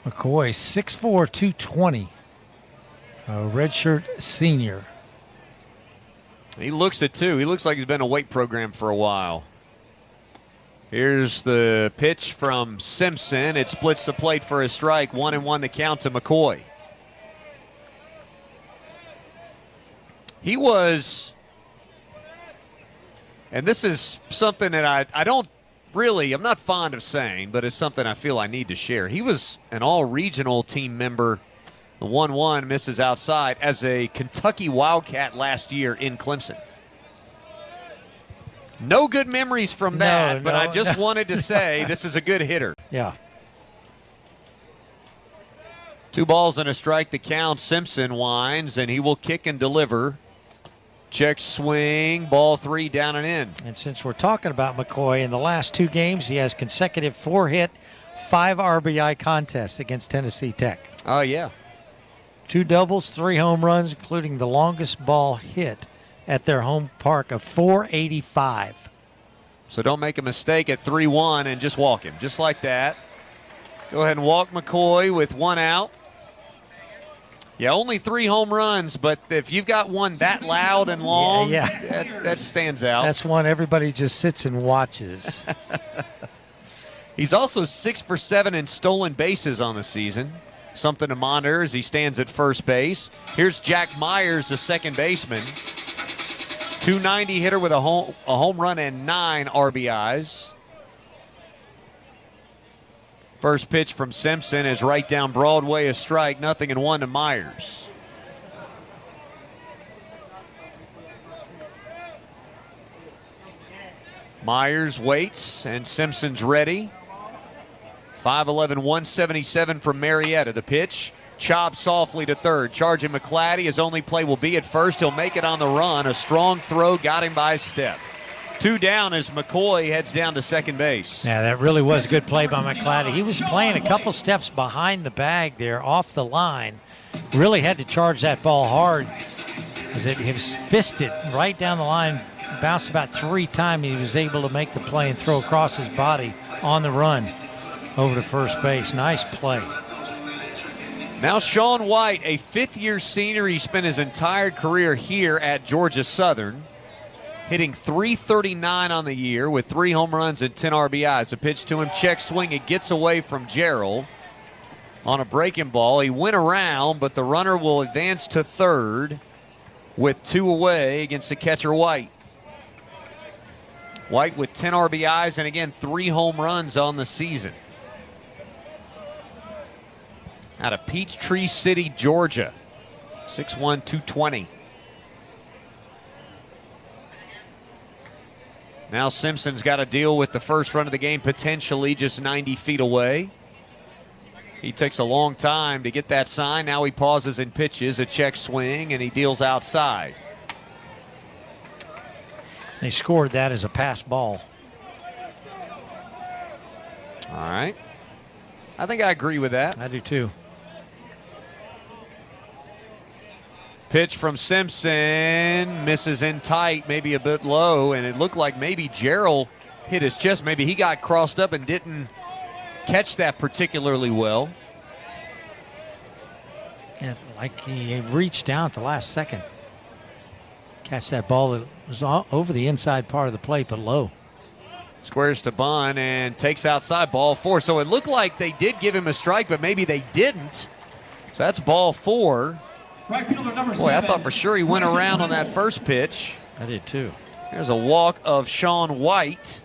McCoy, 6'4", 220. A redshirt senior. He looks it too. He looks like he's been in a weight program for a while. Here's the pitch from Simpson. It splits the plate for a strike. 1-1 the count to McCoy. He was, and this is something that I'm not fond of saying, but it's something I feel I need to share. He was an all-regional team member. The 1-1 misses outside as a Kentucky Wildcat last year in Clemson. No good memories from that, but I just wanted to say this is a good hitter. Yeah. 2 balls and a strike to count. Simpson winds, and he will kick and deliver. Check swing, ball 3 down and in. And since we're talking about McCoy, in the last 2 games, he has consecutive 4-hit, 5 RBI contests against Tennessee Tech. Oh, yeah. 2 doubles, 3 home runs, including the longest ball hit at their home park of 485. So don't make a mistake at 3-1 and just walk him, just like that. Go ahead and walk McCoy with 1 out. Yeah, only 3 home runs, but if you've got one that loud and long, that stands out. That's one everybody just sits and watches. He's also 6 for 7 in stolen bases on the season. Something to monitor as he stands at first base. Here's Jack Myers, the second baseman. 290 hitter with a home run and 9 RBIs. First pitch from Simpson is right down Broadway, a strike, 0-1 to Myers. Myers waits, and Simpson's ready. 5'11", 177 from Marietta. The pitch, chopped softly to third. Charging McClatty. His only play will be at first. He'll make it on the run. A strong throw got him by a step. 2 down as McCoy heads down to second base. Yeah, that really was a good play by McClatty. He was playing a couple steps behind the bag there, off the line. Really had to charge that ball hard as it was fisted right down the line. Bounced about 3 times. He was able to make the play and throw across his body on the run over to first base. Nice play. Now Sean White, a 5th-year senior. He spent his entire career here at Georgia Southern, hitting .339 on the year with 3 home runs and 10 RBIs. A pitch to him, check swing. It gets away from Gerald on a breaking ball. He went around, but the runner will advance to third with 2 away against the catcher White. White with 10 RBIs and, again, 3 home runs on the season. Out of Peachtree City, Georgia. 6'1", 220. Now Simpson's got to deal with the first run of the game, potentially just 90 feet away. He takes a long time to get that sign. Now he pauses and pitches a check swing, and he deals outside. They scored that as a pass ball. All right. I think I agree with that. I do too. Pitch from Simpson, misses in tight, maybe a bit low, and it looked like maybe Gerald hit his chest. Maybe he got crossed up and didn't catch that particularly well. Yeah, like he reached down at the last second. Catch that ball that was over the inside part of the plate, but low. Squares to bunt and takes outside, ball 4. So it looked like they did give him a strike, but maybe they didn't. So that's ball 4. Boy, I thought for sure he went around on that first pitch. I did too. There's a walk of Sean White.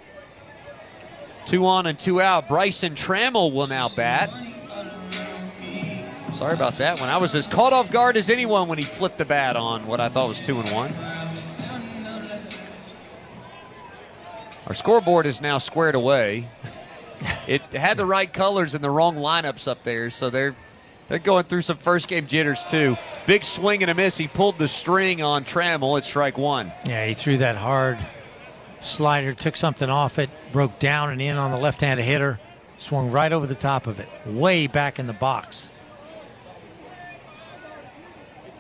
2 on and 2 out. Bryson Trammell will now bat. Sorry about that one. I was as caught off guard as anyone when he flipped the bat on what I thought was 2-1. Our scoreboard is now squared away. It had the right colors and the wrong lineups up there, so they're going through some first game jitters too. Big swing and a miss. He pulled the string on Trammell at strike 1. Yeah, he threw that hard slider, took something off it, broke down and in on the left-handed hitter, swung right over the top of it, way back in the box.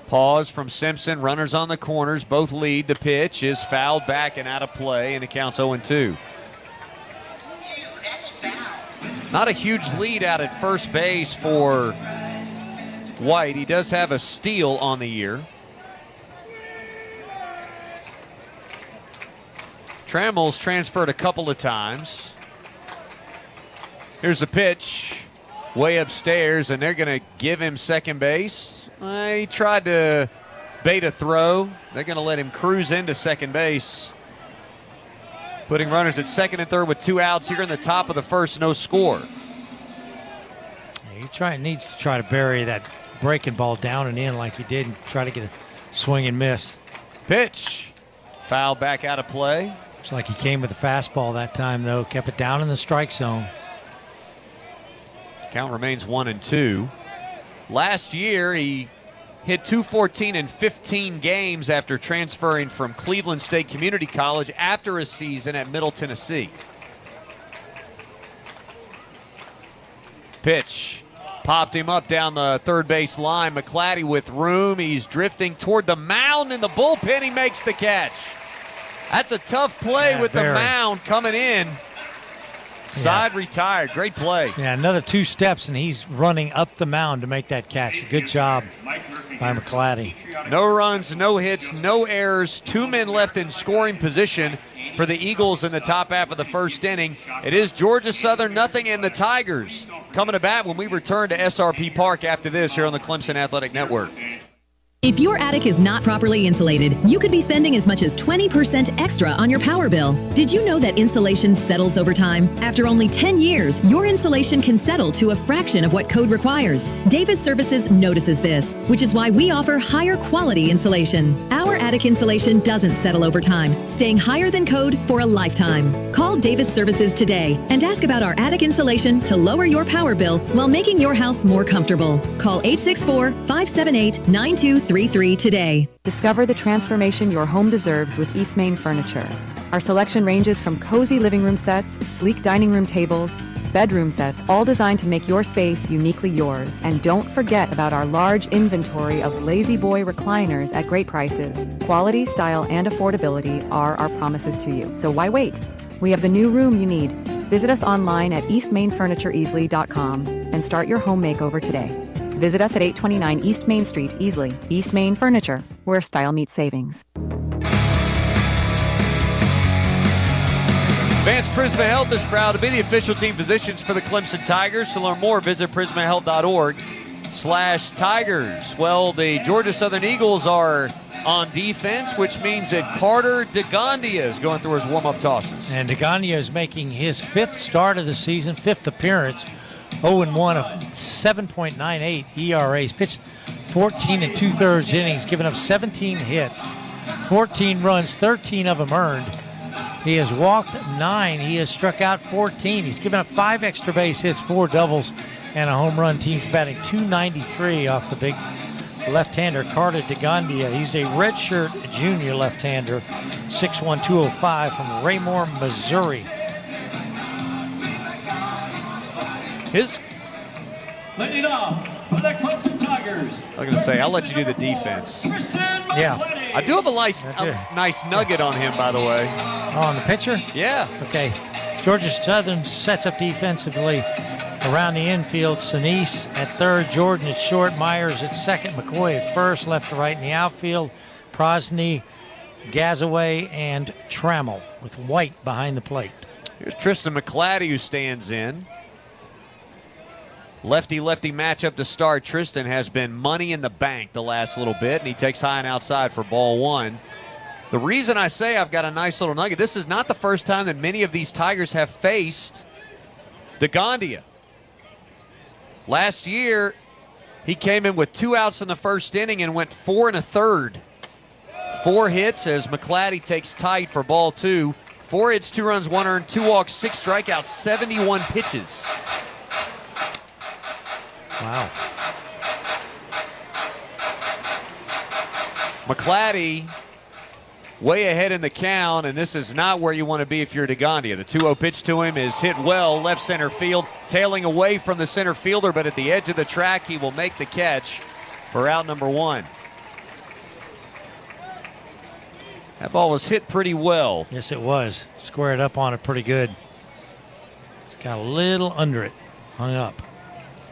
Pause from Simpson. Runners on the corners. Both lead. The pitch is fouled back and out of play, and it counts 0-2. Not a huge lead out at first base for White. He does have a steal on the year. Trammell's transferred a couple of times. Here's a pitch way upstairs, and they're going to give him second base. He tried to bait a throw. They're going to let him cruise into second base, putting runners at second and third with 2 outs here in the top of the first, no score. He needs to try to bury that breaking ball down and in like he did and try to get a swing and miss. Pitch. Foul back out of play. Looks like he came with a fastball that time, though. Kept it down in the strike zone. Count remains 1-2. Last year, he hit .214 in 15 games after transferring from Cleveland State Community College after a season at Middle Tennessee. Pitch. Popped him up down the third base line. McClatty with room. He's drifting toward the mound in the bullpen. He makes the catch. That's a tough play with the mound coming in. Side retired. Great play. Yeah, another 2 steps, and he's running up the mound to make that catch. Good job by McClatty. No runs, no hits, no errors. 2 men left in scoring position for the Eagles in the top half of the first inning. It is Georgia Southern nothing, and the Tigers coming to bat when we return to SRP Park after this here on the Clemson Athletic Network. If your attic is not properly insulated, you could be spending as much as 20% extra on your power bill. Did you know that insulation settles over time? After only 10 years, your insulation can settle to a fraction of what code requires. Davis Services notices this, which is why we offer higher quality insulation. Our attic insulation doesn't settle over time, staying higher than code for a lifetime. Call Davis Services today and ask about our attic insulation to lower your power bill while making your house more comfortable. Call 864-578-9233 today. Discover the transformation your home deserves with East Main Furniture. Our selection ranges from cozy living room sets, sleek dining room tables, bedroom sets, all designed to make your space uniquely yours. And don't forget about our large inventory of Lazy Boy recliners at great prices. Quality, style, and affordability are our promises to you. So why wait? We have the new room you need. Visit us online at eastmainfurnitureeasily.com and start your home makeover today. Visit us at 829 East Main Street, Easley. East Main Furniture, where style meets savings. Advanced Prisma Health is proud to be the official team physicians for the Clemson Tigers. To learn more, visit prismahealth.org/Tigers. Well, the Georgia Southern Eagles are on defense, which means that Carter DeGondia is going through his warm-up tosses. And DeGondia is making his 5th start of the season, 5th appearance. 0-1 of 7.98 ERA. He's pitched 14 2/3 innings, given up 17 hits, 14 runs, 13 of them earned. He has walked 9. He has struck out 14. He's given up 5 extra base hits, 4 doubles, and a home run. Team's batting .293 off the big left-hander, Carter DeGondia. He's a redshirt junior left-hander, 6'1", 205 from Raymore, Missouri. Leading off for the Clemson Tigers. I was going to say, I'll let you do the defense. Yeah. I do have a nice nugget on him, by the way. Oh, on the pitcher? Yeah. Okay. Georgia Southern sets up defensively around the infield. Sinise at third, Jordan at short, Myers at second, McCoy at first, left to right in the outfield, Prosney, Gazaway, and Trammell with White behind the plate. Here's Tristan McClatty, who stands in. Lefty-lefty matchup to start. Tristan has been money in the bank the last little bit, and he takes high and outside for ball 1. The reason I say I've got a nice little nugget, this is not the first time that many of these Tigers have faced DeGondia. Last year, he came in with 2 outs in the first inning and went 4 1/3. 4 hits as McClatty takes tight for ball 2. 4 hits, 2 runs, 1 earned, 2 walks, 6 strikeouts, 71 pitches. Wow. McClatty way ahead in the count, and this is not where you want to be if you're DeGondia. The 2-0 pitch to him is hit well, left center field, tailing away from the center fielder, but at the edge of the track, he will make the catch for out number 1. That ball was hit pretty well. Yes, it was. Squared up on it pretty good. It's got a little under it. hung up.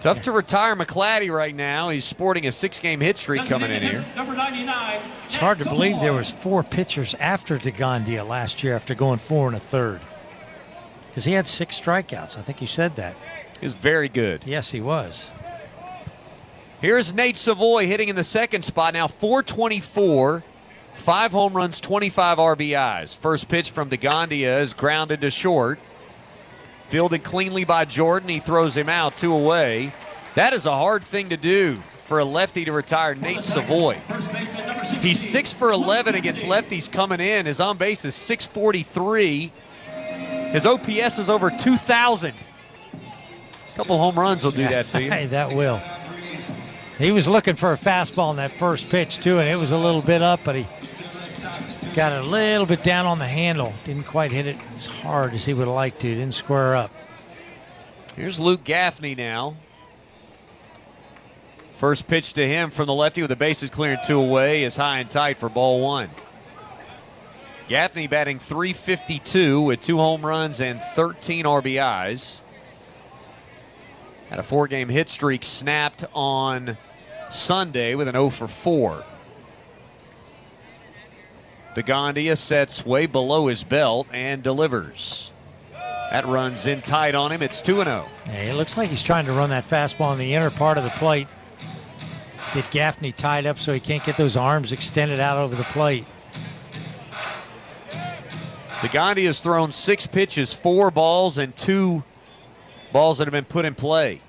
Tough to retire McClatty right now. He's sporting a 6-game hit streak coming in here. Number 99. It's hard to believe there was 4 pitchers after DeGondia last year after going 4 1/3. Because he had 6 strikeouts. I think you said that. He was very good. Yes, he was. Here's Nate Savoy hitting in the second spot. Now 424, 5 home runs, 25 RBIs. First pitch from DeGondia is grounded to short. Fielded cleanly by Jordan. He throws him out, 2 away. That is a hard thing to do for a lefty to retire Nate Savoy. He's 6 for 11 against lefties coming in. His on base is 643. His OPS is over 2,000. A couple home runs will do that to you. Hey, that will. He was looking for a fastball in that first pitch, too, and it was a little bit up, but he got a little bit down on the handle. Didn't quite hit it as hard as he would have liked to. Didn't square up. Here's Luke Gaffney now. First pitch to him from the lefty with the bases clearing 2 away is high and tight for ball 1. Gaffney batting .352 with 2 home runs and 13 RBIs. Had a 4-game hit streak snapped on Sunday with an 0 for 4. DeGondia sets way below his belt and delivers. That runs in tight on him. It's 2-0. Yeah, it looks like he's trying to run that fastball in the inner part of the plate. Get Gaffney tied up so he can't get those arms extended out over the plate. DeGondia has thrown 6 pitches, 4 balls, and 2 balls that have been put in play.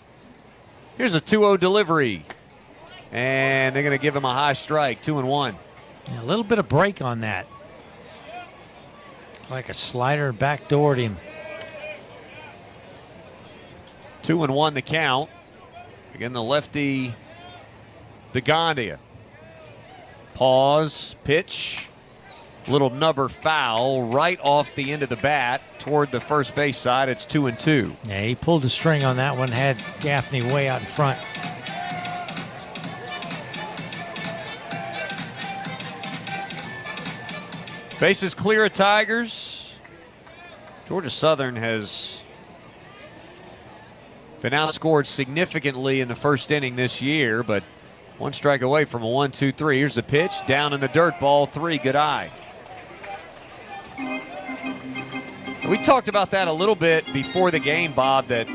Here's a 2-0 delivery. And they're going to give him a high strike, 2-1. Yeah, a little bit of break on that. Like a slider backdoored him. 2-1 the count. Again, the lefty, DeGondia. Pause, pitch. Little nubber foul right off the end of the bat toward the first base side. It's 2-2. Yeah, he pulled the string on that one, had Gaffney way out in front. Bases clear of Tigers. Georgia Southern has been outscored significantly in the first inning this year, but 1 strike away from a 1-2-3. Here's the pitch, down in the dirt, ball 3, good eye. We talked about that a little bit before the game, Bob, that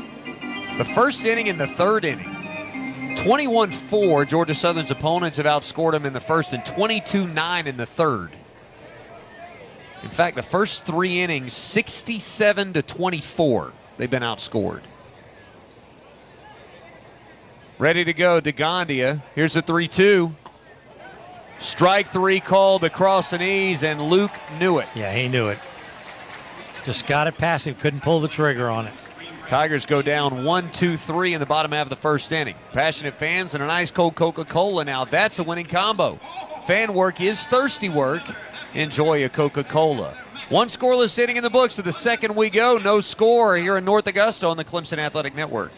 the first inning and the third inning, 21-4, Georgia Southern's opponents have outscored them in the first and 22-9 in the third. In fact, the first 3 innings, 67-24, they've been outscored. Ready to go, DeGondia. Here's a 3-2. Strike 3 called across the knees, and Luke knew it. Yeah, he knew it. Just got it past him, couldn't pull the trigger on it. Tigers go down 1-2-3 in the bottom half of the first inning. Passionate fans and an ice cold Coca-Cola now. That's a winning combo. Fan work is thirsty work. Enjoy a Coca-Cola. 1 scoreless inning in the books. To the second we go. No score here in North Augusta on the Clemson Athletic Network.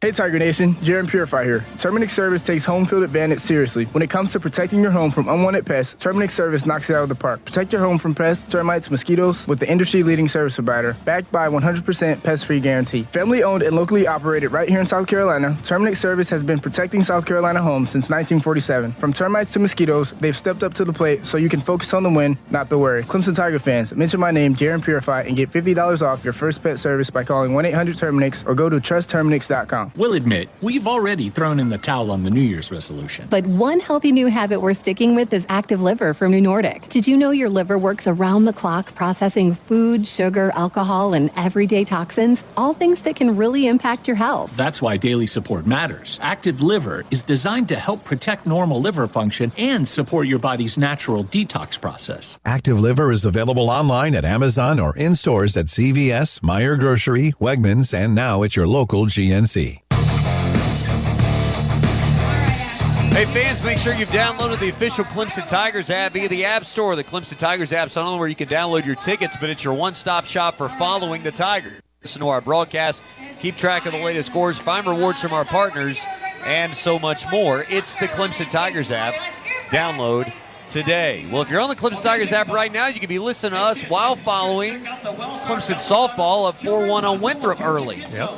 Hey Tiger Nation, Jaron Purify here. Terminix Service takes home field advantage seriously. When it comes to protecting your home from unwanted pests, Terminix Service knocks it out of the park. Protect your home from pests, termites, mosquitoes with the industry-leading service provider, backed by 100% pest-free guarantee. Family-owned and locally operated right here in South Carolina, Terminix Service has been protecting South Carolina homes since 1947. From termites to mosquitoes, they've stepped up to the plate so you can focus on the win, not the worry. Clemson Tiger fans, mention my name, Jaron Purify, and get $50 off your first pet service by calling 1-800-TERMINIX or go to trustterminix.com. We'll admit, we've already thrown in the towel on the New Year's resolution. But one healthy new habit we're sticking with is Active Liver from New Nordic. Did you know your liver works around the clock processing food, sugar, alcohol, and everyday toxins? All things that can really impact your health. That's why daily support matters. Active Liver is designed to help protect normal liver function and support your body's natural detox process. Active Liver is available online at Amazon or in stores at CVS, Meijer Grocery, Wegmans, and now at your local GNC. Hey fans, make sure you've downloaded the official Clemson Tigers app via the App Store. The Clemson Tigers app's not only where you can download your tickets, but it's your one-stop shop for following the Tigers. Listen to our broadcast, keep track of the latest scores, find rewards from our partners, and so much more. It's the Clemson Tigers app. Download today. Well, if you're on the Clemson Tigers app right now, you can be listening to us while following Clemson softball up 4-1 on Winthrop early. Yep.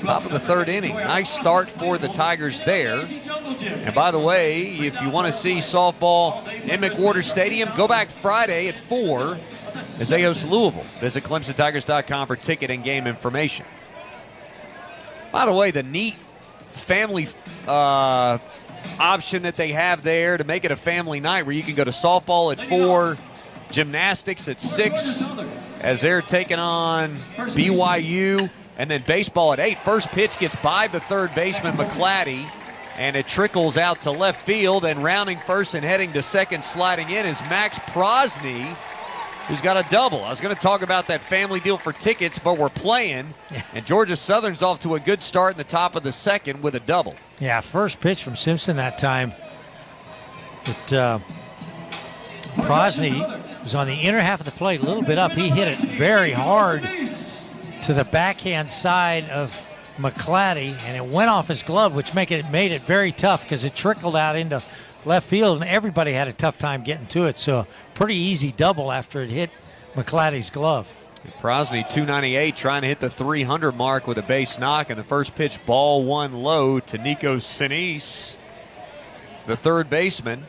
Top of the third inning. Nice start for the Tigers there. And by the way, if you want to see softball in McWhorter Stadium, go back Friday at 4 as they host Louisville. Visit ClemsonTigers.com for ticket and game information. By the way, the neat family option that they have there to make it a family night where you can go to softball at 4, gymnastics at 6 as they're taking on BYU, and then baseball at 8. First pitch gets by the third baseman, McClatty, and it trickles out to left field, and rounding first and heading to second, sliding in, is Max Prosny, who's got a double. I was going to talk about that family deal for tickets, but we're playing, and Georgia Southern's off to a good start in the top of the second with a double. Yeah, first pitch from Simpson that time. But Prosny was on the inner half of the plate, a little bit up. He hit it very hard to the backhand side of McClatty, and it went off his glove, which made it very tough because it trickled out into left field, and everybody had a tough time getting to it. So a pretty easy double after it hit McClatty's glove. Prosny, 298, trying to hit the 300 mark with a base knock, and the first pitch, ball one low to Nico Sinise, the third baseman.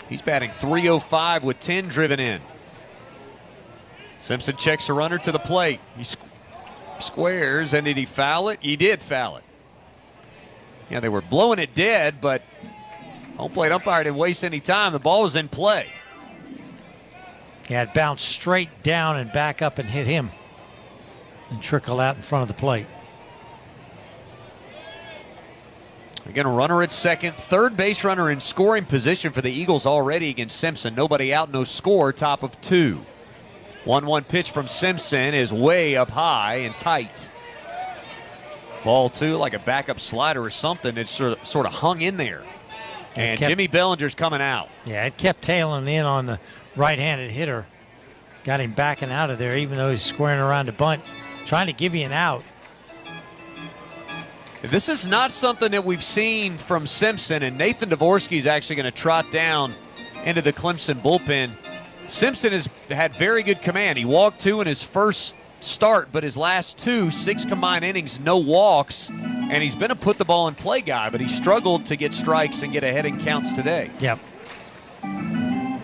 He's batting .305 with 10 driven in. Simpson checks a runner to the plate. He squares, and did he foul it? He did foul it. Yeah, they were blowing it dead, but home plate umpire didn't waste any time. The ball was in play. Yeah, it bounced straight down and back up and hit him and trickled out in front of the plate. Again, a runner at second. Third base runner in scoring position for the Eagles already against Simpson. Nobody out, no score, top of 2. 1-1 pitch from Simpson is way up high and tight. Ball 2, like a backup slider or something. It's sort of hung in there. And Jimmy Bellinger's coming out. Yeah, it kept tailing in on the right-handed hitter. Got him backing out of there, even though he's squaring around to bunt, trying to give you an out. This is not something that we've seen from Simpson, and Nathan Dvorsky is actually going to trot down into the Clemson bullpen. Simpson has had very good command. He walked 2 in his first start, but his last 2, 6 combined innings, no walks, and he's been a put the ball in play guy, but he struggled to get strikes and get ahead in counts today. Yep. And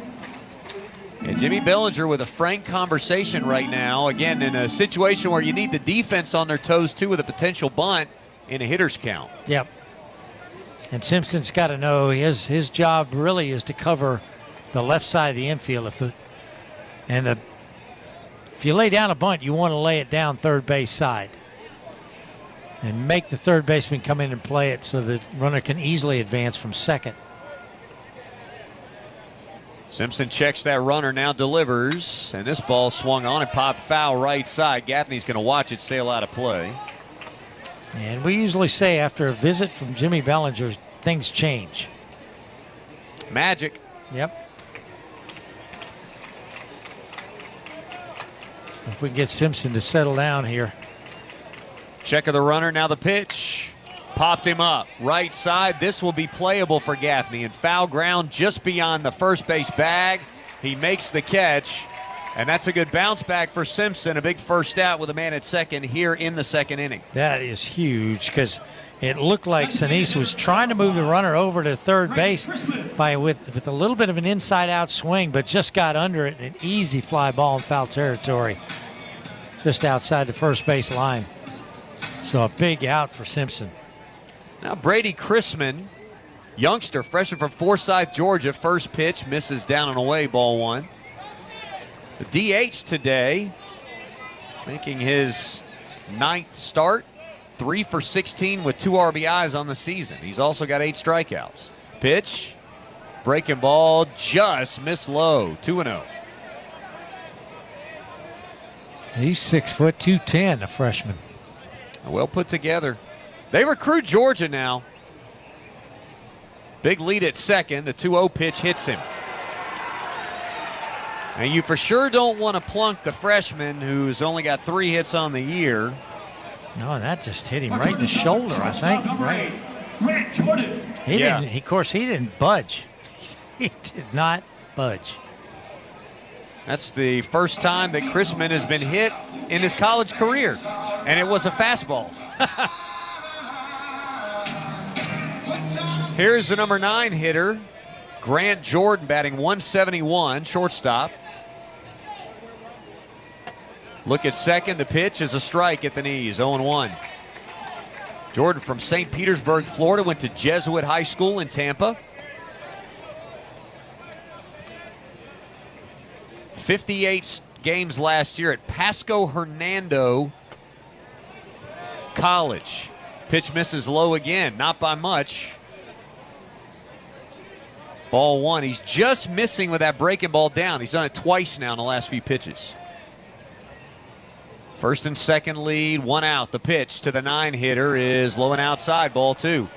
Jimmy Bellinger with a frank conversation right now, again, in a situation where you need the defense on their toes, too, with a potential bunt in a hitter's count. Yep. And Simpson's got to know his job really is to cover the left side of the infield. If you lay down a bunt, you want to lay it down third base side and make the third baseman come in and play it so the runner can easily advance from second. Simpson checks that runner, now delivers, and this ball swung on and popped foul right side. Gaffney's going to watch it sail out of play. And we usually say after a visit from Jimmy Bellinger, things change. Magic. Yep. So if we can get Simpson to settle down here. Check of the runner, now the pitch. Popped him up. Right side, this will be playable for Gaffney. And foul ground just beyond the first base bag. He makes the catch. And that's a good bounce back for Simpson. A big first out with a man at second here in the second inning. That is huge because it looked like Sinise was trying to move the runner over to third base with a little bit of an inside-out swing, but just got under it. An easy fly ball in foul territory just outside the first base line. So a big out for Simpson. Now Brady Chrisman, youngster, freshman from Forsyth, Georgia. First pitch misses down and away, ball 1. The DH today, making his 9th start, 3 for 16 with 2 RBIs on the season. He's also got 8 strikeouts. Pitch, breaking ball, just missed low, 2-0. He's 6 foot 210, the freshman. Well put together. They recruit Georgia now. Big lead at second. The 2-0 pitch hits him. And you for sure don't want to plunk the freshman who's only got 3 hits on the year. No, that just hit him right in the shoulder, I think. Right. He didn't budge. He did not budge. That's the first time that Chrisman has been hit in his college career. And it was a fastball. Here's the number 9 hitter, Grant Jordan, batting 171, shortstop. Look at second. The pitch is a strike at the knees, 0-1. Jordan from St. Petersburg, Florida, went to Jesuit High School in Tampa. 58 games last year at Pasco Hernando College. Pitch misses low again, not by much. Ball 1. He's just missing with that breaking ball down. He's done it twice now in the last few pitches. First and second lead, 1 out. The pitch to the 9 hitter is low and outside, ball 2.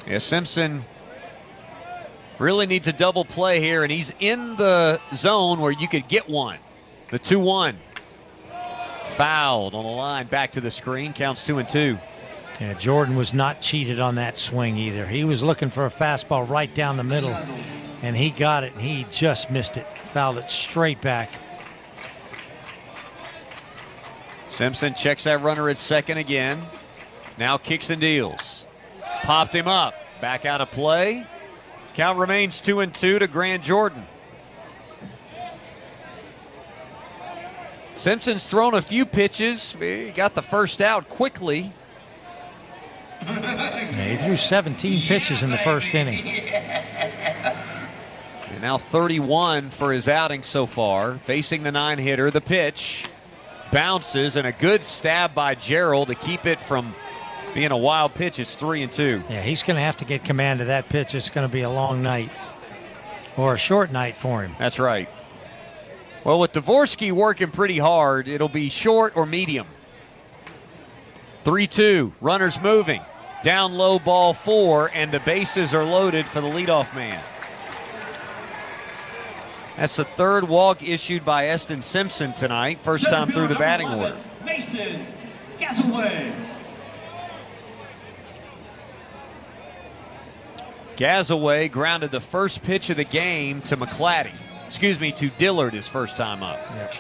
Yeah, Simpson really needs a double play here, and he's in the zone where you could get one. The 2-1. Fouled on the line, back to the screen, counts 2-2. Yeah, Jordan was not cheated on that swing either. He was looking for a fastball right down the middle, and he got it, and he just missed it. Fouled it straight back. Simpson checks that runner at second again. Now kicks and deals. Popped him up. Back out of play. Count remains 2-2 to Grant Jordan. Simpson's thrown a few pitches. He got the first out quickly. Yeah, he threw 17 pitches in the first inning. And now 31 for his outing so far. Facing the 9 hitter. The pitch bounces, and a good stab by Gerald to keep it from being a wild pitch. It's 3-2. Yeah, he's going to have to get command of that pitch. It's going to be a long night or a short night for him. That's right. Well, with Dvorsky working pretty hard, it'll be short or medium. 3-2. Runners moving. Down low, ball 4, and the bases are loaded for the leadoff man. That's the third walk issued by Eston Simpson tonight. First time through the batting order. Mason Gasaway. Gasaway grounded the first pitch of the game to McClatty. Excuse me, to Dillard his first time up. Yep.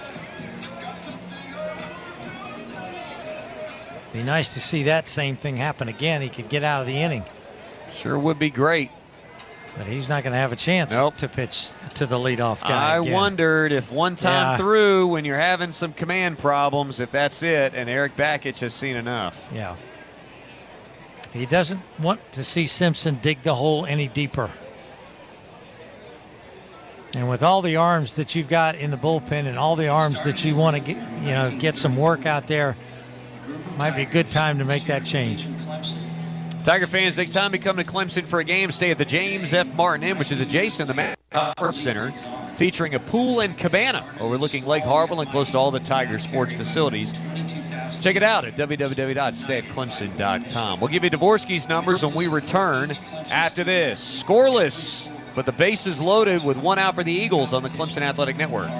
Be nice to see that same thing happen again. He could get out of the inning. Sure would be great. But he's not going to have a chance to pitch to the leadoff guy. I again. wondered if one time through, when you're having some command problems, if that's it, and Eric Bakich has seen enough. Yeah. He doesn't want to see Simpson dig the hole any deeper. And with all the arms that you've got in the bullpen and all the arms that you want to get some work out there, might be a good time to make that change. Tiger fans, next time you come to Clemson for a game, stay at the James F. Martin Inn, which is adjacent to the Marriott Center, featuring a pool and cabana overlooking Lake Harville and close to all the Tiger sports facilities. Check it out at www.stayatclemson.com. We'll give you Dvorsky's numbers when we return after this. Scoreless, but the bases loaded with 1 out for the Eagles on the Clemson Athletic Network.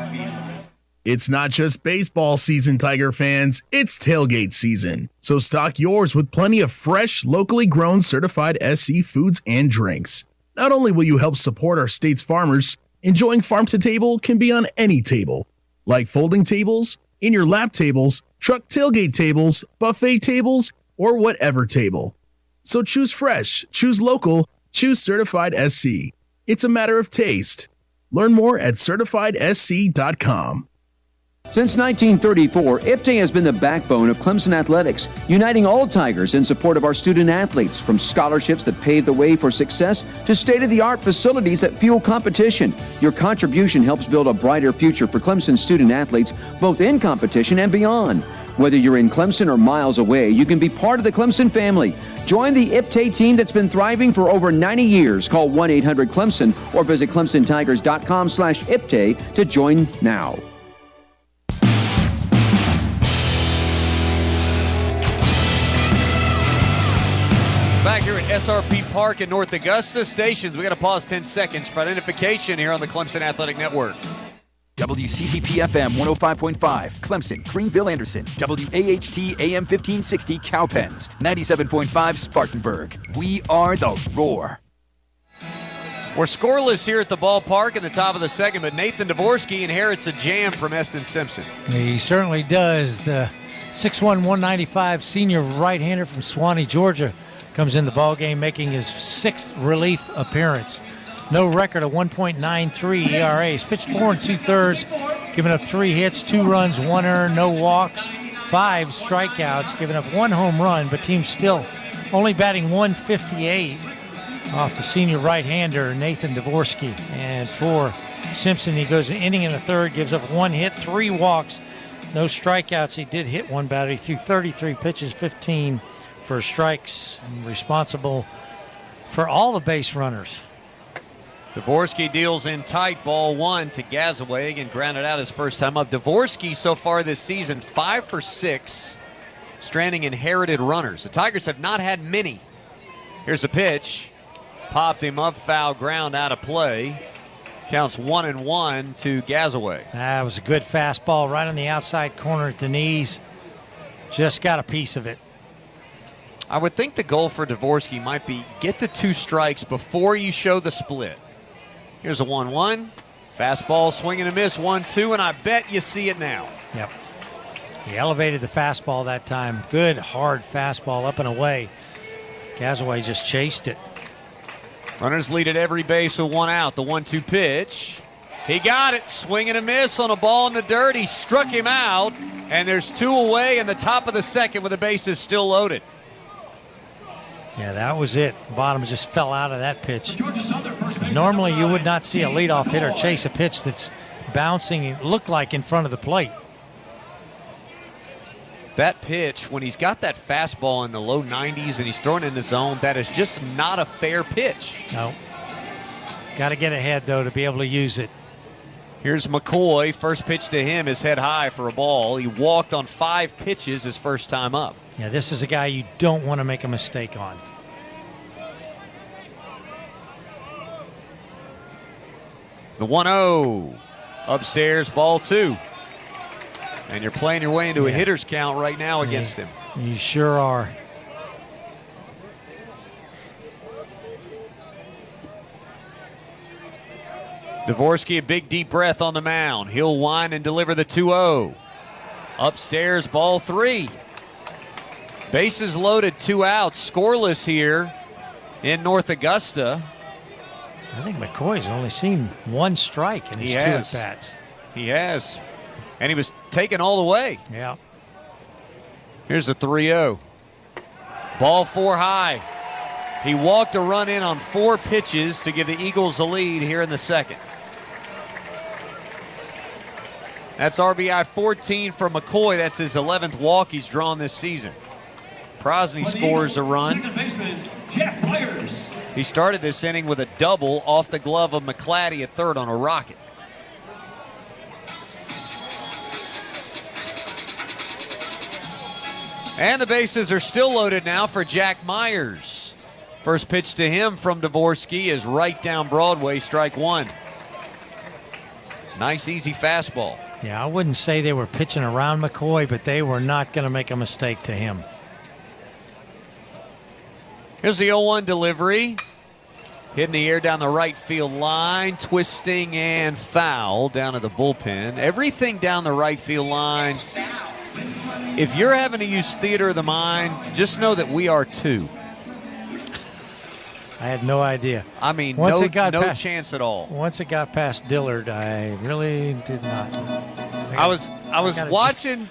It's not just baseball season, Tiger fans. It's tailgate season. So stock yours with plenty of fresh, locally grown, certified SC foods and drinks. Not only will you help support our state's farmers, enjoying farm to table can be on any table, like folding tables, in your lap tables, truck tailgate tables, buffet tables, or whatever table. So choose fresh, choose local, choose certified SC. It's a matter of taste. Learn more at certifiedsc.com. Since 1934, IPTAY has been the backbone of Clemson athletics, uniting all Tigers in support of our student athletes, from scholarships that pave the way for success to state-of-the-art facilities that fuel competition. Your contribution helps build a brighter future for Clemson student athletes, both in competition and beyond. Whether you're in Clemson or miles away, you can be part of the Clemson family. Join the IPTAY team that's been thriving for over 90 years. Call 1-800-CLEMSON or visit ClemsonTigers.com/IPTAY to join now. Back here at SRP Park in North Augusta. Stations, we got to pause 10 seconds for identification here on the Clemson Athletic Network. WCCP-FM 105.5, Clemson, Greenville, Anderson. WAHT AM 1560, Cowpens. 97.5, Spartanburg. We are the Roar. We're scoreless here at the ballpark in the top of the second, but Nathan Dvorsky inherits a jam from Eston Simpson. He certainly does. The 6'1", 195 senior right-hander from Suwanee, Georgia, comes in the ballgame, making his 6th relief appearance. No record of 1.93 ERA. He's pitched 4 2/3, giving up 3 hits, 2 runs, 1 earned, no walks, 5 strikeouts, giving up 1 home run, but team's still only batting .158 off the senior right-hander, Nathan Dvorsky. And for Simpson, he goes an inning and a third, gives up 1 hit, 3 walks, no strikeouts. He did hit 1 batter. He threw 33 pitches, 15 for strikes, and responsible for all the base runners. Dvorsky deals in tight, ball 1 to Gazaway. Again, grounded out his first time up. Dvorsky so far this season, 5 for 6, stranding inherited runners. The Tigers have not had many. Here's a pitch. Popped him up, foul ground, out of play. Counts 1-1 to Gazaway. That was a good fastball right on the outside corner at the knees. Just got a piece of it. I would think the goal for Dvorsky might be get to 2 strikes before you show the split. Here's a 1-1. Fastball, swing and a miss, 1-2, and I bet you see it now. Yep. He elevated the fastball that time. Good, hard fastball up and away. Gazaway just chased it. Runners lead at every base with 1 out. The 1-2 pitch. He got it. Swing and a miss on a ball in the dirt. He struck him out, and there's 2 away in the top of the second with the bases still loaded. Yeah, that was it. Bottom just fell out of that pitch. Normally you would not see a leadoff hitter chase a pitch that's bouncing, it looked like, in front of the plate. That pitch, when he's got that fastball in the low 90s and he's throwing it in the zone, that is just not a fair pitch. No. Got to get ahead, though, to be able to use it. Here's McCoy. First pitch to him is head high for a ball. He walked on 5 pitches his first time up. Yeah, this is a guy you don't want to make a mistake on. The 1-0. Upstairs, ball 2. And you're playing your way into a hitter's count right now against him. You sure are. Dvorsky, a big deep breath on the mound. He'll wind and deliver the 2-0. Upstairs, ball 3. Bases loaded, 2 outs. Scoreless here in North Augusta. I think McCoy's only seen 1 strike in his 2 at-bats. He has. And he was taken all the way. Yeah. Here's a 3-0. Ball 4 high. He walked a run in on 4 pitches to give the Eagles the lead here in the second. That's RBI 14 for McCoy. That's his 11th walk he's drawn this season. Prosney scores a run. He started this inning with a double off the glove of McClatty at third on a rocket. And the bases are still loaded now for Jack Myers. First pitch to him from Dvorsky is right down Broadway, strike 1. Nice, easy fastball. Yeah, I wouldn't say they were pitching around McCoy, but they were not going to make a mistake to him. Here's the 0-1 delivery. Hitting the air down the right field line, twisting and foul down to the bullpen. Everything down the right field line. If you're having to use theater of the mind, just know that we are too. I had no idea. I mean, no chance at all. Once it got past Dillard, I really did not. I was watching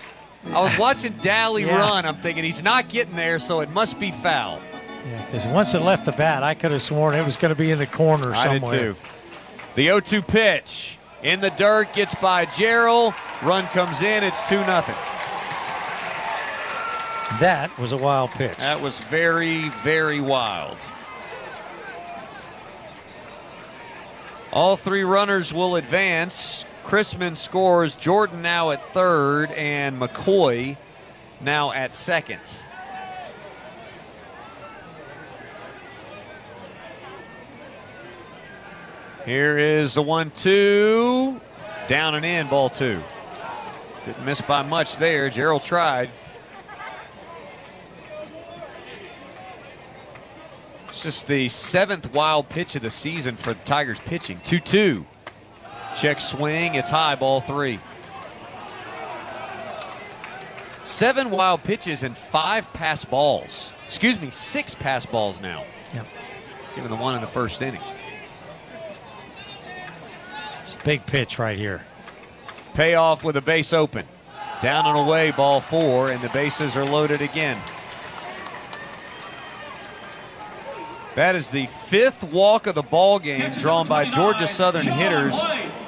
Daly run. I'm thinking he's not getting there, so it must be foul. Yeah, because once it left the bat, I could have sworn it was going to be in the corner somewhere. I did too. The 0-2 pitch in the dirt, gets by Gerald. Run comes in. It's 2-0. That was a wild pitch. That was very, very wild. All 3 runners will advance. Chrisman scores. Jordan now at third, and McCoy now at second. Here is the 1-2. Down and in, ball 2. Didn't miss by much there. Gerald tried. Just the 7th wild pitch of the season for the Tigers pitching. 2-2. Check swing. It's high, ball 3. 7 wild pitches and 5 pass balls. Excuse me, 6 pass balls now. Yep. Given the one in the first inning. It's a big pitch right here. Payoff with a base open. Down and away, ball 4, and the bases are loaded again. That is the 5th walk of the ball game drawn by Georgia Southern hitters.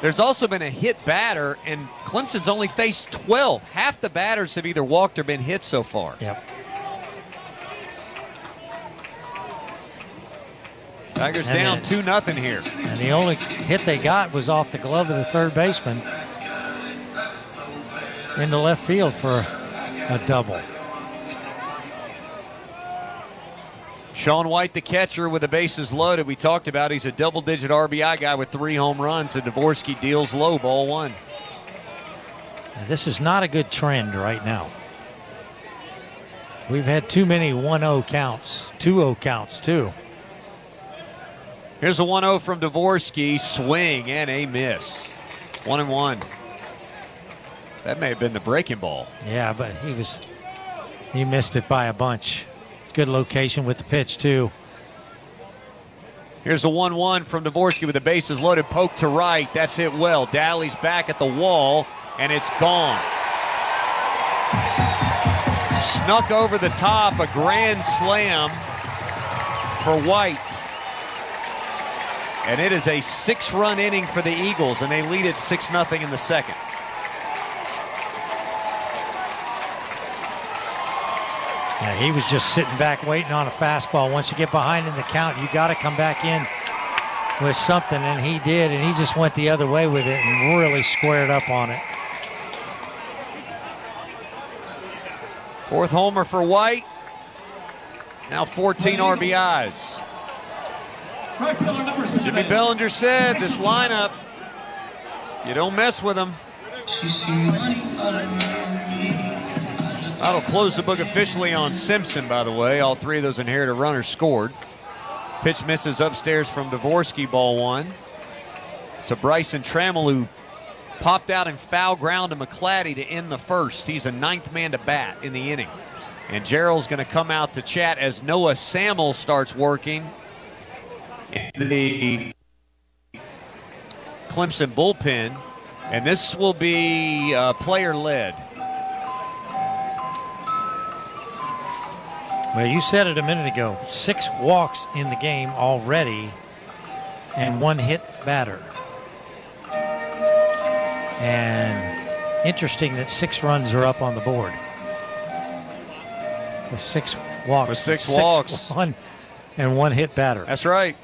There's also been a hit batter, and Clemson's only faced 12. Half the batters have either walked or been hit so far. Yep. Tigers down 2-0 here. And the only hit they got was off the glove of the third baseman into left field for a double. Sean White, the catcher, with the bases loaded. We talked about he's a double-digit RBI guy with 3 home runs, and Dvorsky deals low, ball 1. Now, this is not a good trend right now. We've had too many 1-0 counts, 2-0 counts too. Here's a 1-0 from Dvorsky. Swing and a miss. 1-1. That may have been the breaking ball. Yeah, but he missed it by a bunch. Good location with the pitch too. Here's a 1-1 from Dvorsky with the bases loaded, poke to right. That's hit well. Daly's back at the wall, and it's gone. Snuck over the top, a grand slam for White. And it is a 6-run inning for the Eagles, and they lead it 6-0 in the second. Yeah, he was just sitting back waiting on a fastball. Once you get behind in the count, you got to come back in with something, and he did, and he just went the other way with it and really squared up on it. 4th homer for White. Now 14 RBIs. Jimmy Bellinger said this lineup, you don't mess with them. That'll close the book officially on Simpson, by the way. All 3 of those inherited runners scored. Pitch misses upstairs from Dvorsky, ball 1. To Bryson Trammell, who popped out in foul ground to McClatty to end the first. He's a 9th man to bat in the inning. And Gerald's going to come out to chat as Noah Samuel starts working in the Clemson bullpen. And this will be player-led. Well, you said it a minute ago. 6 walks in the game already and 1 hit batter. And interesting that 6 runs are up on the board. With 6 walks. With 6 walks. 1 and 1 hit batter. That's right.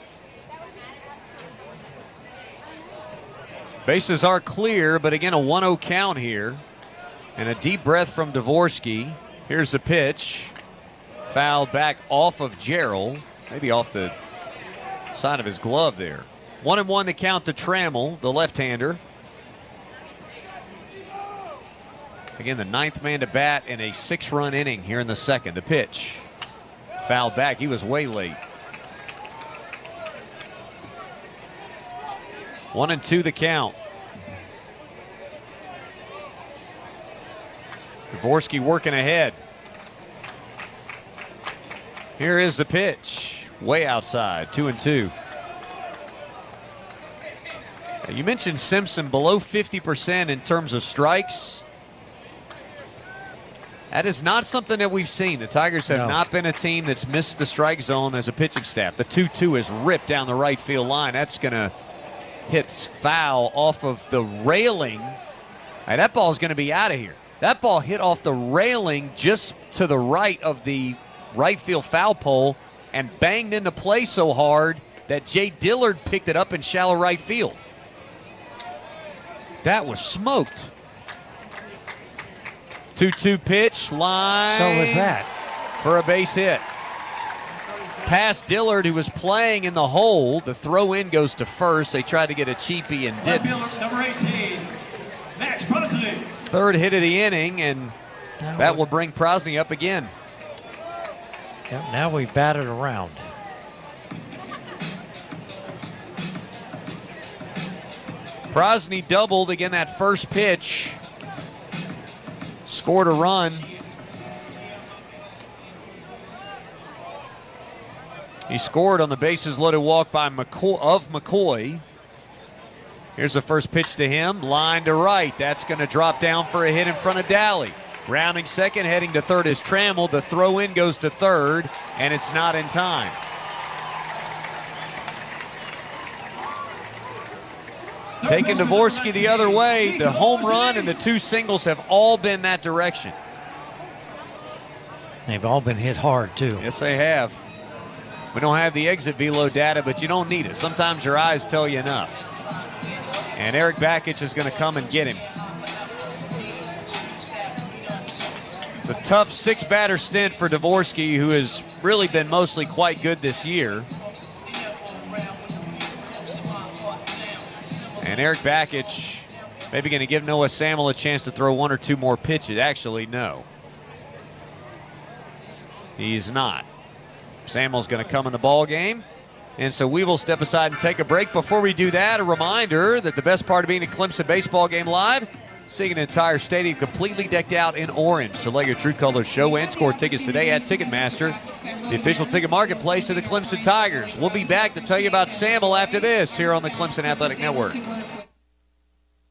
Bases are clear, but again, a 1-0 count here. And a deep breath from Dvorsky. Here's the pitch. Fouled back off of Gerald. Maybe off the side of his glove there. 1-1 the count to Trammell, the left-hander. Again, the 9th man to bat in a 6-run inning here in the second. The pitch. Fouled back. He was way late. 1-2 the count. Dvorsky working ahead. Here is the pitch. Way outside. 2-2. You mentioned Simpson below 50% in terms of strikes. That is not something that we've seen. The Tigers have not been a team that's missed the strike zone as a pitching staff. The 2-2 is ripped down the right field line. That's going to hit foul off of the railing. Hey, that ball is going to be out of here. That ball hit off the railing just to the right of the right field foul pole and banged into play so hard that Jay Dillard picked it up in shallow right field. That was smoked. 2-2 pitch, line. So was that. For a base hit. Past Dillard, who was playing in the hole. The throw in goes to first. They tried to get a cheapie and didn't. Number 18, Max Prosney. 3rd hit of the inning, and that will bring Prosney up again. Yep, now we've batted around. Prosny doubled again that first pitch. Scored a run. He scored on the bases loaded walk by McCoy. Here's the first pitch to him. Line to right. That's going to drop down for a hit in front of Daly. Rounding second, heading to third is Trammell. The throw in goes to third, and it's not in time. Taking Dvorsky the other way. The home run and the two singles have all been that direction. They've all been hit hard, too. Yes, they have. We don't have the exit velo data, but you don't need it. Sometimes your eyes tell you enough. And Eric Bakich is going to come and get him. It's a tough six-batter stint for Dvorsky, who has really been mostly quite good this year. And Eric Bakich maybe going to give Noah Samel a chance to throw one or two more pitches. Actually, no. He's not. Samuel's going to come in the ball game. And so we will step aside and take a break. Before we do that, a reminder that the best part of being a Clemson baseball game live, seeing an entire stadium completely decked out in orange. So let your true colors show and score tickets today at Ticketmaster, the official ticket marketplace of the Clemson Tigers. We'll be back to tell you about Samuel after this here on the Clemson Athletic Network.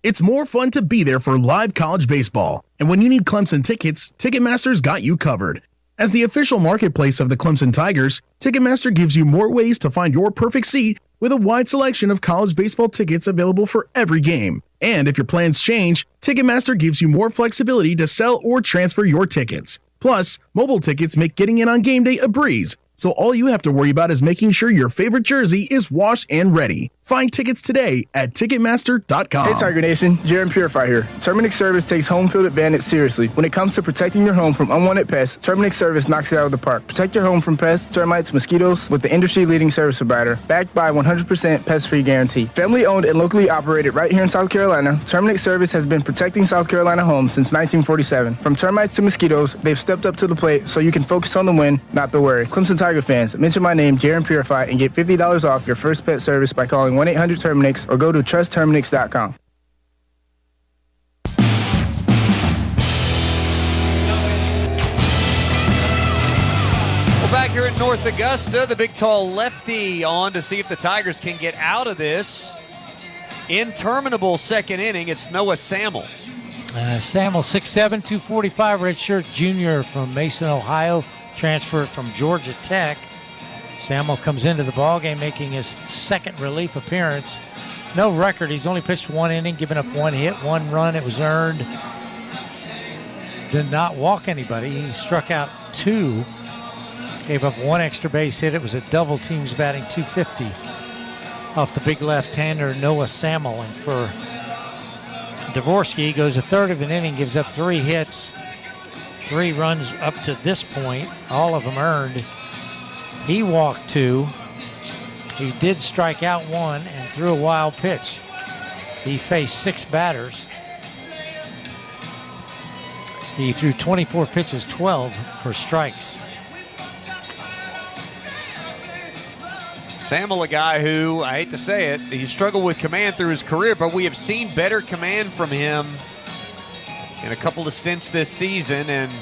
It's more fun to be there for live college baseball. And when you need Clemson tickets, Ticketmaster's got you covered. As the official marketplace of the Clemson Tigers, Ticketmaster gives you more ways to find your perfect seat with a wide selection of college baseball tickets available for every game. And if your plans change, Ticketmaster gives you more flexibility to sell or transfer your tickets. Plus, mobile tickets make getting in on game day a breeze. So all you have to worry about is making sure your favorite jersey is washed and ready. Find tickets today at Ticketmaster.com. Hey Tiger Nation, Jaron Purify here. Terminix Service takes home field advantage seriously. When it comes to protecting your home from unwanted pests, Terminix Service knocks it out of the park. Protect your home from pests, termites, mosquitoes with the industry-leading service provider, backed by 100% pest-free guarantee. Family-owned and locally operated right here in South Carolina, Terminix Service has been protecting South Carolina homes since 1947. From termites to mosquitoes, they've stepped up to the plate so you can focus on the win, not the worry. Clemson Tiger fans, mention my name, Jaron Purify, and get $50 off your first pet service by calling 1-800-TERMINIX or go to trustterminix.com. Well, back here in North Augusta, the big tall lefty on to see if the Tigers can get out of this interminable second inning. It's Noah Samel. Samel, 6'7", 245, redshirt junior from Mason, Ohio, transferred from Georgia Tech. Samel comes into the ballgame making his second relief appearance. No record. He's only pitched one inning, given up one hit, one run. It was earned. Did not walk anybody. He struck out two. Gave up one extra base hit. It was a double. Teams batting 250 off the big left-hander Noah Samel. And for Dvorsky, goes a third of an inning, gives up 3 hits, 3 runs up to this point, all of them earned. He walked 2. He did strike out 1 and threw a wild pitch. He faced 6 batters. He threw 24 pitches, 12 for strikes. Samel, a guy who, I hate to say it, he struggled with command through his career, but we have seen better command from him in a couple of stints this season. And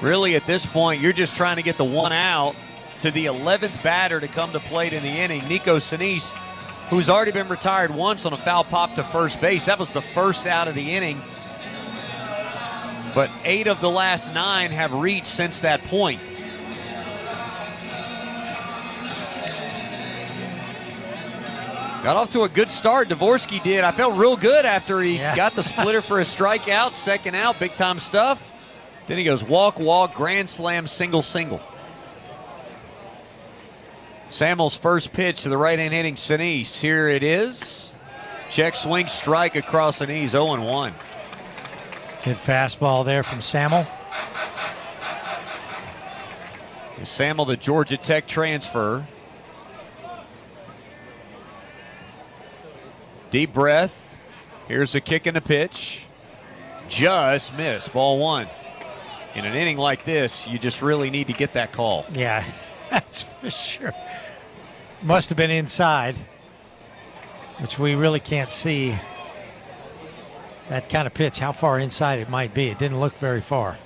really at this point, you're just trying to get the one out to the 11th batter to come to plate in the inning, Nico Sinise, who's already been retired once on a foul pop to first base. That was the first out of the inning. But 8 of the last 9 have reached since that point. Got off to a good start, Dvorsky did. I felt real good after he got the splitter for a strikeout, second out, big time stuff. Then he goes walk, walk, grand slam, single, single. Samuel's first pitch to the right-hand hitting Sinise. Here it is. Check, swing, strike across the knees, 0-1. Good fastball there from Samel. Samel, the Georgia Tech transfer. Deep breath. Here's a kick and a pitch. Just missed. Ball 1. In an inning like this, you just really need to get that call. Yeah, that's for sure. Must have been inside, which we really can't see that kind of pitch, how far inside it might be. It didn't look very far.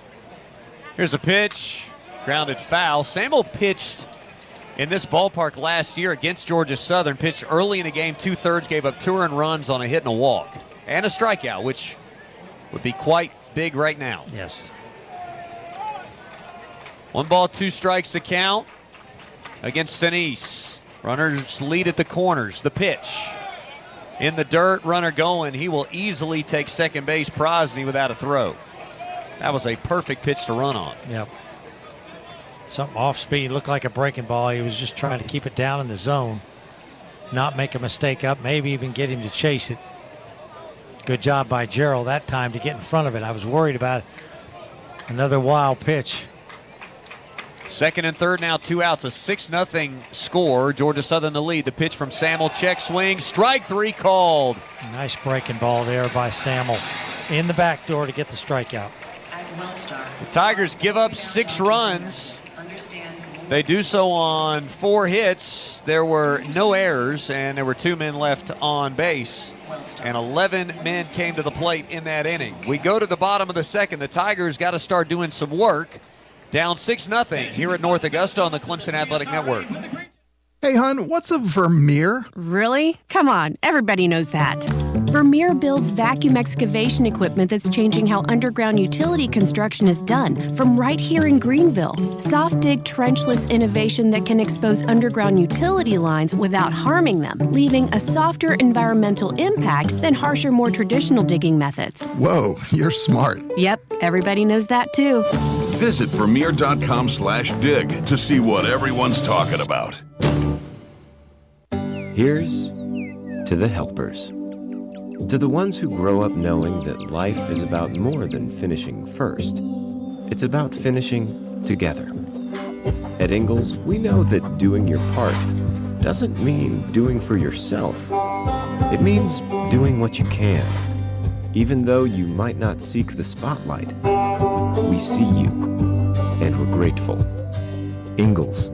Here's a pitch. Grounded foul. Samuel pitched in this ballpark last year against Georgia Southern. Pitched early in the game, 2/3, gave up 2 earned runs on a hit and a walk. And a strikeout, which would be quite big right now. Yes. 1 ball, 2 strikes to count against Sinise. Runners lead at the corners. The pitch. In the dirt, runner going. He will easily take second base, Prosney, without a throw. That was a perfect pitch to run on. Yep. Something off speed, looked like a breaking ball. He was just trying to keep it down in the zone, not make a mistake up, maybe even get him to chase it. Good job by Gerald that time to get in front of it. I was worried about another wild pitch. Second and third now, 2 outs, a 6-0 score. Georgia Southern the lead. The pitch from Samuel, check swing, strike 3 called. Nice breaking ball there by Samuel in the back door to get the strikeout. The Tigers give up 6 runs. They do so on 4 hits. There were no errors, and there were 2 men left on base. And 11 men came to the plate in that inning. We go to the bottom of the second. The Tigers got to start doing some work. Down 6-0 here at North Augusta on the Clemson Athletic Network. Hey, hon, what's a Vermeer? Really? Come on, everybody knows that. Vermeer builds vacuum excavation equipment that's changing how underground utility construction is done, from right here in Greenville. Soft dig trenchless innovation that can expose underground utility lines without harming them, leaving a softer environmental impact than harsher, more traditional digging methods. Whoa, you're smart. Yep, everybody knows that too. Visit Vermeer.com/dig to see what everyone's talking about. Here's to the helpers. To the ones who grow up knowing that life is about more than finishing first. It's about finishing together. At Ingalls, we know that doing your part doesn't mean doing for yourself. It means doing what you can. Even though you might not seek the spotlight, we see you, and we're grateful. Ingalls.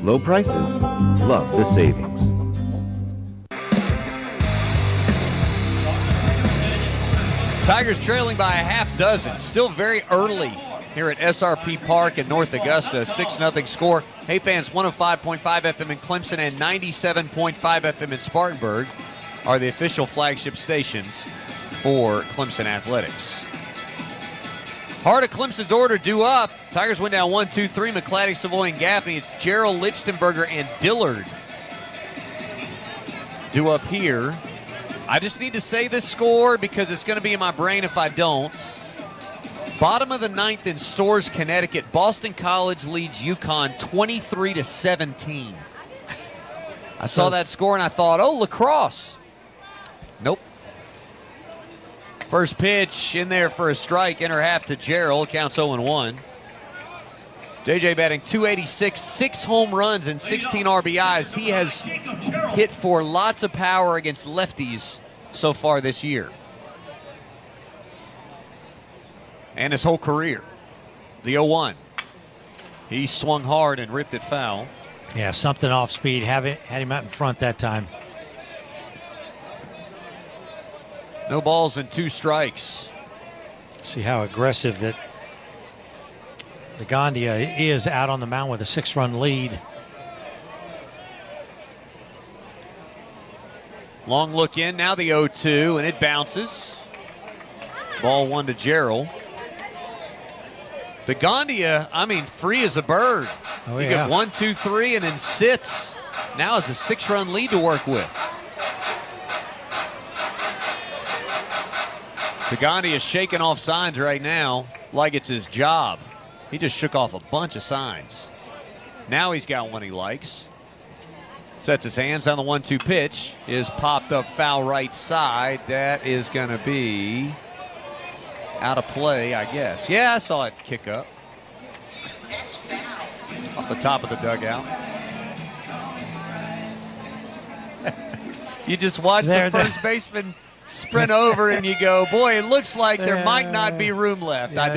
Low prices, love the savings. Tigers trailing by a half dozen. Still very early here at SRP Park in North Augusta. 6-0 score. Hey fans, 105.5 FM in Clemson and 97.5 FM in Spartanburg are the official flagship stations for Clemson Athletics. Heart of Clemson's order due up. Tigers went down 1-2-3. McClatty, Savoy, and Gaffney. It's Gerald, Lichtenberger, and Dillard due up here. I just need to say this score because it's going to be in my brain if I don't. Bottom of the 9th in Storrs, Connecticut. Boston College leads UConn 23-17. I saw that score and I thought, oh, lacrosse. Nope. First pitch in there for a strike, inner half to Gerald, counts 0-1. JJ batting .286, 6 home runs and 16 RBIs. He has hit for lots of power against lefties so far this year. And his whole career. The 0-1. He swung hard and ripped it foul. Yeah, something off speed. Had him out in front that time. No balls and 2 strikes. See how aggressive that Lagondia is out on the mound with a 6-run lead. Long look in, now the 0-2, and it bounces. Ball 1 to Gerald. Lagondia, I mean, free as a bird. Oh, you yeah. get 1, 2, 3, and then sits. Now has a 6-run lead to work with. Lagondia is shaking off signs right now like it's his job. He just shook off a bunch of signs. Now he's got one he likes. Sets his hands on the 1-2 pitch. Is popped up foul right side. That is going to be out of play, I guess. Yeah, I saw it kick up. Off the top of the dugout. You just watch the first baseman sprint over and you go, boy, it looks like there might not be room left. Yeah, I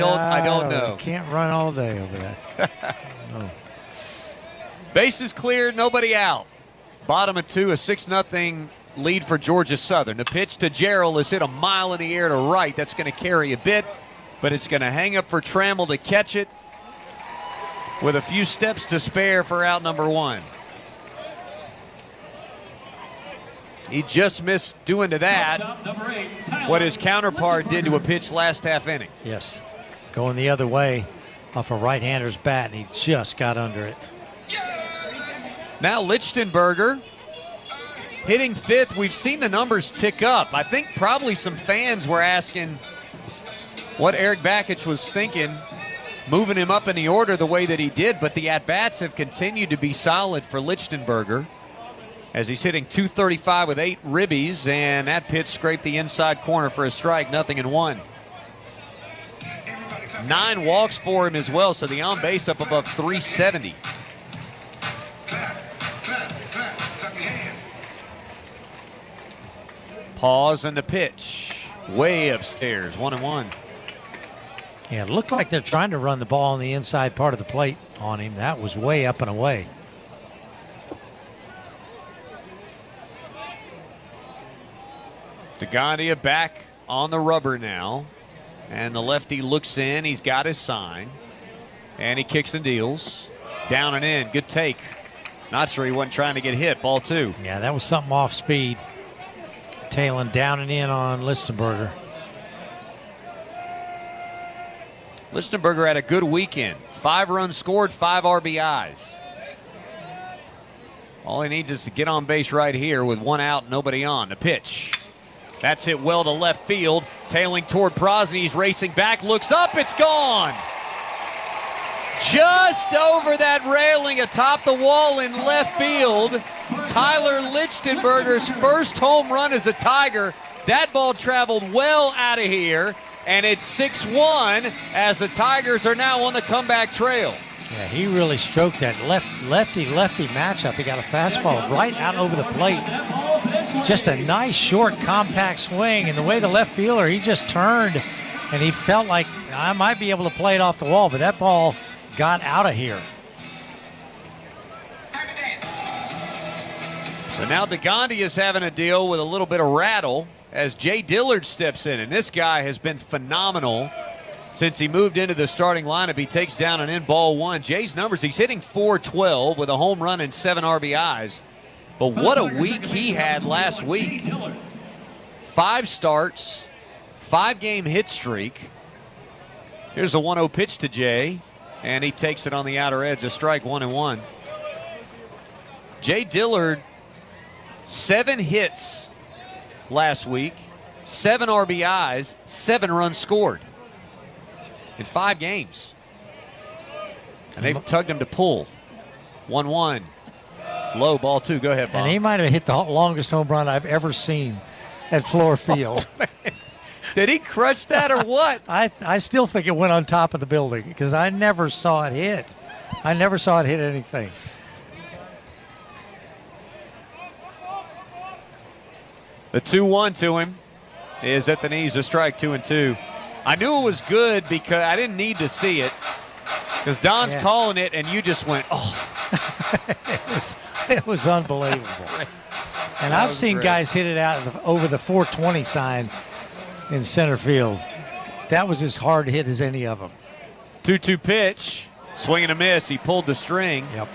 don't know. You can't run all day over that. No. Bases cleared, nobody out. Bottom of 2, a 6-0 lead for Georgia Southern. The pitch to Gerald is hit a mile in the air to right. That's going to carry a bit, but it's going to hang up for Trammell to catch it with a few steps to spare for out number 1. He just missed doing to that what his counterpart did to a pitch last half inning. Yes, going the other way off a right-hander's bat, and he just got under it. Now Lichtenberger hitting 5th. We've seen the numbers tick up. I think probably some fans were asking what Eric Bakich was thinking, moving him up in the order the way that he did, but the at-bats have continued to be solid for Lichtenberger as he's hitting .235 with 8 ribbies, and that pitch scraped the inside corner for a strike, 0-1. 9 walks for him as well, so the on-base up above 370. Pause and the pitch. Way upstairs, 1-1. Yeah, it looked like they're trying to run the ball on the inside part of the plate on him. That was way up and away. DeGondia back on the rubber now. And the lefty looks in. He's got his sign. And he kicks and deals. Down and in. Good take. Not sure he wasn't trying to get hit. Ball 2. Yeah, that was something off speed. Tailing down and in on Lichtenberger. Lichtenberger had a good weekend. 5 runs scored, 5 RBIs. All he needs is to get on base right here with 1 out, nobody on. The pitch. That's hit well to left field. Tailing toward Prosny. He's racing back, looks up, it's gone. Just over that railing atop the wall in left field. Tyler Lichtenberger's first home run as a Tiger. That ball traveled well out of here, and it's 6-1 as the Tigers are now on the comeback trail. Yeah, he really stroked that lefty-lefty matchup. He got a fastball right out over the plate. Just a nice, short, compact swing, and the way the left fielder, he just turned, and he felt like I might be able to play it off the wall, but that ball got out of here. So now DeGondia is having to deal with a little bit of rattle as Jay Dillard steps in, and this guy has been phenomenal since he moved into the starting lineup. He takes down an in ball 1. Jay's numbers, he's hitting .412 with a home run and 7 RBIs. But what a week he had last week. 5 starts, 5-game hit streak. Here's a 1-0 pitch to Jay, and he takes it on the outer edge, a strike, 1-1. Jay Dillard, 7 hits last week, 7 RBIs, 7 runs scored in 5 games. And they've tugged him to pull. 1-1. Low, ball 2. Go ahead, Bob. And he might have hit the longest home run I've ever seen at Floor Field. Oh, did he crush that or what? I still think it went on top of the building because I never saw it hit. I never saw it hit anything. The 2-1 to him is at the knees, a strike, 2-2. I knew it was good because I didn't need to see it because Don's calling it and you just went, oh. It was unbelievable. And I've seen guys hit it out over the 420 sign in center field. That was as hard hit as any of them. 2-2 pitch, swing and a miss. He pulled the string. Yep.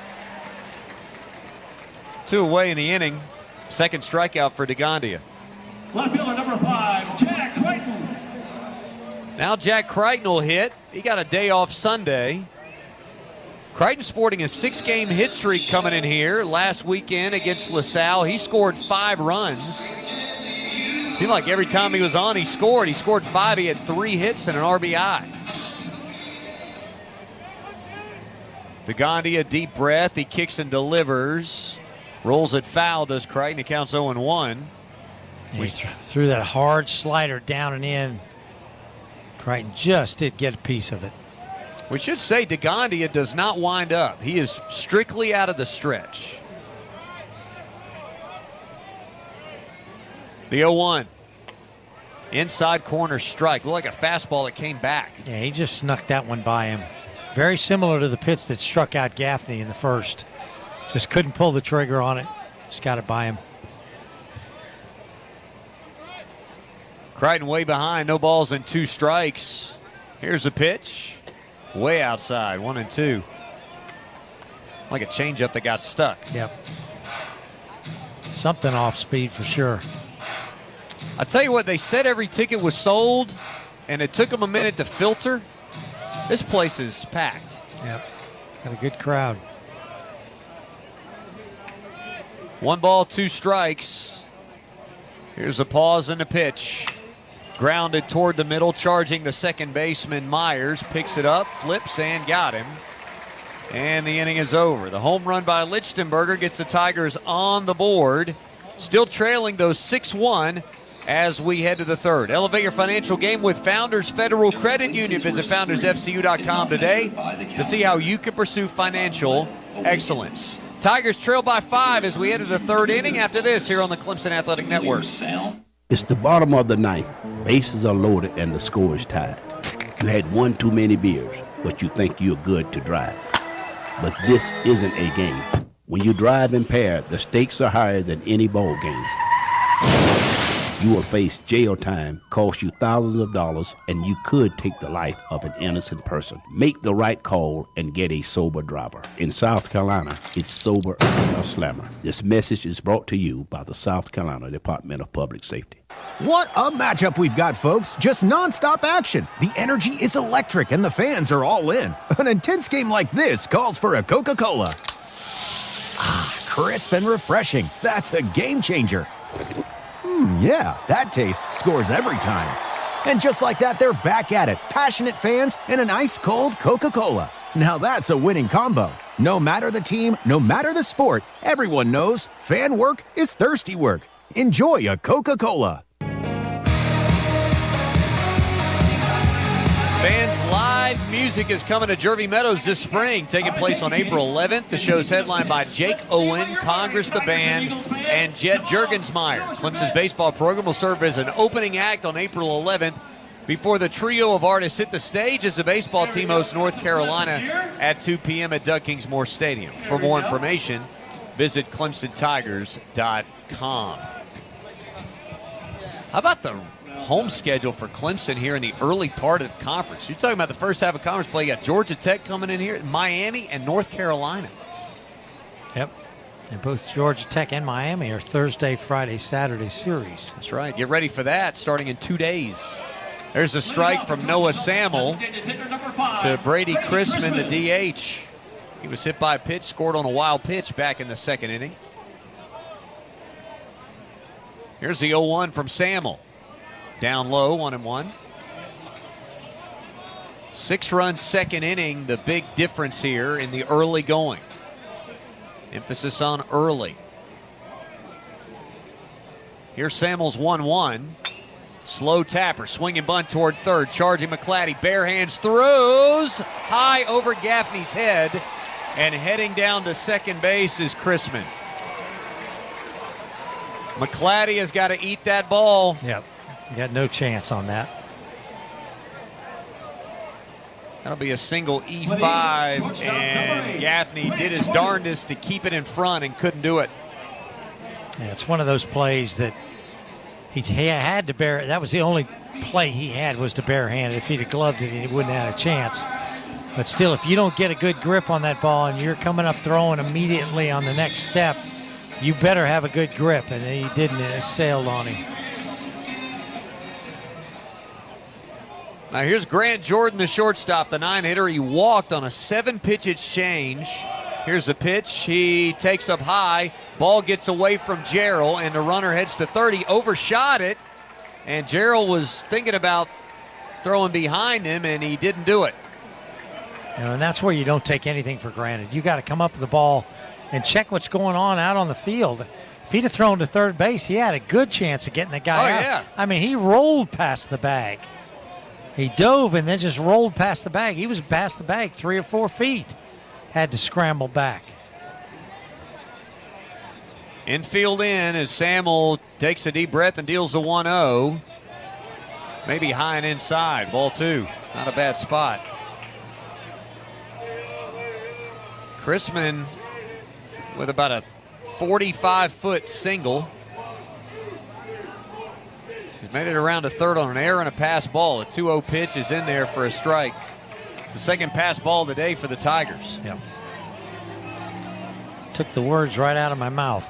2 away in the inning. Second strikeout for DeGondia. Left fielder number 5, Jack Crichton. Now Jack Crichton will hit. He got a day off Sunday. Crichton sporting a 6-game hit streak coming in here. Last weekend against LaSalle, he scored 5 runs. Seemed like every time he was on, he scored. He scored 5. He had 3 hits and an RBI. DeGondia, deep breath. He kicks and delivers. Rolls it foul, does Crichton. It counts 0-1. He threw that hard slider down and in. Crichton just did get a piece of it. We should say DeGondia does not wind up. He is strictly out of the stretch. The 0-1. Inside corner strike. Looked like a fastball that came back. Yeah, he just snuck that one by him. Very similar to the pitch that struck out Gaffney in the first. Just couldn't pull the trigger on it. Just got it by him. Crichton way behind, no balls and 2 strikes. Here's the pitch. Way outside, 1-2. Like a changeup that got stuck. Yep. Something off speed for sure. I tell you what, they said every ticket was sold, and it took them a minute to filter. This place is packed. Yep. Got a good crowd. 1 ball, 2 strikes. Here's a pause in the pitch. Grounded toward the middle, charging the second baseman Myers. Picks it up, flips, and got him. And the inning is over. The home run by Lichtenberger gets the Tigers on the board. Still trailing those 6-1 as we head to the third. Elevate your financial game with Founders Federal Credit Union. Visit foundersfcu.com today to see how you can pursue financial excellence. Tigers trail by 5 as we head to the third inning after this here on the Clemson Athletic Network. It's the bottom of the ninth. Bases are loaded and the score is tied. You had one too many beers, but you think you're good to drive. But this isn't a game. When you drive impaired, the stakes are higher than any ball game. You will face jail time, cost you thousands of dollars, and you could take the life of an innocent person. Make the right call and get a sober driver. In South Carolina, it's sober or slammer. This message is brought to you by the South Carolina Department of Public Safety. What a matchup we've got, folks. Just nonstop action. The energy is electric and the fans are all in. An intense game like this calls for a Coca-Cola. Ah, crisp and refreshing. That's a game changer. Yeah, that taste scores every time. And just like that, they're back at it. Passionate fans and an ice-cold Coca-Cola. Now that's a winning combo. No matter the team, no matter the sport, everyone knows fan work is thirsty work. Enjoy a Coca-Cola. Fans Live music is coming to Jervey Meadows this spring, taking place on April 11th. The show's headlined by Jake Owen, Congress the Band, and Jet Juergensmeyer. Clemson's baseball program will serve as an opening act on April 11th before the trio of artists hit the stage as the baseball team hosts North Carolina at 2 p.m. at Doug Kingsmore Stadium. For more information, visit ClemsonTigers.com. How about the home schedule for Clemson here in the early part of the conference? You're talking about the first half of conference play. You got Georgia Tech coming in here, Miami, and North Carolina. Yep. And both Georgia Tech and Miami are Thursday, Friday, Saturday series. That's right. Get ready for that starting in 2 days. There's a strike from Noah Samuel to Brady Chrisman, the DH. He was hit by a pitch, scored on a wild pitch back in the second inning. Here's the 0-1 from Samuel. Down low, 1-1. 6-run second inning, the big difference here in the early going. Emphasis on early. Here's Samuel's 1-1. Slow tapper, swinging bunt toward third, charging McClatty, bare hands, throws high over Gaffney's head, and heading down to second base is Chrisman. McClatty has got to eat that ball. Yep. You got no chance on that. That'll be a single E5, and Gaffney did his darndest to keep it in front and couldn't do it. Yeah, it's one of those plays that he had to bear. That was the only play he had, was to barehand it. If he'd have gloved it, he wouldn't have had a chance. But still, if you don't get a good grip on that ball and you're coming up throwing immediately on the next step, you better have a good grip, and he didn't. It sailed on him. Now here's Grant Jordan, the shortstop, the 9-hitter. He walked on a 7-pitch exchange. Here's the pitch. He takes up high. Ball gets away from Jarrell, and the runner heads to third. He overshot it, and Jarrell was thinking about throwing behind him, and he didn't do it. And that's where you don't take anything for granted. You got to come up with the ball and check what's going on out on the field. If he'd have thrown to third base, he had a good chance of getting the guy out. Yeah. I mean, he rolled past the bag. He dove and then just rolled past the bag. He was past the bag 3 or 4 feet. Had to scramble back. Infield in as Samuel takes a deep breath and deals the 1-0. Maybe high and inside. Ball 2. Not a bad spot. Chrisman with about a 45-foot single. He's He's made it around to third on an error and a pass ball. A 2-0 pitch is in there for a strike. The second pass ball of the day for the Tigers. Yeah. Took the words right out of my mouth.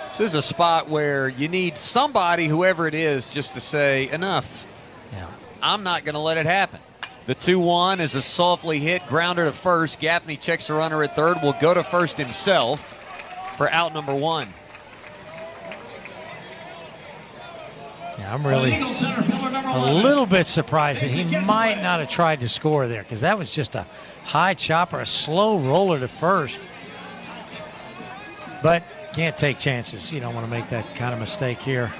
This is a spot where you need somebody, whoever it is, just to say, enough. Yeah. I'm not going to let it happen. The 2-1 is a softly hit grounder to first. Gaffney checks the runner at third. Will go to first himself for out number 1. Yeah, I'm really a little bit surprised that he might not have tried to score there, because that was just a high chopper, a slow roller to first. But can't take chances. You don't want to make that kind of mistake here.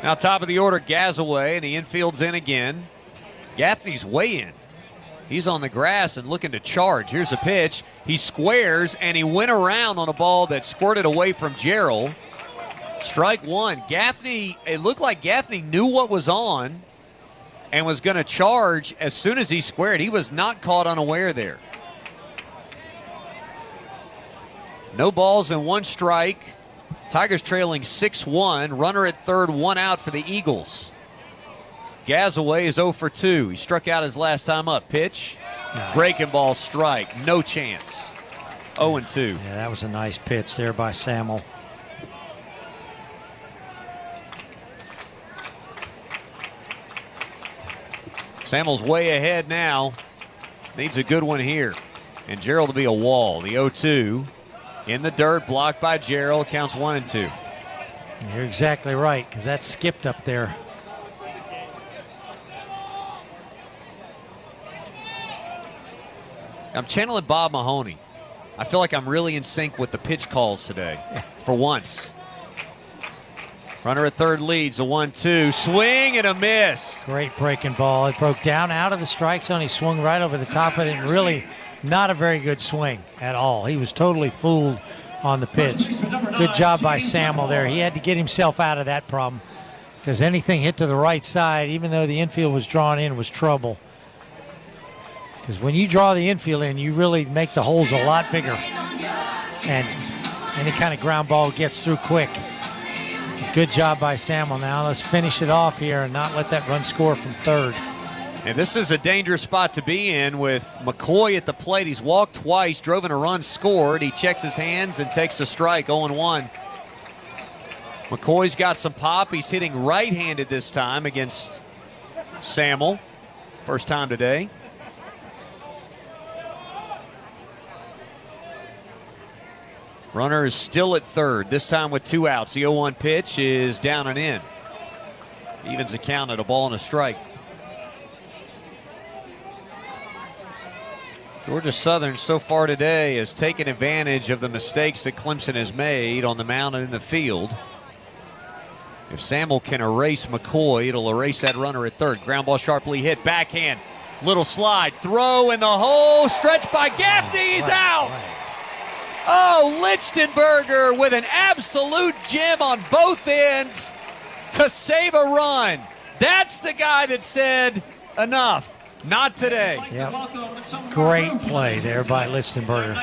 Now top of the order, Gazaway, and the infield's in again. Gaffney's way in. He's on the grass and looking to charge. Here's a pitch. He squares, and he went around on a ball that squirted away from Gerald. Strike one. Gaffney, it looked like Gaffney knew what was on and was going to charge as soon as he squared. He was not caught unaware there. No balls and 1 strike. Tigers trailing 6-1. Runner at third, 1 out for the Eagles. Gazaway is 0 for 2. He struck out his last time up. Pitch. Nice. Breaking ball, strike. No chance. 0-2. Yeah, that was a nice pitch there by Samuel. Samuel's way ahead now. Needs a good one here. And Gerald to be a wall. The 0-2 in the dirt, blocked by Gerald. Counts 1 and 2. You're exactly right, because that skipped up there. I'm channeling Bob Mahoney. I feel like I'm really in sync with the pitch calls today, for once. Runner at third leads, a 1-2. Swing and a miss. Great breaking ball. It broke down out of the strike zone. He swung right over the top of it, and really not a very good swing at all. He was totally fooled on the pitch. Good job by Samuel there. He had to get himself out of that problem, because anything hit to the right side, even though the infield was drawn in, was trouble. Because when you draw the infield in, you really make the holes a lot bigger. And any kind of ground ball gets through quick. Good job by Samuel. Now let's finish it off here and not let that run score from third. And this is a dangerous spot to be in with McCoy at the plate. He's walked twice, drove in a run, scored. He checks his hands and takes a strike, 0-1. McCoy's got some pop. He's hitting right-handed this time against Samuel. First time today. Runner is still at third, this time with 2 outs. The 0-1 pitch is down and in. Evens the count at a ball and a strike. Georgia Southern so far today has taken advantage of the mistakes that Clemson has made on the mound and in the field. If Samuel can erase McCoy, it'll erase that runner at third. Ground ball sharply hit, backhand, little slide, throw in the hole, stretched by Gaffney, he's out! Oh, Lichtenberger with an absolute gem on both ends to save a run. That's the guy that said, enough, not today. Yep. Great play there by Lichtenberger.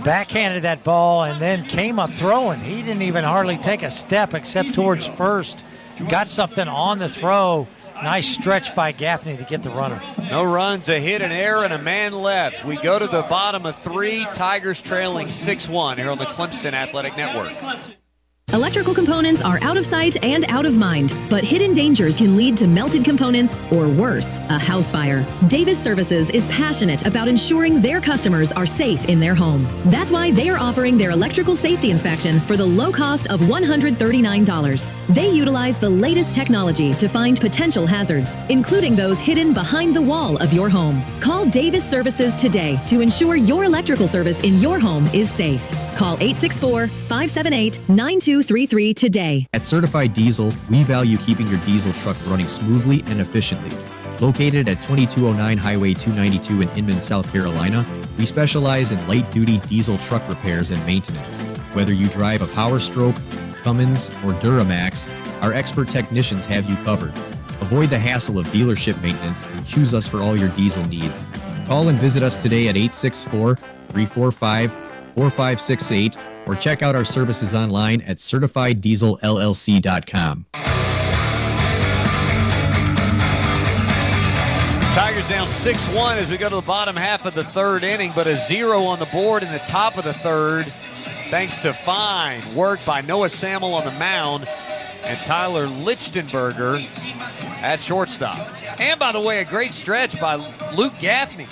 Backhanded that ball and then came up throwing. He didn't even hardly take a step except towards first. Got something on the throw. Nice stretch by Gaffney to get the runner. No runs, a hit, an error, and a man left. We go to the bottom of 3. Tigers trailing 6-1 here on the Clemson Athletic Network. Electrical components are out of sight and out of mind, but hidden dangers can lead to melted components or worse, a house fire. Davis Services is passionate about ensuring their customers are safe in their home. That's why they are offering their electrical safety inspection for the low cost of $139. They utilize the latest technology to find potential hazards, including those hidden behind the wall of your home. Call Davis Services today to ensure your electrical service in your home is safe. Call 864-578-9233 today. At Certified Diesel, we value keeping your diesel truck running smoothly and efficiently. Located at 2209 Highway 292 in Inman, South Carolina, we specialize in light-duty diesel truck repairs and maintenance. Whether you drive a Power Stroke, Cummins, or Duramax, our expert technicians have you covered. Avoid the hassle of dealership maintenance and choose us for all your diesel needs. Call and visit us today at 864-345-5555 4568 or check out our services online at CertifiedDieselLLC.com. Tigers down 6-1 as we go to the bottom half of the third inning, but a 0 on the board in the top of the third thanks to fine work by Noah Samuel on the mound and Tyler Lichtenberger at shortstop. And by the way, a great stretch by Luke Gaffney,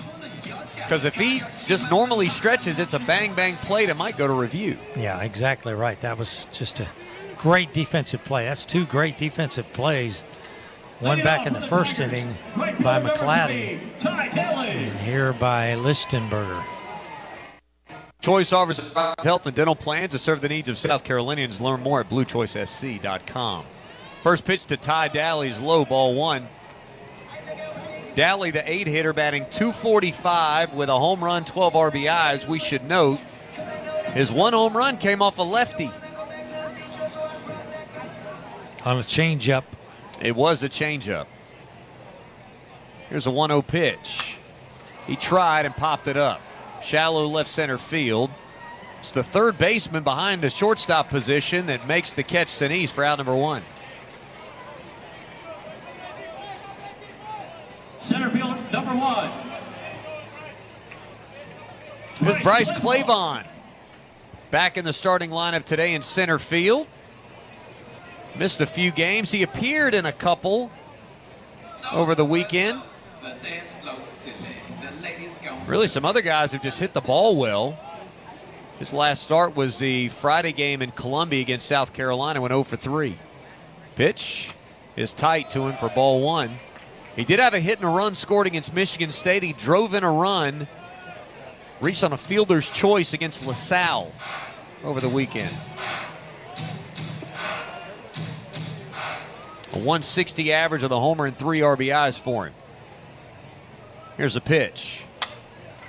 because if he just normally stretches, it's a bang-bang play that might go to review. Yeah, exactly right. That was just a great defensive play. That's two great defensive plays. One back in the first inning by McClatty, and here by Lichtenberger. Choice offers health and dental plans to serve the needs of South Carolinians. Learn more at bluechoicesc.com. First pitch to Ty Daly's low, ball one. Daly, the 8-hitter, batting .245 with a home run, 12 RBIs. We should note his one home run came off a lefty. On a changeup. It was a changeup. Here's a 1-0 pitch. He tried and popped it up. Shallow left center field. It's the third baseman behind the shortstop position that makes the catch Sinise for out number one. Center field number one. With Bryce Clavon back in the starting lineup today in center field. Missed a few games. He appeared in a couple over the weekend. Really, some other guys have just hit the ball well. His last start was the Friday game in Columbia against South Carolina, went 0 for 3. Pitch is tight to him for ball one. He did have a hit and a run scored against Michigan State. He drove in a run, reached on a fielder's choice against LaSalle over the weekend. A 160 average with a homer and 3 RBIs for him. Here's a pitch.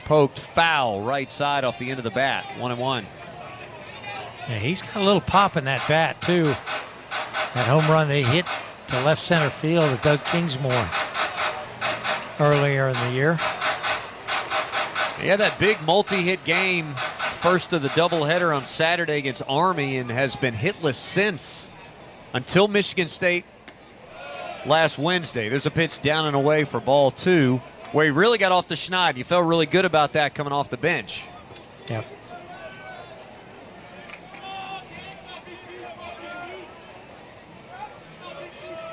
Poked foul right side off the end of the bat. 1-1. Yeah, he's got a little pop in that bat, too. That home run they hit to left center field with Doug Kingsmore earlier in the year. He had that big multi-hit game, first of the doubleheader on Saturday against Army, and has been hitless since until Michigan State last Wednesday. There's a pitch down and away for ball two, where he really got off the schneid. You felt really good about that coming off the bench. Yep.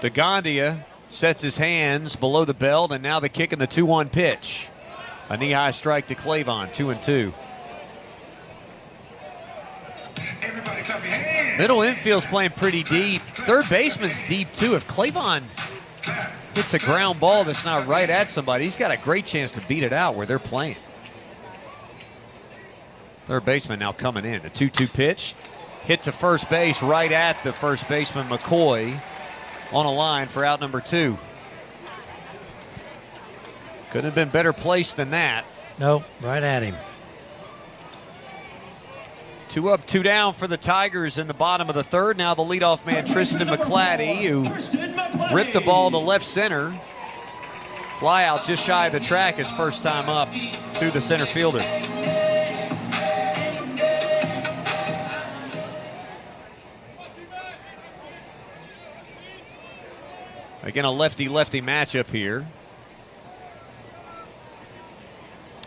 DeGondia sets his hands below the belt, and now the kick in the 2-1 pitch. A knee-high strike to Clavon, 2-2. Middle infield's playing pretty deep. Third baseman's deep, too. If Clavon hits a ground ball that's not right at somebody, he's got a great chance to beat it out where they're playing. Third baseman now coming in. A 2-2 pitch. Hit to first base right at the first baseman, McCoy, on a line for out number 2. Couldn't have been better placed than that. Nope, right at him. 2 up, 2 down for the Tigers in the bottom of the third. Now the leadoff man, Tristan McClatty, who ripped the ball to left center. Fly out just shy of the track his first time up to the center fielder. Again, a lefty-lefty matchup here.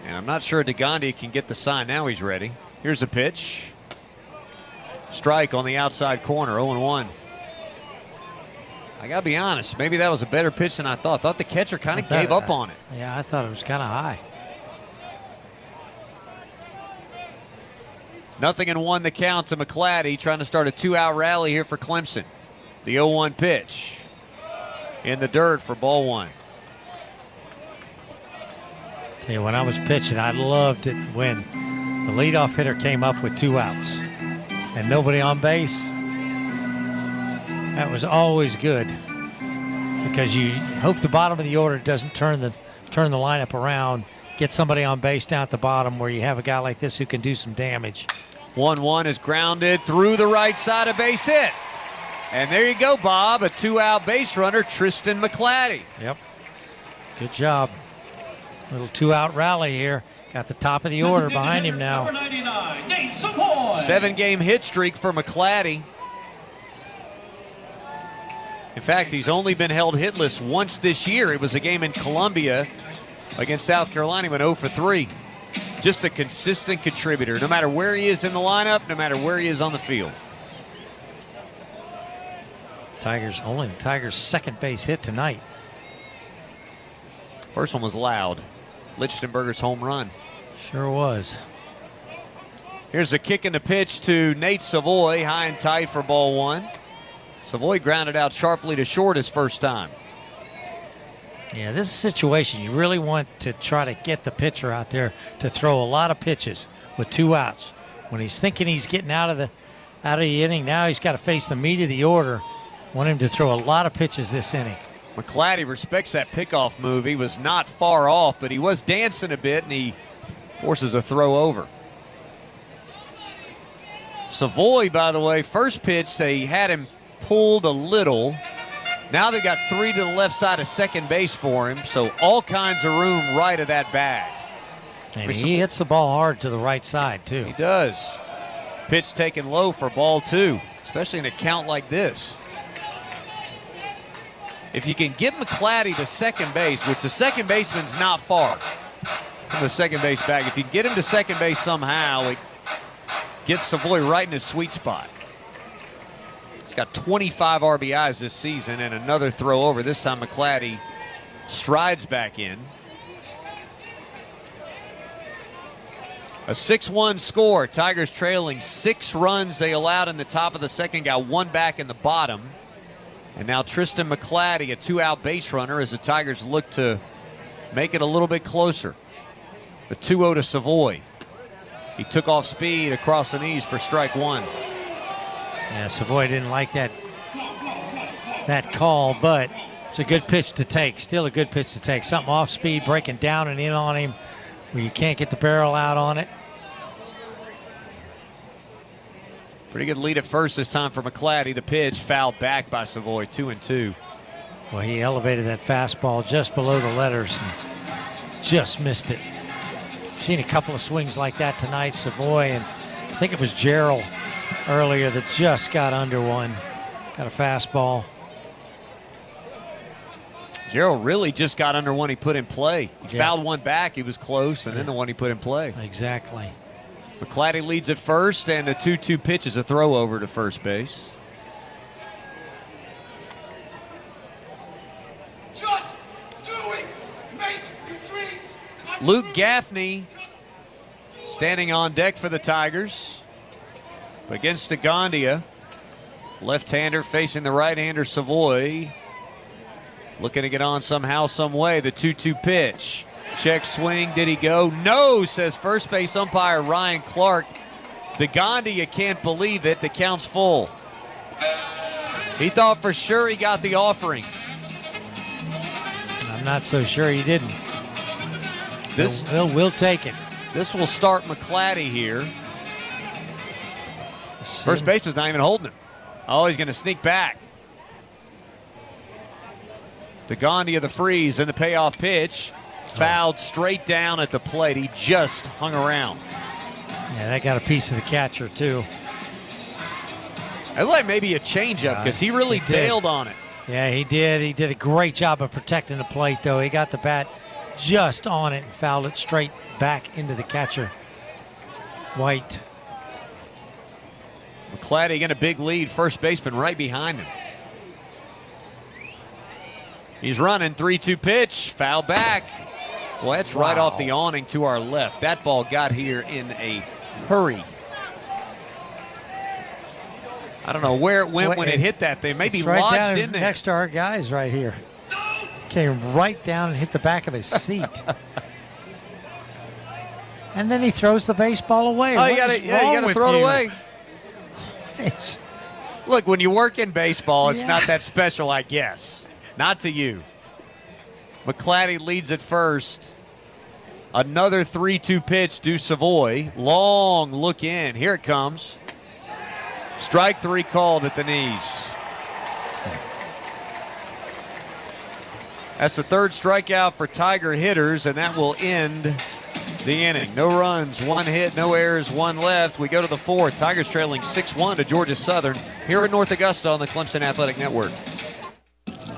And I'm not sure DeGondia can get the sign. Now he's ready. Here's a pitch. Strike on the outside corner, 0-1. I got to be honest, maybe that was a better pitch than I thought. I thought the catcher kind of gave up on it. Yeah, I thought it was kind of high. 0-1 the count to McClatty, trying to start a 2-out rally here for Clemson. The 0-1 pitch in the dirt for ball one. Tell you, when I was pitching, I loved it when the leadoff hitter came up with 2 outs and nobody on base. That was always good because you hope the bottom of the order doesn't turn the lineup around, get somebody on base down at the bottom where you have a guy like this who can do some damage. 1-1 is grounded through the right side, of base hit. And there you go, Bob, a 2-out base runner, Tristan McClatty. Yep. Good job. Little 2-out rally here. Got the top of the order behind him now. Number 99, Nate Savoy. 7-game hit streak for McClatty. In fact, he's only been held hitless once this year. It was a game in Columbia against South Carolina. He went 0 for 3. Just a consistent contributor, no matter where he is in the lineup, no matter where he is on the field. Tigers' second base hit tonight. First one was loud. Lichtenberger's home run. Sure was. Here's a kick in the pitch to Nate Savoy, high and tight for ball 1. Savoy grounded out sharply to short his first time. Yeah, this is a situation you really want to try to get the pitcher out there to throw a lot of pitches with 2 outs. When he's thinking he's getting out of the inning, now he's got to face the meat of the order. Want him to throw a lot of pitches this inning. McClatty respects that pickoff move. He was not far off, but he was dancing a bit, and he forces a throw over. Savoy, by the way, first pitch, they had him pulled a little. Now they got 3 to the left side of second base for him, so all kinds of room right of that bag. And he hits the ball hard to the right side, too. He does. Pitch taken low for ball 2, especially in a count like this. If you can get McClatty to second base, which the second baseman's not far from the second base bag, if you can get him to second base somehow, it gets Savoy right in his sweet spot. He's got 25 RBIs this season and another throw over. This time McClatty strides back in. A 6-1 score. Tigers trailing 6 runs they allowed in the top of the second. Got 1 back in the bottom. And now Tristan McClatty, a 2-out base runner, as the Tigers look to make it a little bit closer. The 2-0 to Savoy. He took off speed across the knees for strike 1. Yeah, Savoy didn't like that call, but it's a good pitch to take. Still a good pitch to take. Something off speed, breaking down and in on him where you can't get the barrel out on it. Pretty good lead at first this time for McClatty. The pitch fouled back by Savoy, 2-2. Well, he elevated that fastball just below the letters and just missed it. Seen a couple of swings like that tonight, Savoy, and I think it was Gerald earlier that just got under one. Got a fastball. Gerald really just got under one he put in play. He fouled one back, he was close, and then the one he put in play. Exactly. McClatty leads at first, and the 2-2 pitch is a throw over to first base. Just do it. Make your dreams come Luke Gaffney standing on deck for the Tigers. Against Degondia, left-hander facing the right-hander Savoy. Looking to get on somehow, some way. The 2-2 pitch. Check swing. Did he go? No, says first base umpire Ryan Clark. Degondia can't believe it. The count's full. He thought for sure he got the offering. I'm not so sure he didn't. We'll take it. This will start McClatty here. First baseman's not even holding him. Oh, he's going to sneak back. Degondia the freeze and the payoff pitch. Fouled straight down at the plate. He just hung around. Yeah, that got a piece of the catcher, too. I like maybe a changeup because he really bailed on it. Yeah, he did. He did a great job of protecting the plate, though. He got the bat just on it and fouled it straight back into the catcher, White. McClatty getting a big lead. First baseman right behind him. He's running. 3-2 pitch. Foul back. Well, that's right off the awning to our left. That ball got here in a hurry. I don't know where it went when it hit that thing. Maybe right lodged in there. Next to our guys right here. Came right down and hit the back of his seat. And then he throws the baseball away. Oh, you got to throw it away. Look, when you work in baseball, it's not that special, I guess. Not to you. McClatty leads at first. Another 3-2 pitch to Savoy. Long look in. Here it comes. Strike 3 called at the knees. That's the third strikeout for Tiger hitters, and that will end the inning. No runs, 1 hit, no errors, 1 left. We go to the 4th. Tigers trailing 6-1 to Georgia Southern here in North Augusta on the Clemson Athletic Network.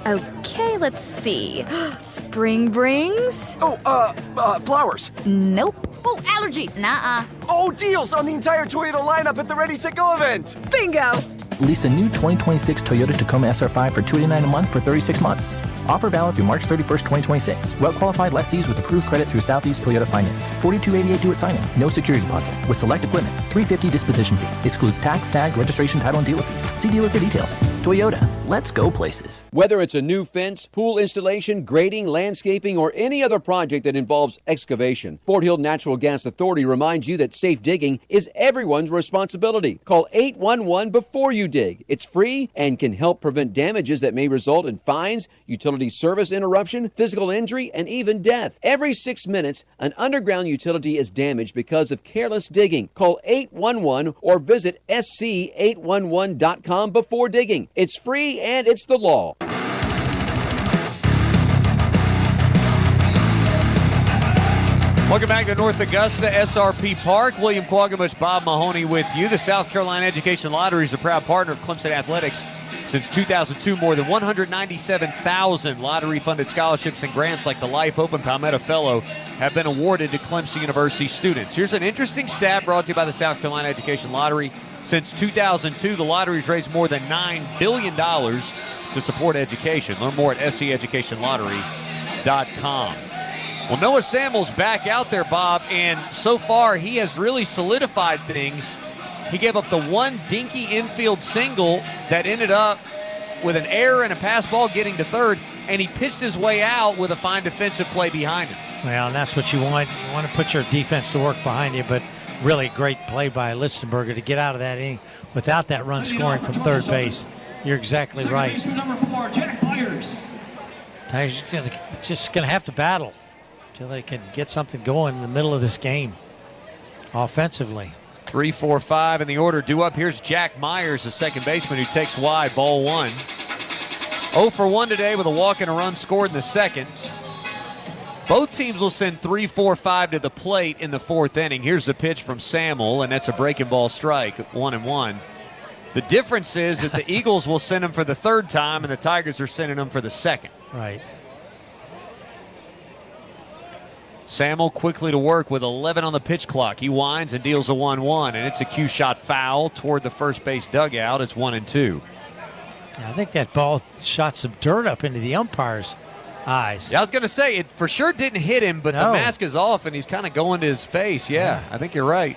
Okay, let's see. Spring brings? Flowers. Nope. Oh, allergies. Nuh-uh. Oh, deals on the entire Toyota lineup at the Ready, Set, Go event. Bingo. Lease a new 2026 Toyota Tacoma SR5 for $289 a month for 36 months. Offer valid through March 31st, 2026. Well-qualified lessees with approved credit through Southeast Toyota Finance. $42.88 due at signing. No security deposit. With select equipment. $350 disposition fee. Excludes tax, tag, registration, title, and dealer fees. See dealer for details. Toyota. Let's go places. Whether it's a new fence, pool installation, grading, landscaping, or any other project that involves excavation, Fort Hill Natural Gas Authority reminds you that safe digging is everyone's responsibility. Call 811 before you dig. It's free and can help prevent damages that may result in fines, utility service interruption, physical injury, and even death. Every 6 minutes, an underground utility is damaged because of careless digging. Call 811 or visit sc811.com before digging. It's free and it's the law. Welcome back to North Augusta, SRP Park. William Quaggamush, Bob Mahoney with you. The South Carolina Education Lottery is a proud partner of Clemson Athletics. Since 2002, more than 197,000 lottery-funded scholarships and grants like the Life Open Palmetto Fellow have been awarded to Clemson University students. Here's an interesting stat brought to you by the South Carolina Education Lottery. Since 2002, the lottery's raised more than $9 billion to support education. Learn more at scEducationLottery.com. Well, Noah Samuel's back out there, Bob, and so far he has really solidified things. He gave up the one dinky infield single that ended up with an error and a pass ball getting to third, and he pitched his way out with a fine defensive play behind him. Well, and that's what you want. You want to put your defense to work behind you, but really great play by Lichtenberger to get out of that inning without that run scoring from third base. You're exactly right. Tigers just going to have to battle until they can get something going in the middle of this game offensively. 3, 4, 5 in the order. Due up, here's Jack Myers, the second baseman, who takes wide, ball 1. 0 for 1 today with a walk and a run scored in the second. Both teams will send 3, 4, 5 to the plate in the 4th inning. Here's the pitch from Samuel, and that's a breaking ball strike, 1-1. The difference is that the Eagles will send him for the 3rd time, and the Tigers are sending him for the 2nd. Right. Samuel quickly to work with 11 on the pitch clock. He winds and deals a 1-1, and it's a cue shot foul toward the first base dugout. It's 1-2. Yeah, I think that ball shot some dirt up into the umpire's eyes. Yeah, I was going to say, it for sure didn't hit him, but the mask is off, and he's kind of going to his face. Yeah, I think you're right.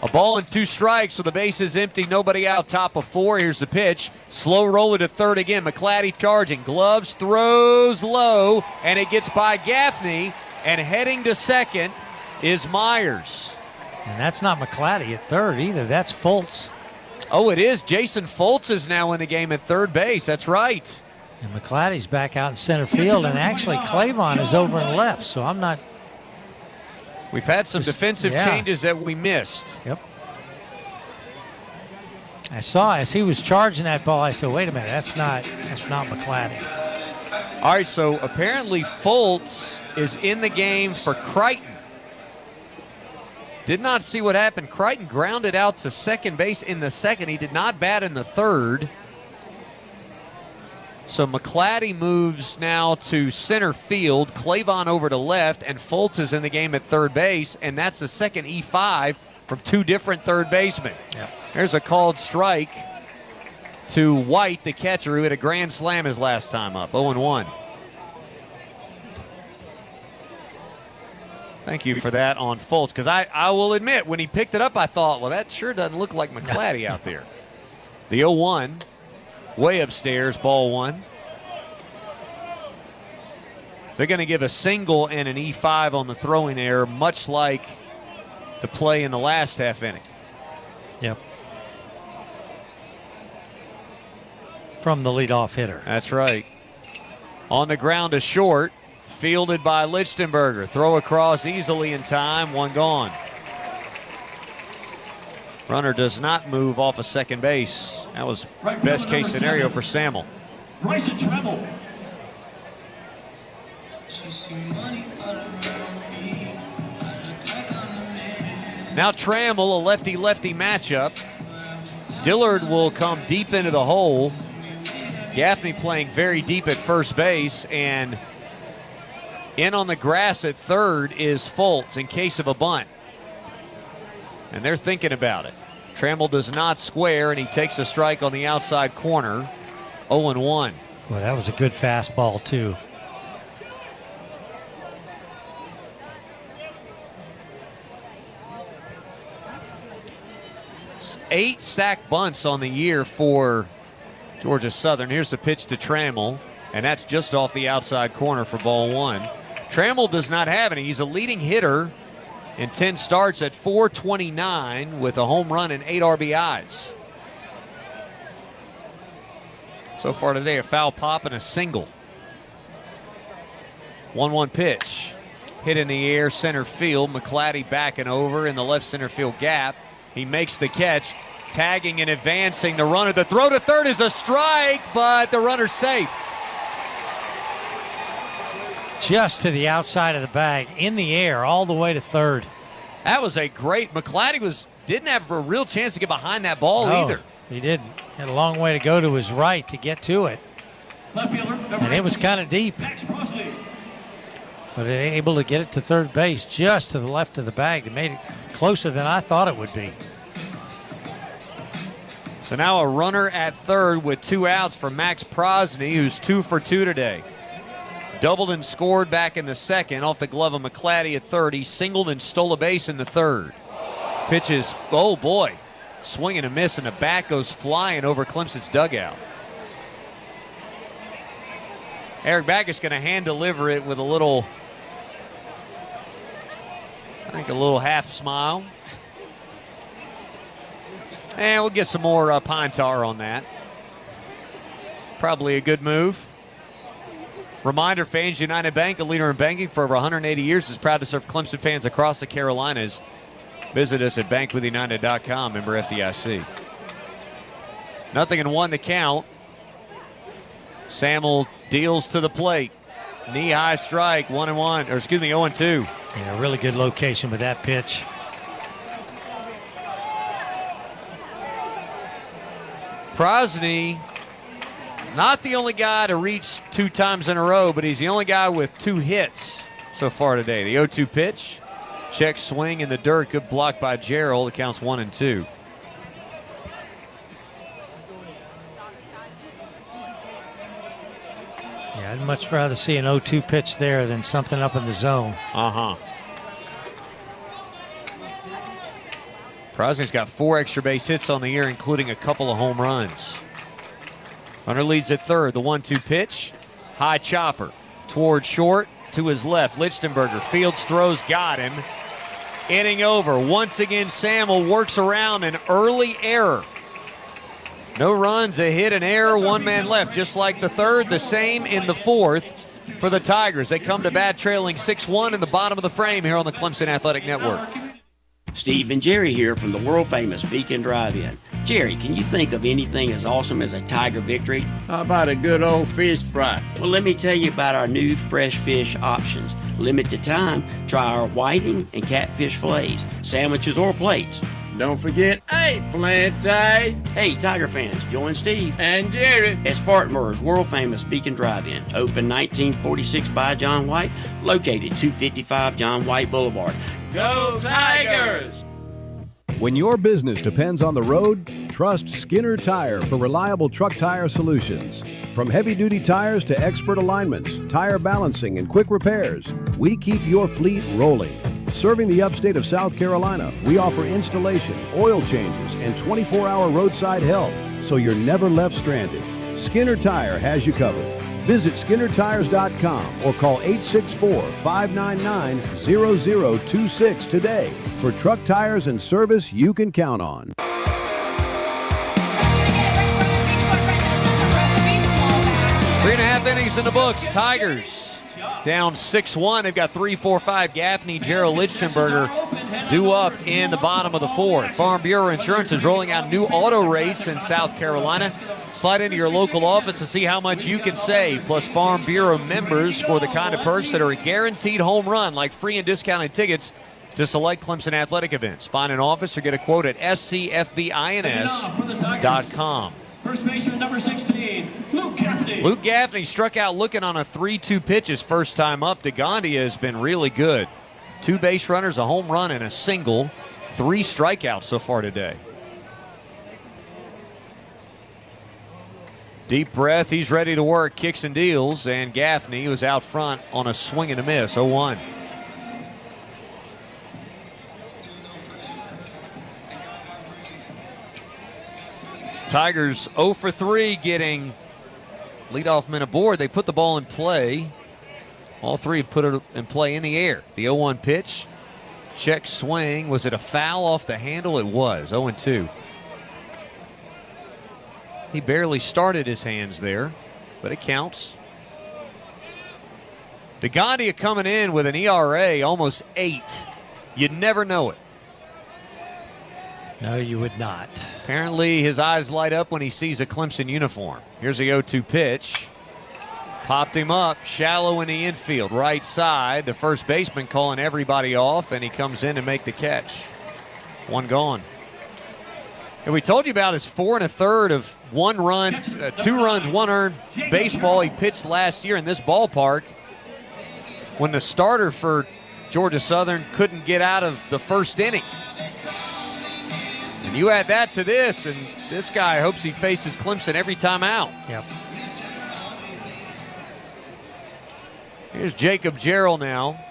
A ball and 2 strikes with the bases empty, nobody out, top of 4. Here's the pitch. Slow roller to third again. McClatty charging. Gloves, throws low, and it gets by Gaffney. And heading to second is Myers. And that's not McClatty at third either. That's Fultz. Oh, it is. Jason Fultz is now in the game at third base. That's right. And McClatty's back out in center field, and actually Clavon is over in left, so I'm not... We've had some defensive changes that we missed. Yep. I saw as he was charging that ball, I said, wait a minute, that's not McClatty. All right, so apparently Fultz is in the game for Crichton. Did not see what happened. Crichton grounded out to second base in the second. He did not bat in the third. So McClatty moves now to center field, Clavon over to left, and Fultz is in the game at third base, and that's the second E5 from 2 different third basemen. Yep. There's a called strike to White, the catcher, who hit a grand slam his last time up, 0-1. Thank you for that on Fultz, because I will admit, when he picked it up, I thought, well, that sure doesn't look like McClatty out there. The 0-1. Way upstairs, ball 1. They're going to give a single and an E5 on the throwing error, much like the play in the last half inning. Yep. From the leadoff hitter. That's right. On the ground to short, fielded by Lichtenberger. Throw across easily in time, 1 gone. Runner does not move off of second base. That was best case scenario for Samuel. Bryson Treble. Now Trammell, a lefty-lefty matchup. Dillard will come deep into the hole. Gaffney playing very deep at first base, and in on the grass at third is Fultz in case of a bunt. And they're thinking about it. Trammell does not square, and he takes a strike on the outside corner. 0-1. Well, that was a good fastball, too. Eight sack bunts on the year for Georgia Southern. Here's the pitch to Trammell, and that's just off the outside corner for ball one. Trammell does not have any. He's a leading hitter in 10 starts at .429 with a home run and 8 RBIs. So far today, a foul pop and a single. 1-1 pitch. Hit in the air, center field. McClatty backing over in the left center field gap. He makes the catch, tagging and advancing. The runner, the throw to third is a strike, but the runner's safe. Just to the outside of the bag, in the air, all the way to third. That was a great, McClatty didn't have a real chance to get behind that ball either. He didn't. Had a long way to go to his right to get to it. And it was kind of deep. But able to get it to third base just to the left of the bag. It made it closer than I thought it would be. So now a runner at third with 2 outs for Max Prosny, who's 2 for 2 today. Doubled and scored back in the second off the glove of McClatty at third. He singled and stole a base in the third. Pitches, oh boy, swing and a miss, and the bat goes flying over Clemson's dugout. Eric Backus going to hand deliver it with a little half smile. And we'll get some more pine tar on that. Probably a good move. Reminder, Fans United Bank, a leader in banking for over 180 years, is proud to serve Clemson fans across the Carolinas. Visit us at bankwithunited.com, member FDIC. 0-1 to count. Samuel deals to the plate. Knee-high strike, 1-1, or excuse me, 0-2. Yeah, really good location with that pitch. Prosny, not the only guy to reach 2 times in a row, but he's the only guy with 2 hits so far today. The 0-2 pitch, check swing in the dirt, good block by Gerald. It counts 1-2. Yeah, I'd much rather see an 0-2 pitch there than something up in the zone. Prosny's got 4 extra base hits on the year, including a couple of home runs. Runner leads at third. The 1-2 pitch. High chopper toward short to his left. Lichtenberger. Fields throws, got him. Inning over. Once again, Samuel works around an early error. No runs, a hit, an error, 1 man left. Just like the third, the same in the fourth for the Tigers. They come to bat trailing 6-1 in the bottom of the frame here on the Clemson Athletic Network. Steve and Jerry here from the world-famous Beacon Drive-In. Jerry, can you think of anything as awesome as a Tiger victory? How about a good old fish fry? Well, let me tell you about our new fresh fish options. Limited time, try our whiting and catfish fillets, sandwiches or plates. Don't forget eggplant. Hey, Tiger fans, join Steve and Jerry at Spartanburg's world-famous Beacon Drive-In. Open 1946 by John White, located 255 John White Boulevard. Go Tigers! When your business depends on the road, trust Skinner Tire for reliable truck tire solutions. From heavy-duty tires to expert alignments, tire balancing, and quick repairs, we keep your fleet rolling. Serving the upstate of South Carolina, we offer installation, oil changes, and 24-hour roadside help, so you're never left stranded. Skinner Tire has you covered. Visit SkinnerTires.com or call 864-599-0026 today for truck tires and service you can count on. 3.5 innings in the books. Tigers down 6-1. They've got 3, 4, 5. Gaffney, Gerald Lichtenberger due up in the bottom of the fourth. Farm Bureau Insurance is rolling out new auto rates in South Carolina. Slide into your local office to see how much you can save. Plus, Farm Bureau members score the kind of perks that are a guaranteed home run, like free and discounted tickets to select Clemson athletic events. Find an office or get a quote at scfbins.com. First baseman number 16, Luke Gaffney. Luke Gaffney struck out looking on a 3-2 pitch his first time up. DeGondia has been really good. 2 base runners, a home run, and a single. 3 strikeouts so far today. Deep breath, he's ready to work, kicks and deals, and Gaffney was out front on a swing and a miss, 0-1. Tigers 0 for 3 getting leadoff men aboard. They put the ball in play. All 3 put it in play in the air. The 0-1 pitch, check swing. Was it a foul off the handle? It was. 0-2. He barely started his hands there, but it counts. DeGondia coming in with an ERA almost 8. You'd never know it. No, you would not. Apparently his eyes light up when he sees a Clemson uniform. Here's the 0-2 pitch. Popped him up, shallow in the infield, right side. The first baseman calling everybody off, and he comes in to make the catch. 1 gone. And we told you about his 4 1/3 of 1 run, 2 runs, 1 earned baseball he pitched last year in this ballpark when the starter for Georgia Southern couldn't get out of the first inning. And you add that to this, and this guy hopes he faces Clemson every time out. Yep. Here's Jacob Jarrell now.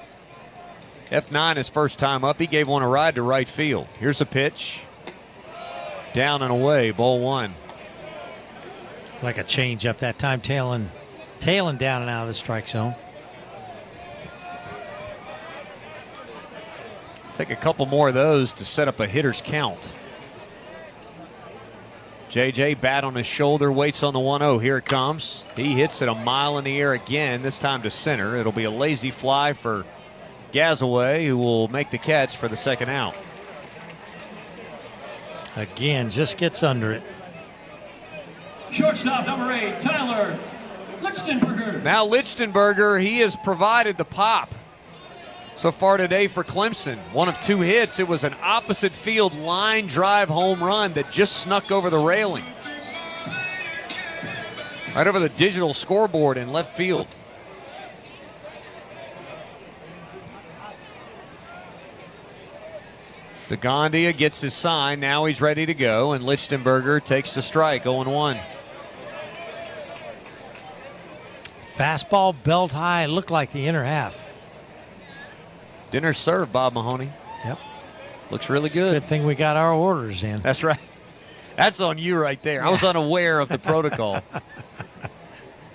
F9 his first time up. He gave one a ride to right field. Here's a pitch. Down and away, ball 1. Like a change up that time, tailing down and out of the strike zone. Take a couple more of those to set up a hitter's count. JJ, bat on his shoulder, waits on the 1-0. Here it comes. He hits it a mile in the air again, this time to center. It'll be a lazy fly for Gazaway, who will make the catch for the second out. Again, just gets under it. Shortstop number 8, Tyler Lichtenberger. Now Lichtenberger, he has provided the pop so far today for Clemson. 1 of 2 hits. It was an opposite field line drive home run that just snuck over the railing. Right over the digital scoreboard in left field. DeGondia gets his sign. Now he's ready to go, and Lichtenberger takes the strike, 0-1. Fastball belt high, looked like the inner half. Dinner served, Bob Mahoney. Yep. Looks really good. Good thing we got our orders in. That's right. That's on you right there. I was unaware of the protocol.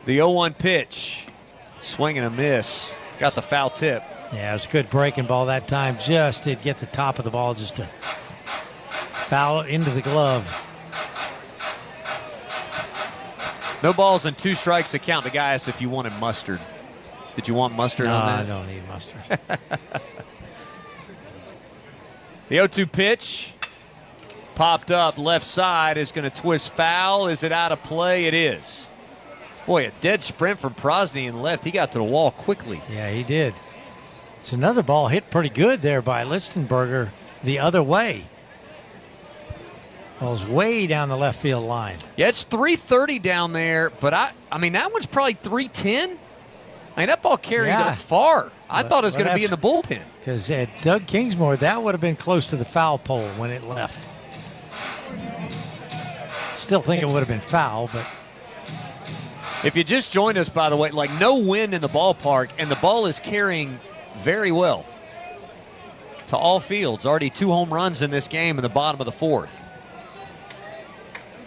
The 0-1 pitch. Swing and a miss. Got the foul tip. Yeah, it was a good breaking ball that time. Just did get the top of the ball just to foul it into the glove. No balls and 2 strikes to count. The guy asked if you wanted mustard. Did you want mustard on that? No, I don't need mustard. The 0-2 pitch. Popped up left side, is going to twist foul. Is it out of play? It is. Boy, a dead sprint from Prosny in left. He got to the wall quickly. Yeah, he did. It's another ball hit pretty good there by Lichtenberger the other way. Ball's way down the left field line. Yeah, it's 330 down there, but I mean, that one's probably 310. I mean, that ball carried up far. I thought it was going to be in the bullpen. Because at Doug Kingsmore, that would have been close to the foul pole when it left. Still think it would have been foul, but. If you just joined us, by the way, like no wind in the ballpark, and the ball is carrying very well to all fields. Already 2 home runs in this game in the bottom of the 4th.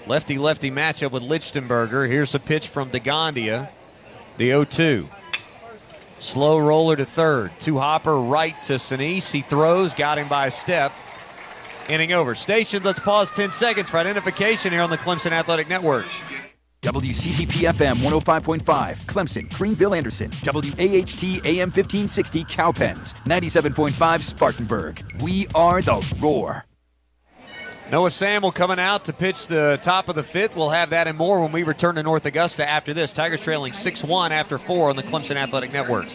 Lefty-lefty matchup with Lichtenberger. Here's a pitch from DeGondia. The 0-2. Slow roller to third. 2-hopper right to Sinise. He throws, got him by a step. Inning over. Station, let's pause 10 seconds for identification here on the Clemson Athletic Network. WCCP-FM 105.5, Clemson, Greenville, Anderson. WAHT AM 1560, Cowpens. 97.5, Spartanburg. We are the Roar. Noah Samuel coming out to pitch the top of the fifth. We'll have that and more when we return to North Augusta after this. Tigers trailing 6-1 after 4 on the Clemson Athletic Network.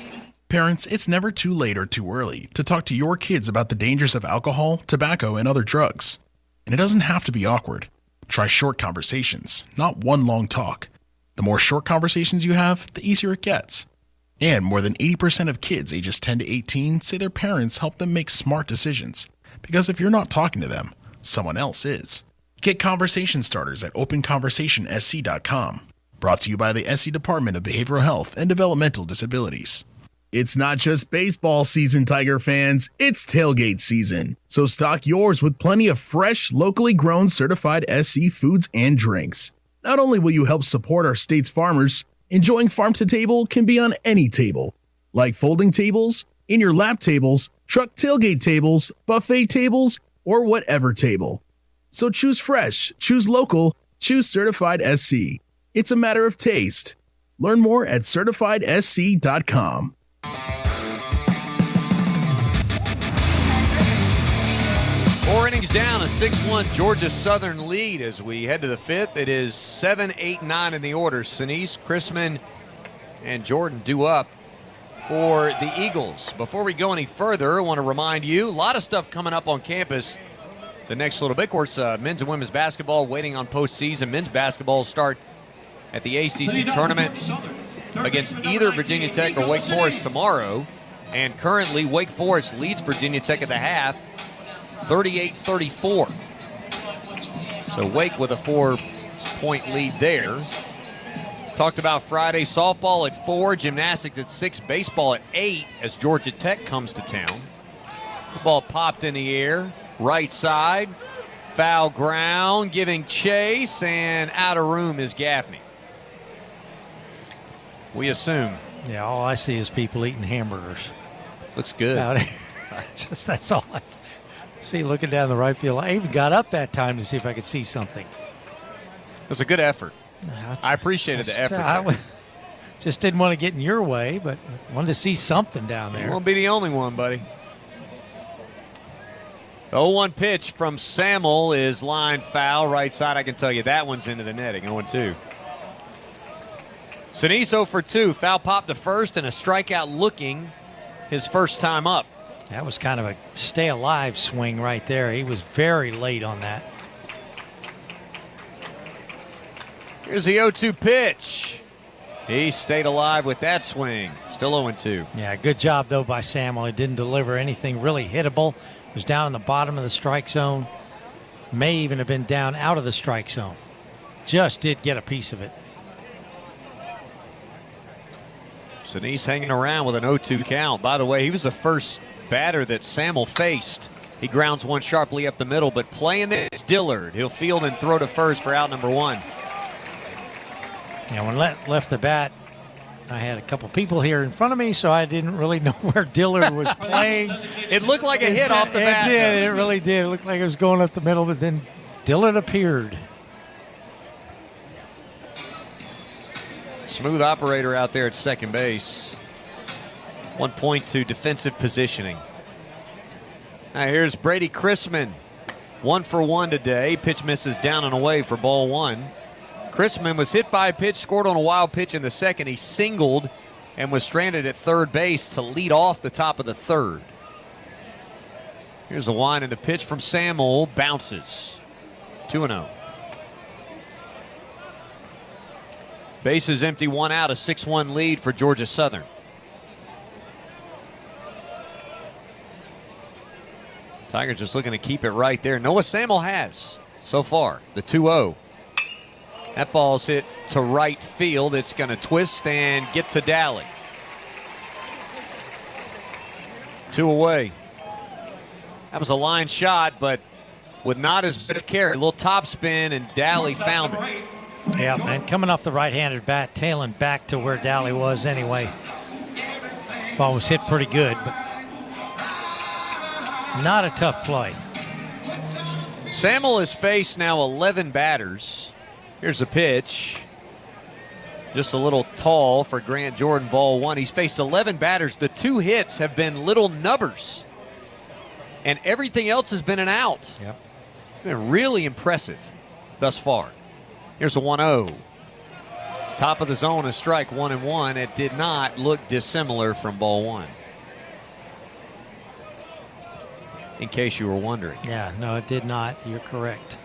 Parents, it's never too late or too early to talk to your kids about the dangers of alcohol, tobacco, and other drugs. And it doesn't have to be awkward. Try short conversations, not one long talk. The more short conversations you have, the easier it gets. And more than 80% of kids ages 10 to 18 say their parents help them make smart decisions. Because if you're not talking to them, someone else is. Get conversation starters at openconversationsc.com. Brought to you by the SC Department of Behavioral Health and Developmental Disabilities. It's not just baseball season, Tiger fans. It's tailgate season. So stock yours with plenty of fresh, locally grown certified SC foods and drinks. Not only will you help support our state's farmers, enjoying farm to table can be on any table, like folding tables, in your lap tables, truck tailgate tables, buffet tables, or whatever table. So choose fresh, choose local, choose certified SC. It's a matter of taste. Learn more at certifiedsc.com. 4 innings down, a 6-1 Georgia Southern lead as we head to the fifth. It is 7, 8, 9 in the order. Sinise, Chrisman, and Jordan due up for the Eagles. Before we go any further, I want to remind you, a lot of stuff coming up on campus the next little bit. Of course, men's and women's basketball waiting on postseason. Men's basketball will start at the ACC tournament against either Virginia Tech or Wake Forest tomorrow. And currently, Wake Forest leads Virginia Tech at the half, 38-34. So Wake with a 4-point lead there. Talked about Friday softball at 4, gymnastics at 6, baseball at 8 as Georgia Tech comes to town. The ball popped in the air, right side, foul ground, giving chase, and out of room is Gaffney. We assume. Yeah, all I see is people eating hamburgers. Looks good. Out here. That's all I see looking down the right field. I even got up that time to see if I could see something. It was a good effort. I appreciated the effort. I just didn't want to get in your way, but wanted to see something down there. You won't be the only one, buddy. The 0-1 pitch from Samuel is line foul, right side. I can tell you that one's into the netting, 0-2. Sinise 0 for 2, foul pop to first and a strikeout looking his first time up. That was kind of a stay alive swing right there. He was very late on that. Here's the 0-2 pitch. He stayed alive with that swing. Still 0-2. Yeah, good job, though, by Samuel. He didn't deliver anything really hittable. It was down in the bottom of the strike zone. May even have been down out of the strike zone. Just did get a piece of it. Sinise hanging around with an 0-2 count. By the way, he was the first batter that Samuel faced. He grounds one sharply up the middle, but playing this, Dillard. He'll field and throw to first for out number 1. Yeah, when left the bat, I had a couple people here in front of me, so I didn't really know where Dillard was playing. It looked like a hit off the bat. It did. It really did. It looked like it was going up the middle, but then Dillard appeared. Smooth operator out there at second base. 1 point to defensive positioning. Now here's Brady Chrisman. 1 for 1 today. Pitch misses down and away for ball 1. Chrisman was hit by a pitch, scored on a wild pitch in the second. He singled and was stranded at third base to lead off the top of the third. Here's a wind and the pitch from Samuel. Bounces. 2-0. Bases empty, 1 out, a 6-1 lead for Georgia Southern. Tigers just looking to keep it right there. Noah Samuel has so far the 2-0. That ball's hit to right field. It's going to twist and get to Daly. 2 away. That was a line shot, but with not as much care. A little top spin, and Daly found it. Yeah, and coming off the right-handed bat, tailing back to where Daly was anyway. Ball was hit pretty good, but not a tough play. Samuel has faced now 11 batters. Here's a pitch. Just a little tall for Grant Jordan, ball one. He's faced 11 batters. The 2 hits have been little nubbers. And everything else has been an out. Yep. Been really impressive thus far. Here's a 1-0. Top of the zone, a strike, 1-1. It did not look dissimilar from ball one. In case you were wondering. Yeah, no, it did not. You're correct.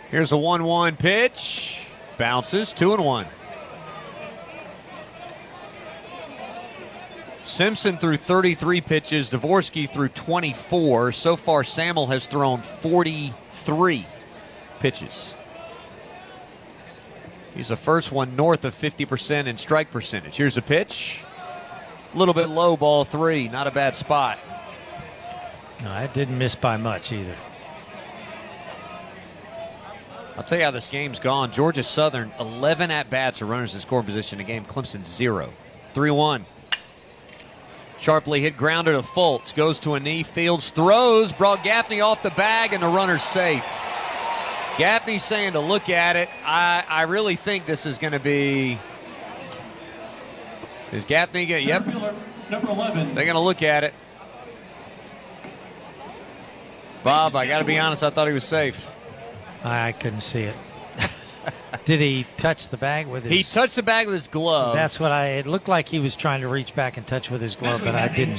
Here's a 1-1 pitch. Bounces, 2-1. Simpson threw 33 pitches. Dvorsky threw 24. So far, Samuel has thrown 43 pitches. He's the first one north of 50% in strike percentage. Here's a pitch. A little bit low, ball 3. Not a bad spot. No, it didn't miss by much either. I'll tell you how this game's gone. Georgia Southern, 11 at-bats or runners in scoring position in the game. Clemson, 0. 3-1. Sharply hit grounder to Fultz. Goes to a knee, fields, throws. Brought Gaffney off the bag, and the runner's safe. Gaffney's saying to look at it. I really think this is going to be... Is Gaffney going to... Yep. Number 11. They're going to look at it. Bob, I got to be honest, I thought he was safe. I couldn't see it. Did he touch the bag with his... He touched the bag with his glove. That's what it looked like he was trying to reach back and touch with his glove, but I did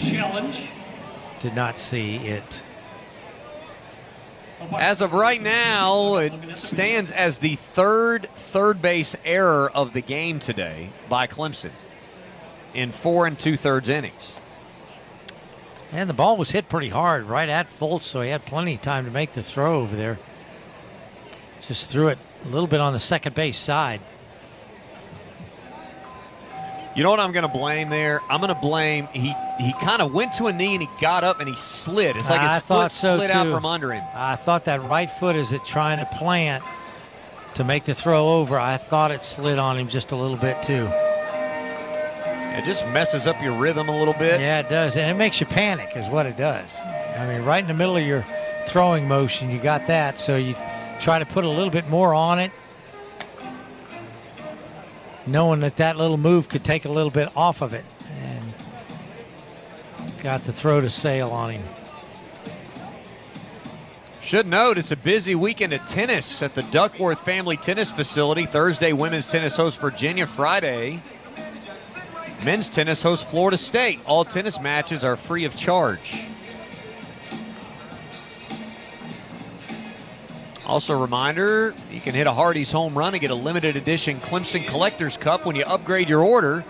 not see it. As of right now, it stands as the third base error of the game today by Clemson in 4 2/3 innings. And the ball was hit pretty hard right at Fultz, so he had plenty of time to make the throw over there. Just threw it a little bit on the second base side. You know what I'm going to blame there? I'm going to blame he kind of went to a knee and he got up and he slid. It's like his foot slid out from under him. I thought that right foot, as it trying to plant to make the throw over, I thought it slid on him just a little bit too. It just messes up your rhythm a little bit. Yeah, it does, and it makes you panic is what it does. I mean, right in the middle of your throwing motion, you got that, so you try to put a little bit more on it, knowing that little move could take a little bit off of it, and got the throw to sail on him. Should note it's a busy weekend of tennis at the Duckworth Family Tennis Facility. Thursday, women's tennis hosts Virginia. Friday, men's tennis hosts Florida State. All tennis matches are free of charge. Also a reminder, you can hit a Hardee's home run and get a limited edition Clemson Collector's Cup when you upgrade your order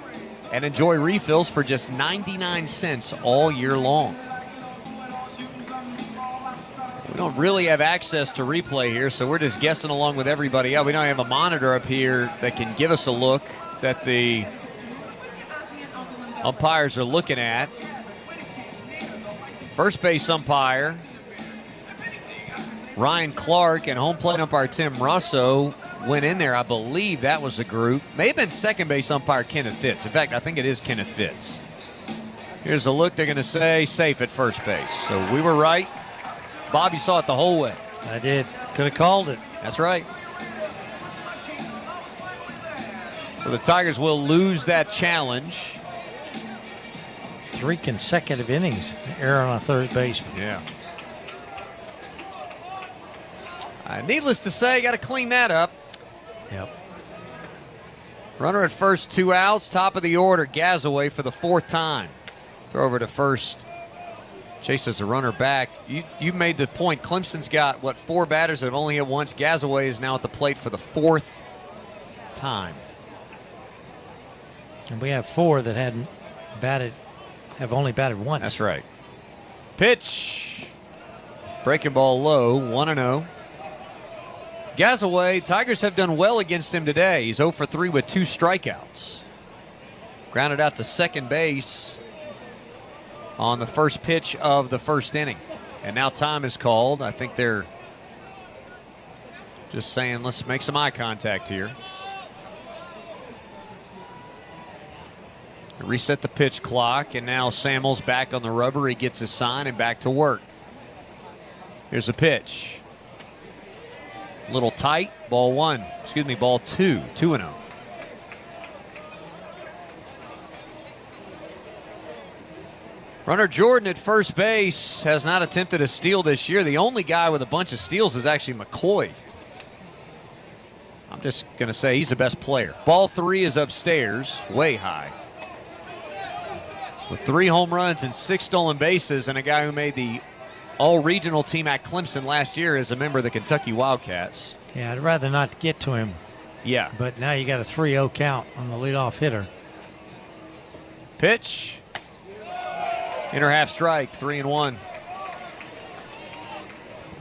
and enjoy refills for just 99 cents all year long. We don't really have access to replay here, so we're just guessing along with everybody else. We don't have a monitor up here that can give us a look that the umpires are looking at. First base umpire Ryan Clark and home plate umpire Tim Russo went in there. I believe that was the group. May have been second base umpire Kenneth Fitz. In fact, I think it is Kenneth Fitz. Here's a look. They're going to say safe at first base. So we were right. Bobby saw it the whole way. I did. Could have called it. That's right. So the Tigers will lose that challenge. 3 consecutive innings, error on a third baseman. Yeah. Needless to say, got to clean that up. Yep. Runner at first, 2 outs. Top of the order, Gazaway for the 4th time. Throw over to first. Chases the runner back. You made the point. Clemson's got, 4 batters that have only hit once. Gazaway is now at the plate for the 4th time. And we have 4 that have only batted once. That's right. Pitch. Breaking ball low, 1-0. Gazaway, Tigers have done well against him today. He's 0 for 3 with 2 strikeouts. Grounded out to second base on the first pitch of the first inning. And now time is called. I think they're just saying, let's make some eye contact here. Reset the pitch clock, and now Samuel's back on the rubber. He gets his sign and back to work. Here's a pitch. Little tight. Ball 2. 2-0. Runner Jordan at first base has not attempted a steal this year. The only guy with a bunch of steals is actually McCoy. I'm just going to say he's the best player. Ball 3 is upstairs, way high. With 3 home runs and 6 stolen bases, and a guy who made the all-regional team at Clemson last year as a member of the Kentucky Wildcats. Yeah, I'd rather not get to him. Yeah. But now you got a 3-0 count on the leadoff hitter. Pitch. Inner half strike, 3-1.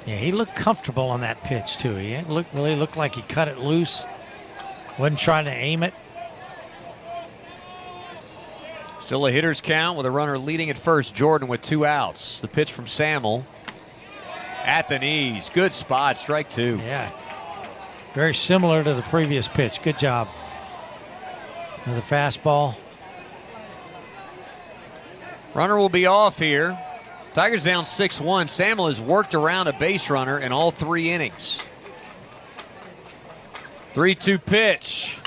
Yeah, he looked comfortable on that pitch, too. He really looked like he cut it loose. Wasn't trying to aim it. Still a hitter's count with a runner leading at first. Jordan with 2 outs. The pitch from Samuel. At the knees. Good spot. Strike 2. Yeah. Very similar to the previous pitch. Good job. Another fastball. Runner will be off here. Tigers down 6-1. Samuel has worked around a base runner in all 3 innings. 3-2 pitch.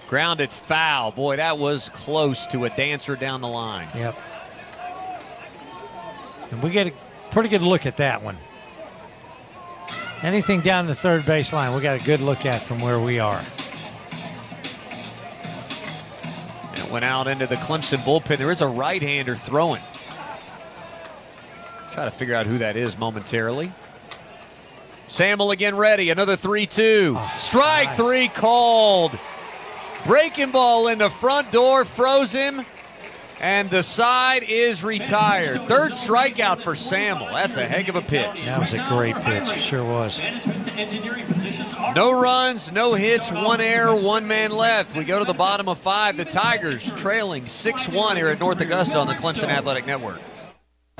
Grounded foul. Boy, that was close to a dancer down the line. Yep. And we get a pretty good look at that one. Anything down the third base line, we got a good look at from where we are. And it went out into the Clemson bullpen. There is a right-hander throwing. Try to figure out who that is momentarily. Samuel again ready. Another 3-2. Strike nice. 3 called. Breaking ball in the front door, froze him, and the side is retired. 3rd strikeout for Samuel. That's a heck of a pitch. That was a great pitch. Sure was. No runs, no hits, 1 error, 1 man left. We go to the bottom of 5. The Tigers trailing 6-1 here at North Augusta on the Clemson Athletic Network.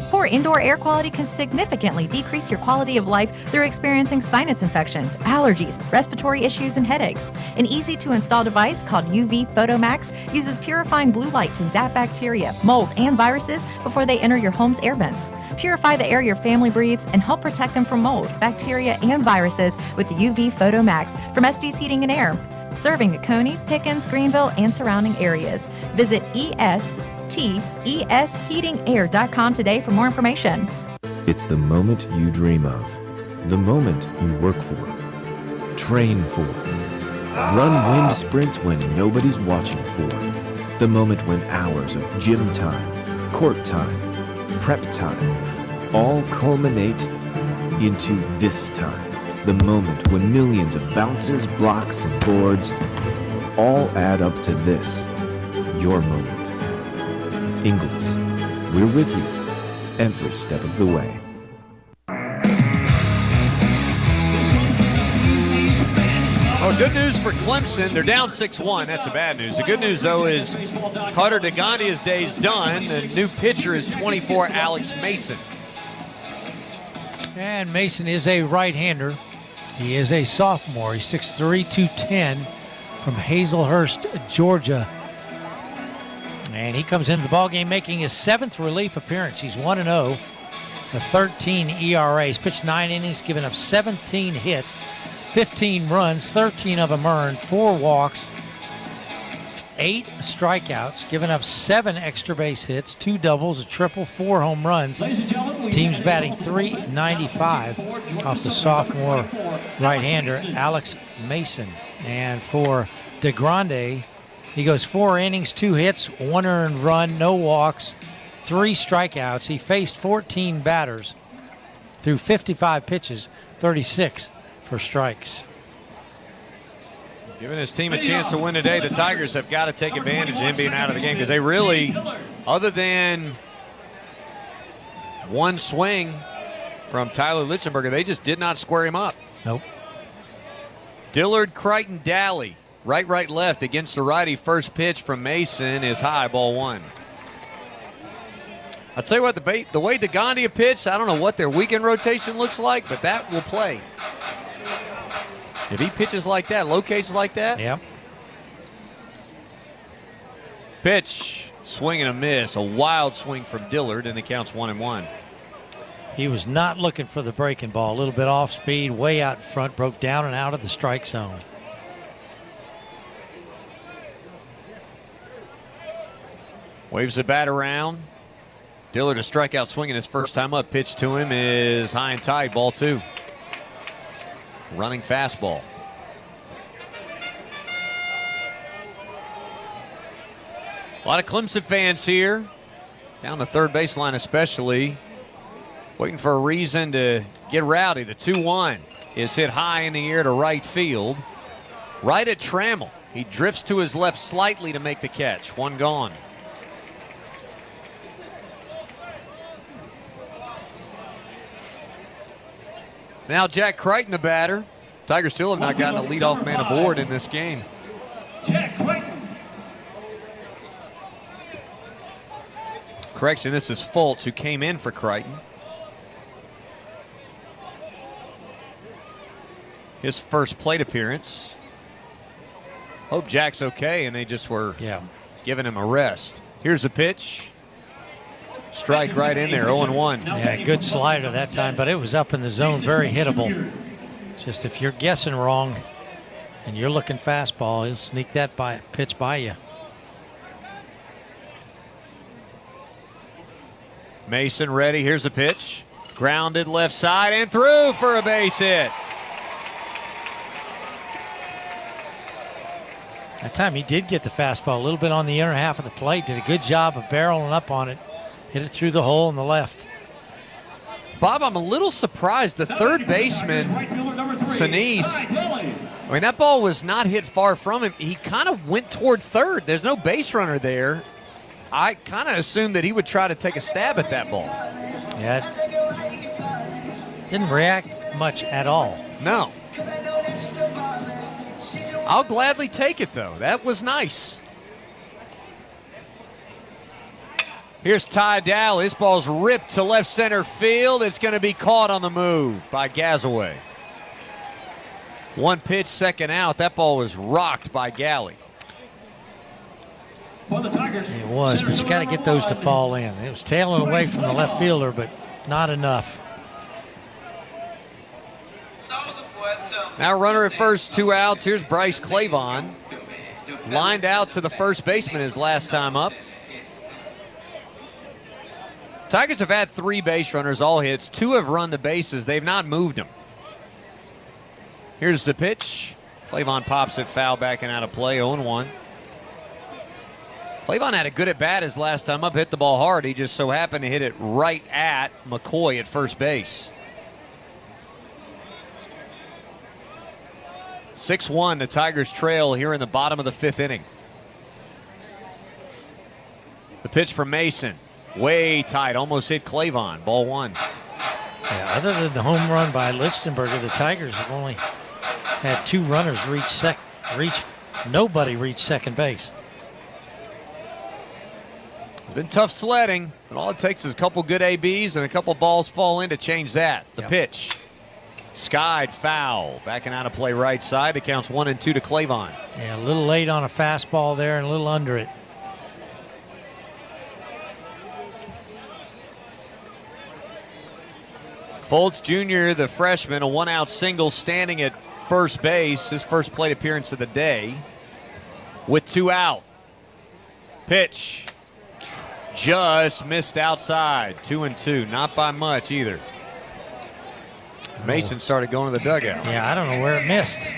Poor indoor air quality can significantly decrease your quality of life through experiencing sinus infections, allergies, respiratory issues, and headaches. An easy-to-install device called UV Photomax uses purifying blue light to zap bacteria, mold, and viruses before they enter your home's air vents. Purify the air your family breathes and help protect them from mold, bacteria, and viruses with the UV Photomax from Estes Heating and Air. Serving Coney, Pickens, Greenville, and surrounding areas. Visit esheatingair.com today for more information. It's the moment you dream of, the moment you work for, train for, run wind sprints when nobody's watching for, the moment when hours of gym time, court time, prep time, all culminate into this time, the moment when millions of bounces, blocks, and boards all add up to this, your moment. Ingles, we're with you every step of the way. Well, good news for Clemson. They're down 6-1. That's the bad news. The good news, though, is Carter DeGandia's day's done. The new pitcher is 24, Alex Mason. And Mason is a right-hander. He is a sophomore. He's 6'3", 210 from Hazelhurst, Georgia. And he comes into the ballgame making his 7th relief appearance. He's 1-0, a 13 ERA. He's pitched 9 innings, given up 17 hits, 15 runs, 13 of them earned, 4 walks, 8 strikeouts, given up 7 extra base hits, 2 doubles, a triple, 4 home runs. Team's batting .395 off the sophomore right-hander, Alex Mason. And for DeGrande, he goes 4 innings, 2 hits, 1 earned run, no walks, 3 strikeouts. He faced 14 batters through 55 pitches, 36 for strikes. Giving his team a chance to win today, the Tigers have got to take advantage of him being out of the game because they really, other than one swing from Tyler Litzenberger, they just did not square him up. Nope. Dillard, Crichton, Daly. Right, left against the righty. First pitch from Mason is high, ball 1. I'll tell you what, the way DeGandia pitched, I don't know what their weekend rotation looks like, but that will play. If he pitches like that, locates like that. Yep. Pitch, swing and a miss. A wild swing from Dillard, and it counts 1-1. He was not looking for the breaking ball. A little bit off speed, way out front, broke down and out of the strike zone. Waves the bat around. Dillard a strikeout swinging his first time up. Pitch to him is high and tight. Ball 2. Running fastball. A lot of Clemson fans here. Down the third baseline especially. Waiting for a reason to get rowdy. The 2-1 is hit high in the air to right field. Right at Trammell. He drifts to his left slightly to make the catch. 1 gone. Now Jack Crichton, the batter. Tigers still have not gotten a leadoff man aboard in this game. Jack Crichton. Correction, this is Fultz, who came in for Crichton. His first plate appearance. Hope Jack's okay, and they just were giving him a rest. Here's a pitch. Strike right in there, 0-1. Yeah, good slider that time, but it was up in the zone, very hittable. It's just if you're guessing wrong and you're looking fastball, he'll sneak that pitch by you. Mason ready, here's a pitch. Grounded left side and through for a base hit. That time he did get the fastball a little bit on the inner half of the plate, did a good job of barreling up on it. Hit it through the hole on the left. Bob, I'm a little surprised. The third baseman, Sinise, I mean, that ball was not hit far from him. He kind of went toward third. There's no base runner there. I kind of assumed that he would try to take a stab at that ball. Yeah, didn't react much at all. No. I'll gladly take it, though. That was nice. Here's Ty Dowell. His ball's ripped to left center field. It's going to be caught on the move by Gazaway. 1 pitch, second out. That ball was rocked by Galley. It was, but you got to get those to fall in. It was tailing away from the left fielder, but not enough. Now runner at first, 2 outs. Here's Bryce Clavon. Lined out to the first baseman his last time up. Tigers have had 3 base runners, all hits. 2 have run the bases. They've not moved them. Here's the pitch. Clavon pops it foul, backing out of play, 0-1. Clavon had a good at bat his last time up, hit the ball hard. He just so happened to hit it right at McCoy at first base. 6-1, the Tigers trail here in the bottom of the 5th inning. The pitch from Mason. Way tight, almost hit Clavon. Ball 1. Yeah, other than the home run by Lichtenberger, the Tigers have only had 2 runners nobody reached second base. It's been tough sledding, but all it takes is a couple good ABs and a couple balls fall in to change that. The pitch. Skied foul. Backing out of play right side. It counts 1-2 to Clavon. Yeah, a little late on a fastball there and a little under it. Fultz Jr., the freshman, a 1-out single standing at first base. His first plate appearance of the day with 2 out. Pitch. Just missed outside. 2-2. Not by much either. Mason started going to the dugout. Yeah, I don't know where it missed.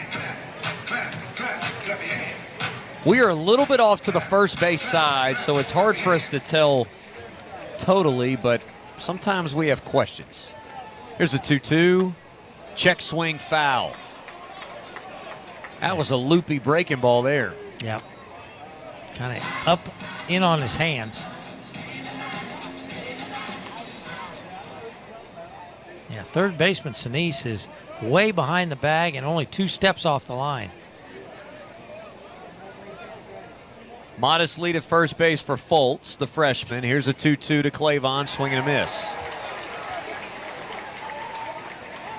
We are a little bit off to the first base side, so it's hard for us to tell totally, but sometimes we have questions. Here's a 2-2. Check swing foul. That was a loopy breaking ball there. Yeah. Kind of up in on his hands. Yeah, third baseman Sinise is way behind the bag and only 2 steps off the line. Modest lead at first base for Fultz, the freshman. Here's a 2-2 to Clavon, swing and a miss.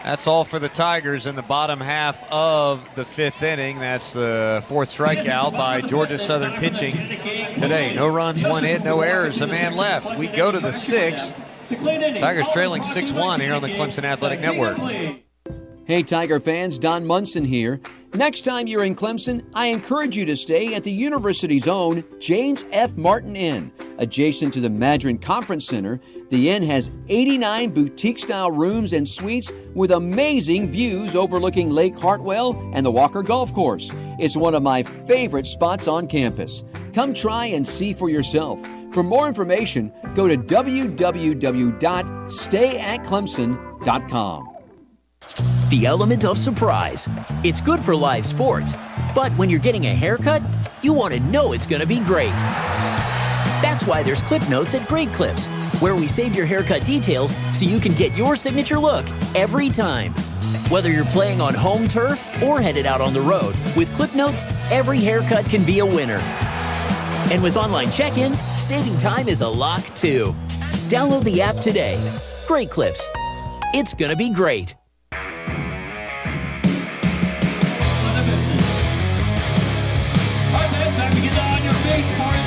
That's all for the Tigers in the bottom half of the 5th inning. That's the 4th strikeout by Georgia Southern pitching today. No runs, 1 hit, no errors, a man left. We go to the 6th. Tigers trailing 6-1 here on the Clemson Athletic Network. Hey, Tiger fans, Don Munson here. Next time you're in Clemson, I encourage you to stay at the university's own James F. Martin Inn. Adjacent to the Madron Conference Center, the inn has 89 boutique-style rooms and suites with amazing views overlooking Lake Hartwell and the Walker Golf Course. It's one of my favorite spots on campus. Come try and see for yourself. For more information, go to www.stayatclemson.com. The element of surprise. It's good for live sports, but when you're getting a haircut, you want to know it's going to be great. That's why there's Clip Notes at Great Clips, where we save your haircut details so you can get your signature look every time. Whether you're playing on home turf or headed out on the road, with Clip Notes, every haircut can be a winner. And with online check-in, saving time is a lock too. Download the app today. Great Clips. It's going to be great. Well,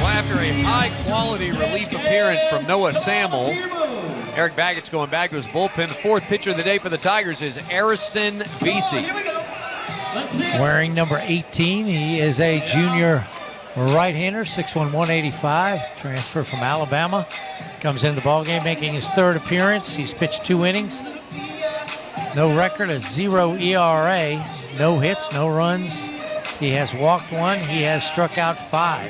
after a high-quality relief appearance from Noah Samuel, Eric Baggett's going back to his bullpen. The fourth pitcher of the day for the Tigers is Ariston Vesey. Wearing number 18, he is a junior right-hander, 6'1", 185, transfer from Alabama. Comes into the ballgame making his third appearance. He's pitched 2 innings. No record, a 0 ERA, no hits, no runs. He has walked 1, he has struck out 5.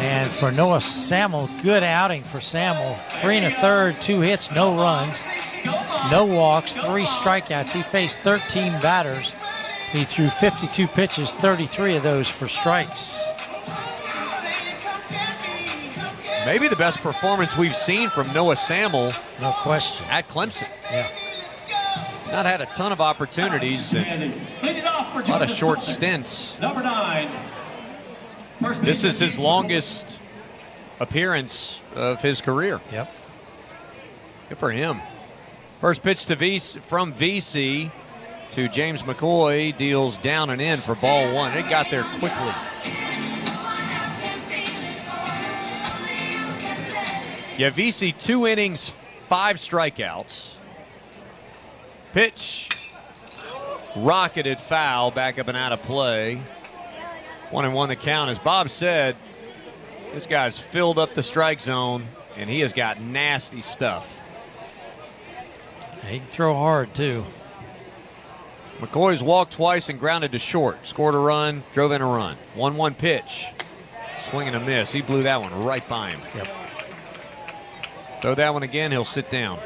And for Noah Samuel, good outing for Samuel. 3 1/3, 2 hits, no runs, no walks, 3 strikeouts. He faced 13 batters. He threw 52 pitches, 33 of those for strikes. Maybe the best performance we've seen from Noah Samuel. No question. At Clemson. Yeah. Not had a ton of opportunities and a lot of short stints. Number 9. This is his longest appearance of his career. Yep. Good for him. First pitch to from VC to James McCoy, deals down and in for ball 1. It got there quickly. Yeah, VC 2 innings, 5 strikeouts. Pitch rocketed foul, back up and out of play. 1-1 the count. As Bob said, this guy's filled up the strike zone, and he has got nasty stuff. He can throw hard, too. McCoy's walked twice and grounded to short. Scored a run, drove in a run. 1-1 pitch. Swing and a miss. He blew that one right by him. Yep. Throw that one again, he'll sit down.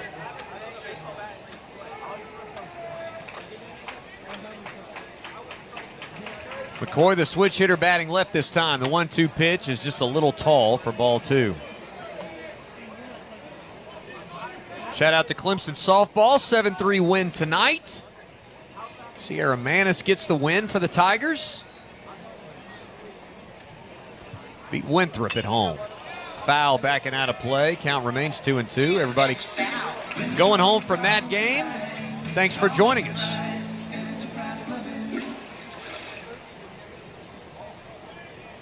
McCoy, the switch hitter, batting left this time. The 1-2 pitch is just a little tall for ball 2. Shout out to Clemson softball, 7-3 win tonight. Sierra Manis gets the win for the Tigers. Beat Winthrop at home. Foul backing out of play. Count remains 2-2. Everybody going home from that game. Thanks for joining us.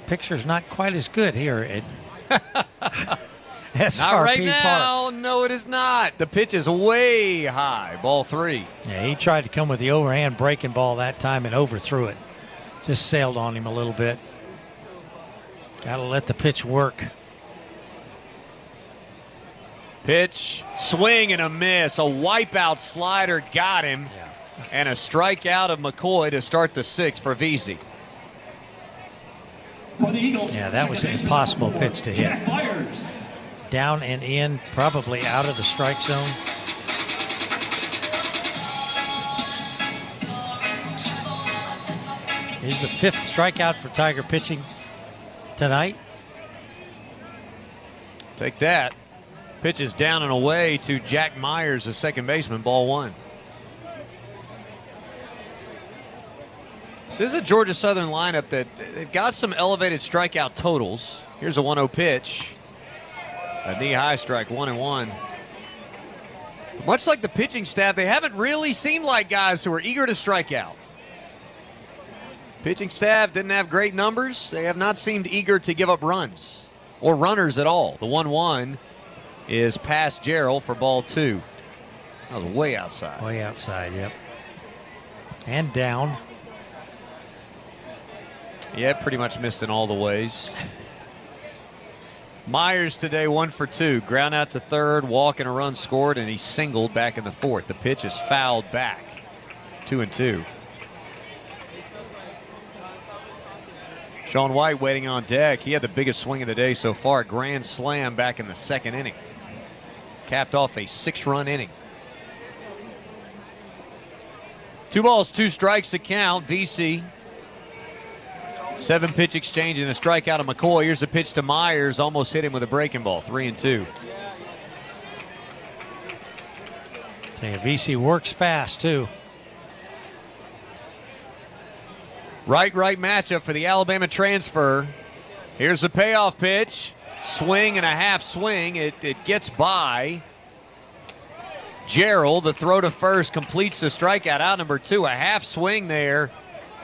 Picture's not quite as good here at SRP Not right now. Park. No, it is not. The pitch is way high. Ball 3. Yeah, he tried to come with the overhand breaking ball that time and overthrew it. Just sailed on him a little bit. Got to let the pitch work. Pitch, swing and a miss. A wipeout slider got him. Yeah. And a strikeout of McCoy to start the 6th for Vesey. Yeah, that was an impossible pitch to hit. Down and in, probably out of the strike zone. Here's the 5th strikeout for Tiger pitching tonight. Take that. Pitch is down and away to Jack Myers, the second baseman, ball 1. This is a Georgia Southern lineup that they've got some elevated strikeout totals. Here's a 1-0 pitch. A knee-high strike, 1-1. Much like the pitching staff, they haven't really seemed like guys who are eager to strike out. Pitching staff didn't have great numbers. They have not seemed eager to give up runs or runners at all. The 1-1 is past Gerald for ball 2. That was way outside. Way outside, yep. And down. Yeah, pretty much missed in all the ways. Myers today 1 for 2. Ground out to third, walk and a run scored, and he singled back in the fourth. The pitch is fouled back. 2-2. Sean White waiting on deck. He had the biggest swing of the day so far. Grand slam back in the second inning. Capped off a 6-run inning. 2 balls, 2 strikes to count. VC. 7-pitch exchange and a strikeout of McCoy. Here's a pitch to Myers. Almost hit him with a breaking ball. 3-2. Tell you, VC works fast, too. Right matchup for the Alabama transfer. Here's the payoff pitch. Swing and a half swing. It gets by Gerald. The throw to first completes the strikeout. Out number 2. A half swing there.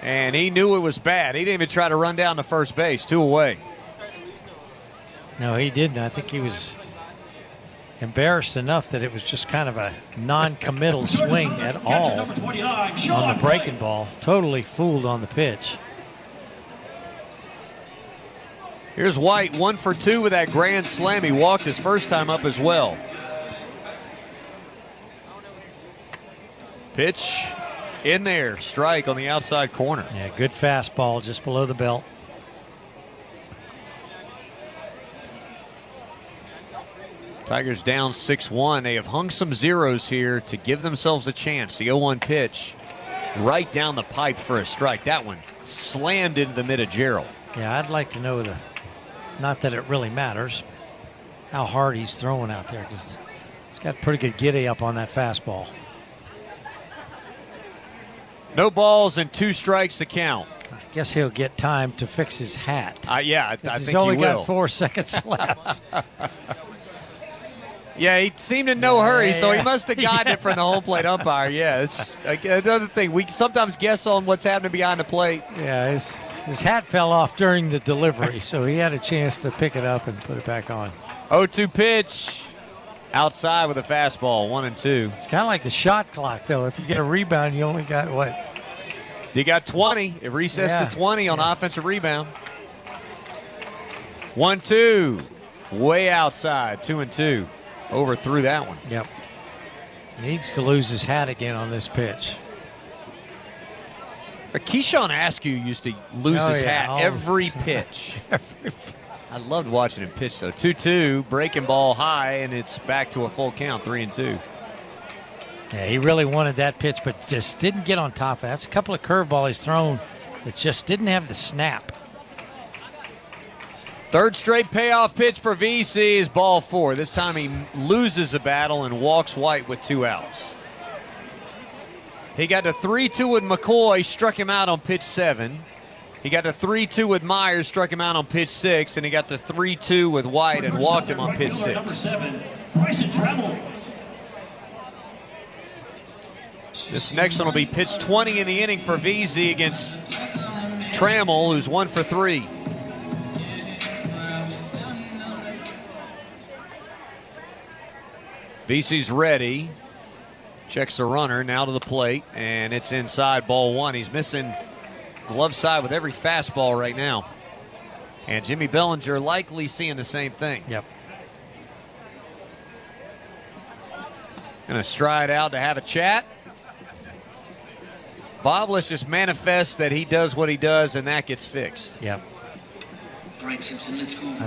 And he knew it was bad. He didn't even try to run down to first base. 2 away. No, he didn't. I think he was embarrassed enough that it was just kind of a non-committal swing at all on the breaking ball. Totally fooled on the pitch. Here's White, 1 for 2 with that grand slam. He walked his first time up as well. Pitch in there, strike on the outside corner. Yeah, good fastball just below the belt. Tigers down 6-1. They have hung some zeros here to give themselves a chance. The 0-1 pitch right down the pipe for a strike. That one slammed into the mid of Gerald. Yeah, I'd like to know not that it really matters, how hard he's throwing out there, because he's got pretty good giddy up on that fastball. No balls and 2 strikes to count. I guess he'll get time to fix his hat. Yeah, I think he's only he will. got 4 seconds left. Yeah, he seemed in no hurry, so he must have gotten it from the home plate umpire. Yeah, it's another thing. We sometimes guess on what's happening behind the plate. Yeah, his hat fell off during the delivery, so he had a chance to pick it up and put it back on. 0-2 pitch. Outside with a fastball, 1-2. It's kind of like the shot clock, though. If you get a rebound, you only got, what? You got 20. It resets to 20 on offensive rebound. 1-2. Way outside, 2-2. Overthrew that one. Yep. Needs to lose his hat again on this pitch. Keyshawn Askew used to lose his hat every pitch. I loved watching him pitch, though. 2-2, breaking ball high, and it's back to a full count, 3-2. Yeah, he really wanted that pitch, but just didn't get on top of it. That's a couple of curveballs he's thrown that just didn't have the snap. Third straight payoff pitch for VC is ball 4. This time he loses a battle and walks White with 2 outs. He got to 3-2 with McCoy, struck him out on pitch 7. He got to 3-2 with Myers, struck him out on pitch 6, and he got to 3-2 with White and walked him on pitch 6. This next one will be pitch 20 in the inning for VZ against Trammell, who's 1 for 3. VC's ready. Checks the runner now to the plate, and it's inside, ball 1. He's missing glove side with every fastball right now. And Jimmy Bellinger likely seeing the same thing. Yep. Gonna stride out to have a chat. Bob, let's just manifest that he does what he does and that gets fixed. Yep. I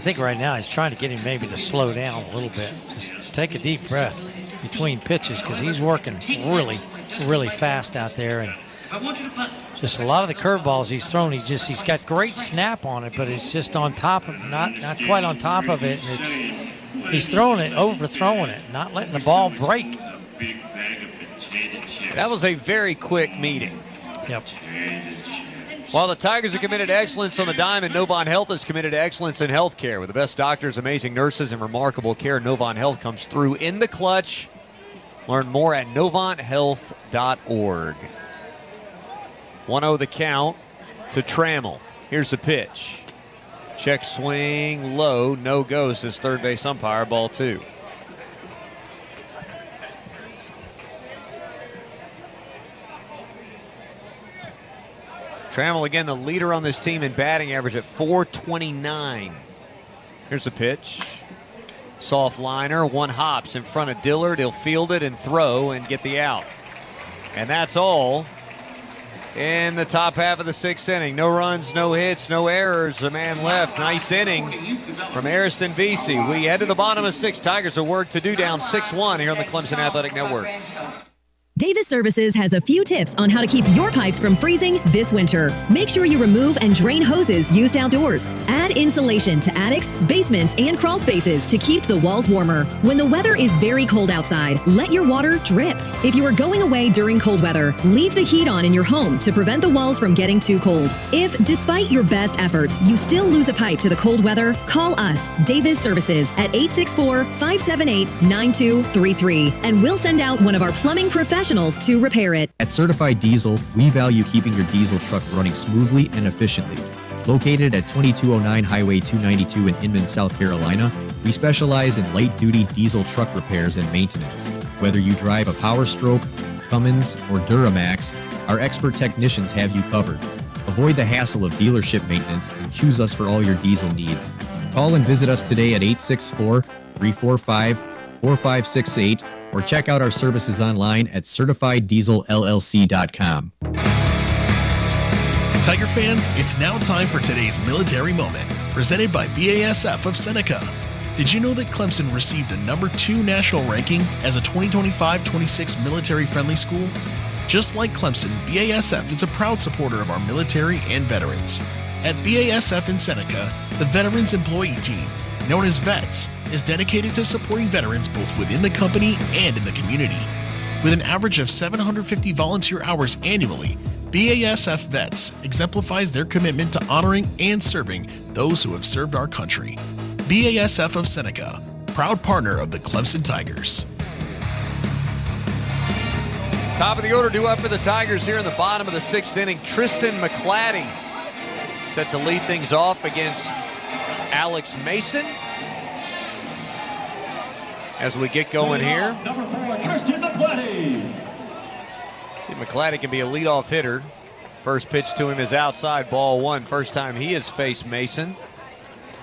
think right now he's trying to get him maybe to slow down a little bit. Just take a deep breath between pitches, because he's working really, really fast out there. And just a lot of the curveballs he's thrown, he's got great snap on it, but it's just on top of, not quite on top of it. And he's throwing it, overthrowing it, not letting the ball break. That was a very quick meeting. Yep. While the Tigers are committed to excellence on the diamond, Novant Health is committed to excellence in health care. With the best doctors, amazing nurses, and remarkable care, Novant Health comes through in the clutch. Learn more at NovantHealth.org. 1-0 the count to Trammell. Here's the pitch. Check swing low, no go, says third base umpire, ball 2. Trammell, again, the leader on this team in batting average at .429. Here's a pitch. Soft liner, one hops in front of Dillard. He'll field it and throw and get the out. And that's all in the top half of the 6th inning. No runs, no hits, no errors. A man left. Nice inning from Ariston Vesey. We head to the bottom of 6. Tigers are work to do, down 6-1 here on the Clemson Athletic Network. Davis Services has a few tips on how to keep your pipes from freezing this winter. Make sure you remove and drain hoses used outdoors. Add insulation to attics, basements, and crawl spaces to keep the walls warmer. When the weather is very cold outside, let your water drip. If you are going away during cold weather, leave the heat on in your home to prevent the walls from getting too cold. If, despite your best efforts, you still lose a pipe to the cold weather, call us, Davis Services, at 864-578-9233, and we'll send out one of our plumbing professionals to repair it. At Certified Diesel, we value keeping your diesel truck running smoothly and efficiently. Located at 2209 Highway 292 in Inman, South Carolina, we specialize in light-duty diesel truck repairs and maintenance. Whether you drive a Power Stroke, Cummins, or Duramax, our expert technicians have you covered. Avoid the hassle of dealership maintenance and choose us for all your diesel needs. Call and visit us today at 864-345-4568 or check out our services online at CertifiedDieselLLC.com. Tiger fans, it's now time for today's military moment, presented by BASF of Seneca. Did you know that Clemson received a #2 national ranking as a 2025-26 military-friendly school? Just like Clemson, BASF is a proud supporter of our military and veterans. At BASF in Seneca, the Veterans Employee Team, known as VETS, is dedicated to supporting veterans both within the company and in the community. With an average of 750 volunteer hours annually, BASF VETS exemplifies their commitment to honoring and serving those who have served our country. BASF of Seneca, proud partner of the Clemson Tigers. Top of the order due up for the Tigers here in the bottom of the 6th inning. Tristan McClatty set to lead things off against Alex Mason. As we get going here. Number 4, Tristan McClatty. See, McClatty can be a leadoff hitter. First pitch to him is outside, ball 1. First time he has faced Mason.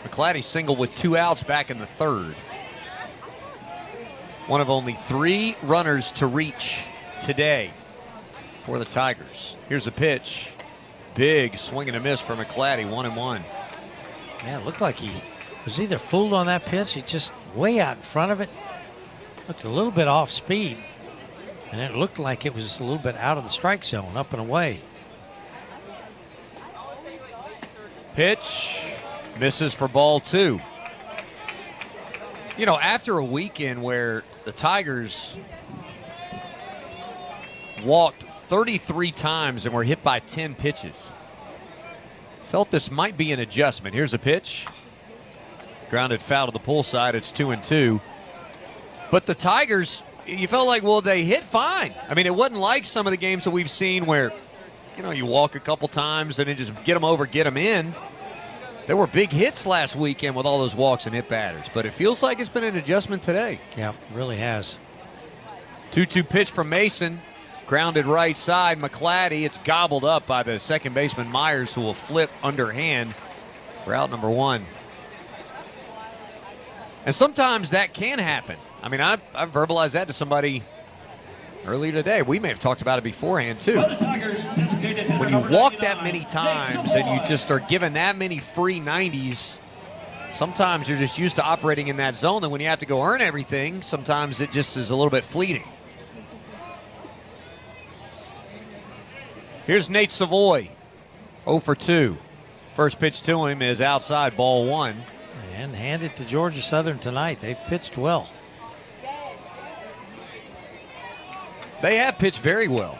McClatty singled with 2 outs back in the 3rd. One of only 3 runners to reach today for the Tigers. Here's a pitch. Big swing and a miss for McClatty, 1-1. Yeah, it looked like he was either fooled on that pitch. He just way out in front of it. Looked a little bit off speed. And it looked like it was a little bit out of the strike zone, up and away. Pitch. Misses for ball 2. You know, after a weekend where the Tigers walked 33 times and were hit by 10 pitches, felt this might be an adjustment. Here's a pitch. Grounded foul to the pull side. It's 2-2. But the Tigers, you felt like, well, they hit fine. I mean, it wasn't like some of the games that we've seen where, you know, you walk a couple times and then just get them over, get them in. There were big hits last weekend with all those walks and hit batters. But it feels like it's been an adjustment today. Yeah, it really has. 2-2 pitch from Mason. Grounded right side. McClatty. It's gobbled up by the second baseman Myers, who will flip underhand for out number 1. And sometimes that can happen. I mean, I've verbalized that to somebody earlier today. We may have talked about it beforehand, too. When you walk that many times and you just are given that many free 90s, sometimes you're just used to operating in that zone. And when you have to go earn everything, sometimes it just is a little bit fleeting. Here's Nate Savoy, 0 for 2. First pitch to him is outside, ball 1. And handed to Georgia Southern tonight. They've pitched well. They have pitched very well.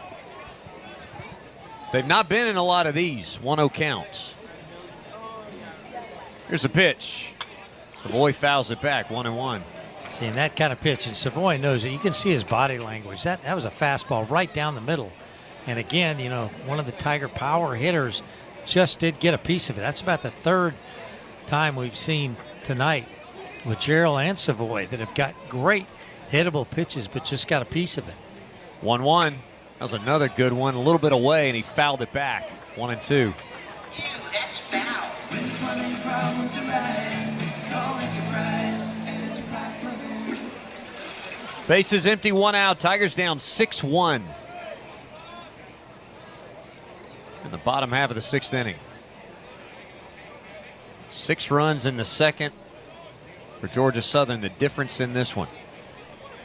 They've not been in a lot of these 1-0 counts. Here's a pitch. Savoy fouls it back, 1-1. Seeing that kind of pitch, and Savoy knows it. You can see his body language. That was a fastball right down the middle. And again, you know, one of the Tiger power hitters just did get a piece of it. That's about the 3rd time we've seen tonight with Gerald and Savoy that have got great hittable pitches, but just got a piece of it. 1-1. That was another good one, a little bit away, and he fouled it back. 1-2. Bases empty, 1 out. Tigers down 6-1 in the bottom half of the 6th inning. 6 runs in the second for Georgia Southern, the difference in this one.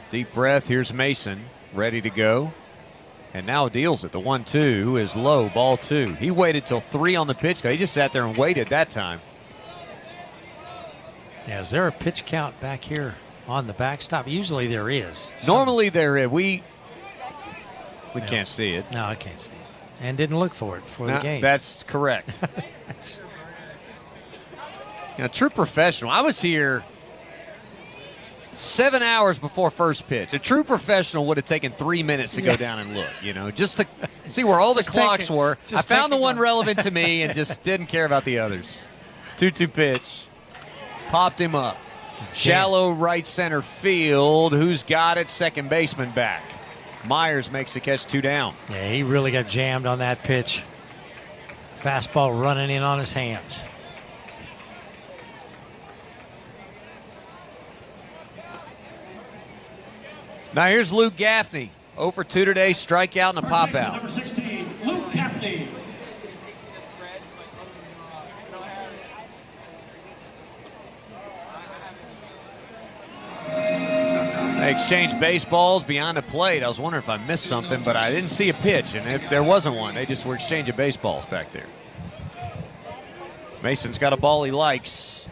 Deep breath. Here's Mason, ready to go. And now deals it. The 1-2 is low, ball 2. He waited till 3 on the pitch. He just sat there and waited that time. Yeah, is there a pitch count back here on the backstop? Usually there is. Normally there is. We can't see it. No, I can't see it. And didn't look for it before the game. That's correct. True professional. I was here 7 hours before first pitch. A true professional would have taken 3 minutes to go down and look, just to see where all the clocks were. I found the one relevant to me and just didn't care about the others. 2-2 pitch. Popped him up. Shallow right center field. Who's got it? Second baseman back. Myers makes the catch, 2 down. Yeah, he really got jammed on that pitch. Fastball running in on his hands. Now here's Luke Gaffney. 0 for 2 today, strikeout and a pop out. Number 16, Luke Gaffney. They exchanged baseballs behind the plate. I was wondering if I missed something, but I didn't see a pitch, and if there wasn't one, they just were exchanging baseballs back there. Mason's got a ball he likes.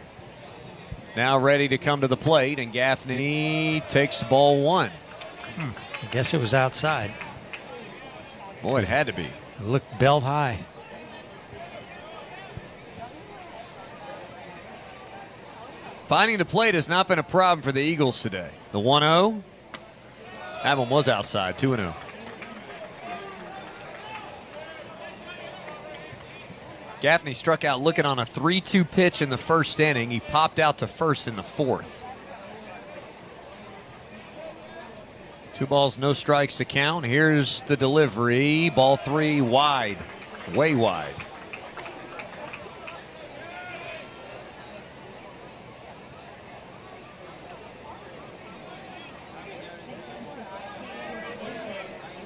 Now ready to come to the plate, and Gaffney takes ball 1. I guess it was outside. Boy, it had to be. It looked belt high. Finding the plate has not been a problem for the Eagles today. The 1-0. That one was outside, 2-0. Gaffney struck out looking on a 3-2 pitch in the first inning. He popped out to first in the 4th. 2 balls, no strikes to count. Here's the delivery. Ball 3 wide, way wide.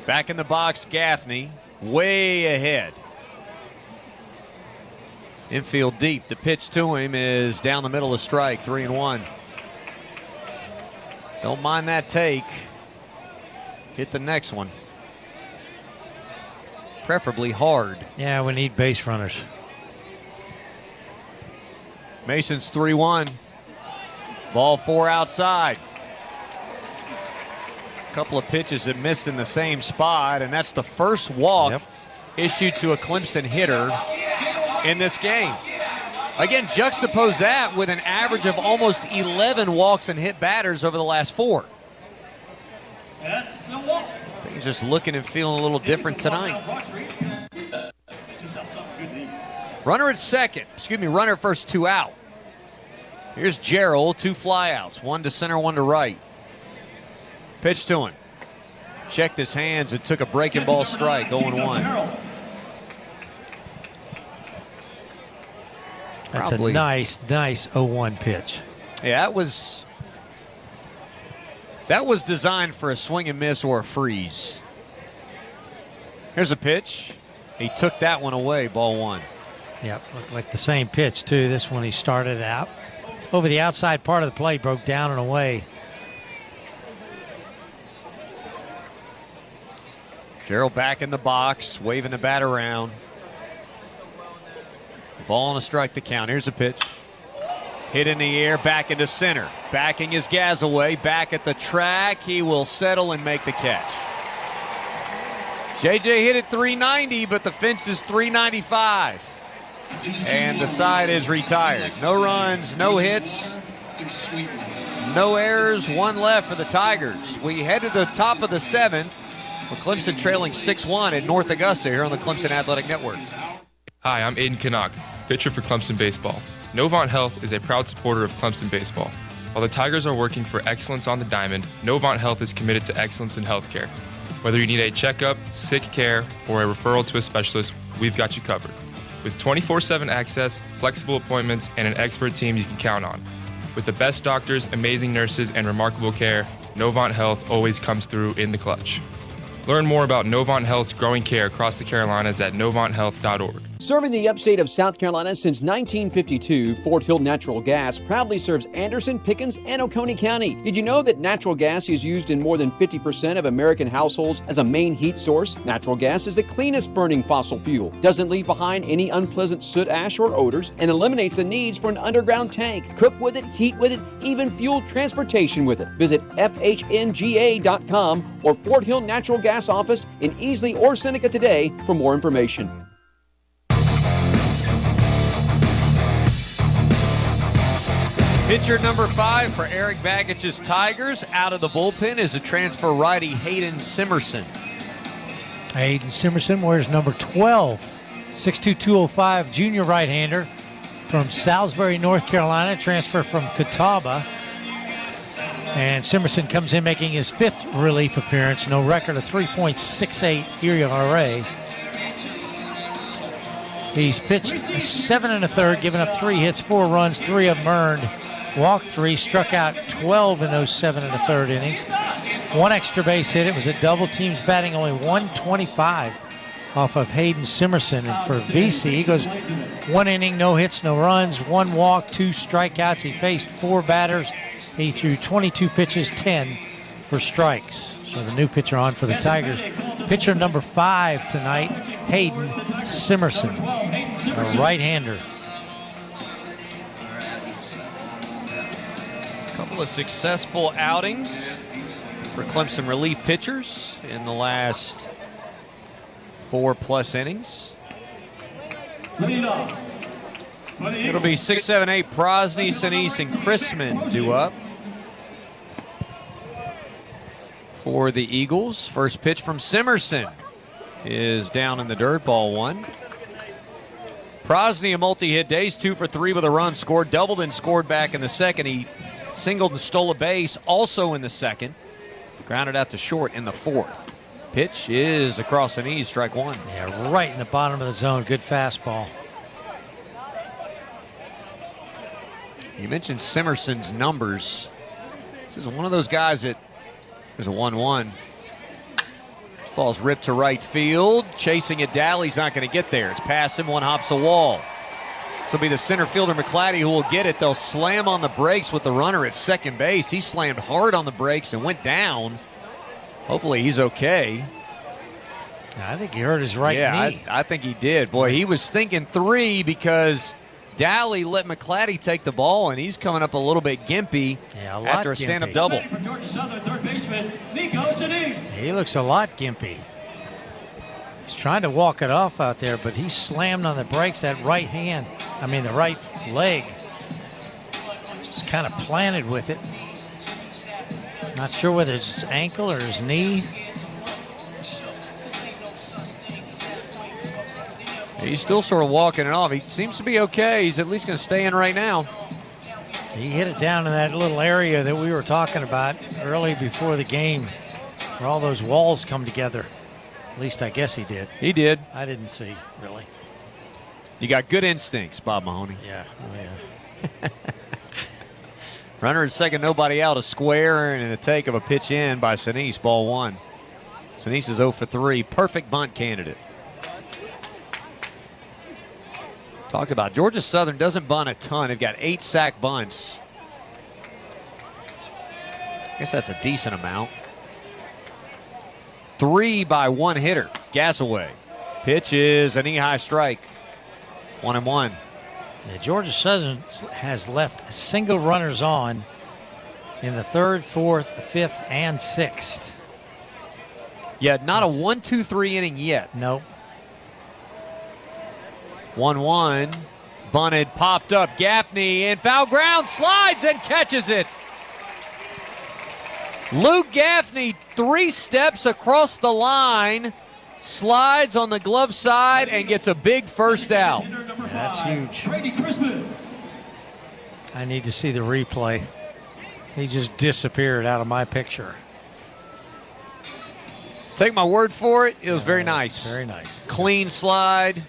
Back in the box, Gaffney, way ahead. Infield deep. The pitch to him is down the middle of strike, 3-1. Don't mind that take. Hit the next one. Preferably hard. Yeah, we need base runners. Mason's 3-1. Ball 4 outside. Couple of pitches that missed in the same spot, and that's the first walk issued to a Clemson hitter in this game. Again, juxtapose that with an average of almost 11 walks and hit batters over the last 4. That's a walk. Things just looking and feeling a little different tonight. Runner at first, 2 out. Here's Gerald, 2 flyouts, 1 to center, 1 to right. Pitch to him. Checked his hands and took a breaking ball strike, 0-1. That's a nice 0-1 pitch. Yeah, that was designed for a swing and miss or a freeze. Here's a pitch. He took that one away, ball 1. Yep, looked like the same pitch, too. This one he started out over the outside part of the plate, broke down and away. Gerald back in the box, waving the bat around. Ball and a strike to count. Here's a pitch. Hit in the air, back into center. Backing his gas away, back at the track. He will settle and make the catch. JJ hit it 390, but the fence is 395. And the side is retired. No runs, no hits, no errors, 1 left for the Tigers. We head to the top of the 7th. With Clemson trailing 6-1 at North Augusta here on the Clemson Athletic Network. Hi, I'm Aiden Canuck, pitcher for Clemson Baseball. Novant Health is a proud supporter of Clemson Baseball. While the Tigers are working for excellence on the diamond, Novant Health is committed to excellence in healthcare. Whether you need a checkup, sick care, or a referral to a specialist, we've got you covered. With 24/7 access, flexible appointments, and an expert team you can count on. With the best doctors, amazing nurses, and remarkable care, Novant Health always comes through in the clutch. Learn more about Novant Health's growing care across the Carolinas at novanthealth.org. Serving the upstate of South Carolina since 1952, Fort Hill Natural Gas proudly serves Anderson, Pickens, and Oconee County. Did you know that natural gas is used in more than 50% of American households as a main heat source? Natural gas is the cleanest burning fossil fuel, doesn't leave behind any unpleasant soot, ash, or odors, and eliminates the needs for an underground tank. Cook with it, heat with it, even fuel transportation with it. Visit FHNGA.com or Fort Hill Natural Gas office in Easley or Seneca today for more information. Pitcher number 5 for Eric Baggage's Tigers out of the bullpen is a transfer righty Hayden Simerson. Hayden Simerson wears number 12, 6'2", 205, junior right-hander from Salisbury, North Carolina, transfer from Catawba. And Simerson comes in making his 5th relief appearance, no record of 3.68 ERA. He's pitched 7 1/3, given up 3 hits, 4 runs, 3 of them earned. Walked 3, struck out 12 in those 7 1/3 innings. 1 extra base hit. It was a double. Teams batting only 125 off of Hayden Simerson. And for VC, he goes 1 inning, no hits, no runs, 1 walk, 2 strikeouts. He faced 4 batters. He threw 22 pitches, 10 for strikes. So the new pitcher on for the Tigers. Pitcher number 5 tonight, Hayden Simerson, a right-hander. Couple of successful outings for Clemson relief pitchers in the last 4+ innings. It'll be 6, 7, 8. Prosny, Sinise, and Chrisman due up for the Eagles. First pitch from Simerson is down in the dirt, ball 1. Prosny a multi-hit days, 2 for 3 with a run, scored, doubled and scored back in the second. He singled and stole a base also in the second. Grounded out to short in the 4th. Pitch is across the knees, strike 1. Yeah, right in the bottom of the zone. Good fastball. You mentioned Simerson's numbers. This is one of those guys that there's a 1-1. Ball's ripped to right field. Chasing it, Dalley's not going to get there. It's past him, 1 hops a wall. This will be the center fielder, McClatty, who will get it. They'll slam on the brakes with the runner at second base. He slammed hard on the brakes and went down. Hopefully he's okay. I think he hurt his right knee. I think he did. Boy, he was thinking 3 because Dalley let McClatty take the ball, and he's coming up a little bit gimpy after a stand-up double. He looks a lot gimpy. He's trying to walk it off out there, but he slammed on the brakes. That right the right leg. Just kind of planted with it. Not sure whether it's his ankle or his knee. He's still sort of walking it off. He seems to be okay. He's at least going to stay in right now. He hit it down in that little area that we were talking about early before the game, where all those walls come together. At least I guess he did. He did. I didn't see, really. You got good instincts, Bob Mahoney. Yeah. Oh, yeah. Runner at second, nobody out. A square and a take of a pitch in by Sinise, ball 1. Sinise is 0 for 3. Perfect bunt candidate. Talked about Georgia Southern doesn't bunt a ton. They've got 8 sack bunts. I guess that's a decent amount. 3 by 1 hitter. Gasaway. Pitch is a knee-high strike. 1-1. Yeah, Georgia Southern has left single runners on in the 3rd, 4th, 5th, and 6th. Yeah, not a 1-2-3 inning yet. Nope. 1-1. Bunted, popped up. Gaffney in foul ground, slides and catches it. Luke Gaffney 3 steps across the line, slides on the glove side, and gets a big first out. Yeah, that's huge. I need to see the replay. He just disappeared out of my picture. Take my word for it. It was very nice. Very nice. Clean slide.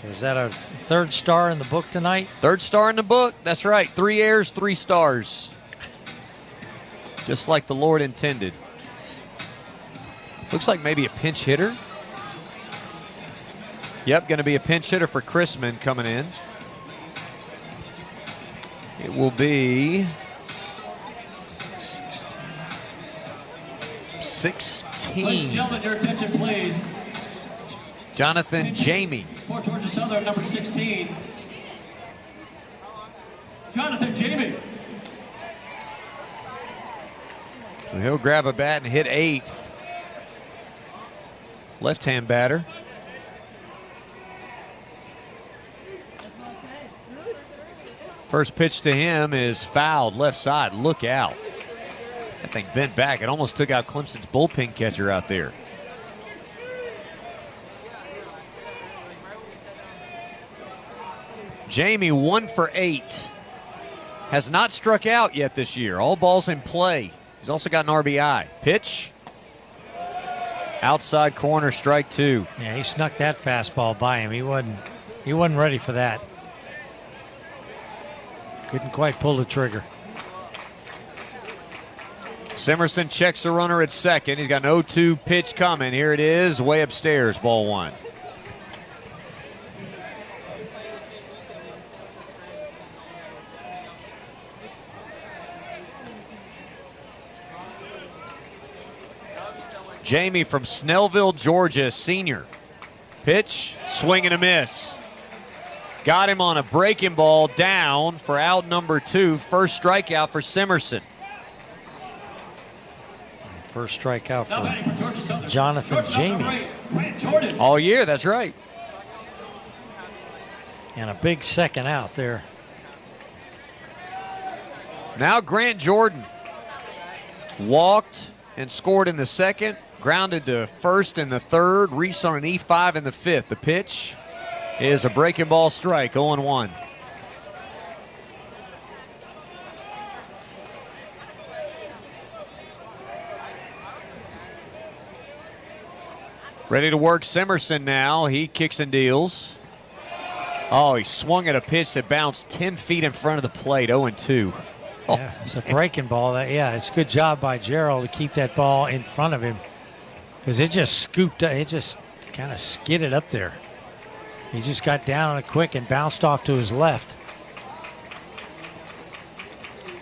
So is that a third star in the book tonight? Third star in the book. That's right. 3 airs, 3 stars. Just like the Lord intended. Looks like maybe a pinch hitter. Yep, going to be a pinch hitter for Chrisman coming in. It will be 16. Ladies and gentlemen, your attention, please. Jonathan Jamie. For Georgia Southern, number 16. Jonathan Jamie. So he'll grab a bat and hit 8th. Left-hand batter. First pitch to him is fouled left side. Look out. That thing bent back. It almost took out Clemson's bullpen catcher out there. Jamie 1 for 8. Has not struck out yet this year. All balls in play. He's also got an RBI. Pitch. Outside corner, strike 2. Yeah, he snuck that fastball by him. He wasn't ready for that. Couldn't quite pull the trigger. Simerson checks the runner at second. He's got an 0-2 pitch coming. Here it is, way upstairs, ball 1. Jamie from Snellville, Georgia, senior. Pitch, swing and a miss. Got him on a breaking ball down for out number 2. First strikeout for Simerson. First strikeout for Jonathan Jamie. All year, that's right. And a big second out there. Now Grant Jordan walked and scored in the second. Grounded to first in the third. Reese on an E5 in the 5th. The pitch is a breaking ball strike, 0-1. Ready to work Simerson now. He kicks and deals. Oh, he swung at a pitch that bounced 10 feet in front of the plate, 0-2. Oh. Yeah, it's a breaking ball. It's a good job by Gerald to keep that ball in front of him because it just scooped up. It just kind of skidded up there. He just got down on it quick and bounced off to his left.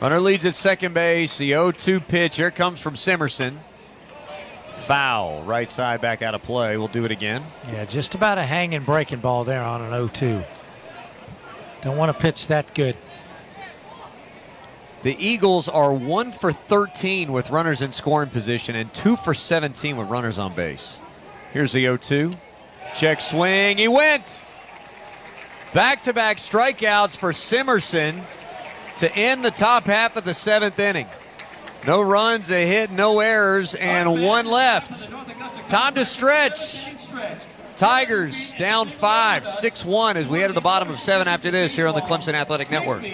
Runner leads at second base. The 0-2 pitch. Here comes from Simerson. Foul. Right side back out of play. We'll do it again. Yeah, just about a hanging breaking ball there on an 0-2. Don't want to pitch that good. The Eagles are 1 for 13 with runners in scoring position and 2 for 17 with runners on base. Here's the 0-2. Check swing. He went. Back-to-back strikeouts for Simerson to end the top half of the 7th inning. No runs, a hit, no errors, and 1 left. Time to stretch. Tigers down 5, 6-1 as we head to the bottom of 7 after this here on the Clemson Athletic Network.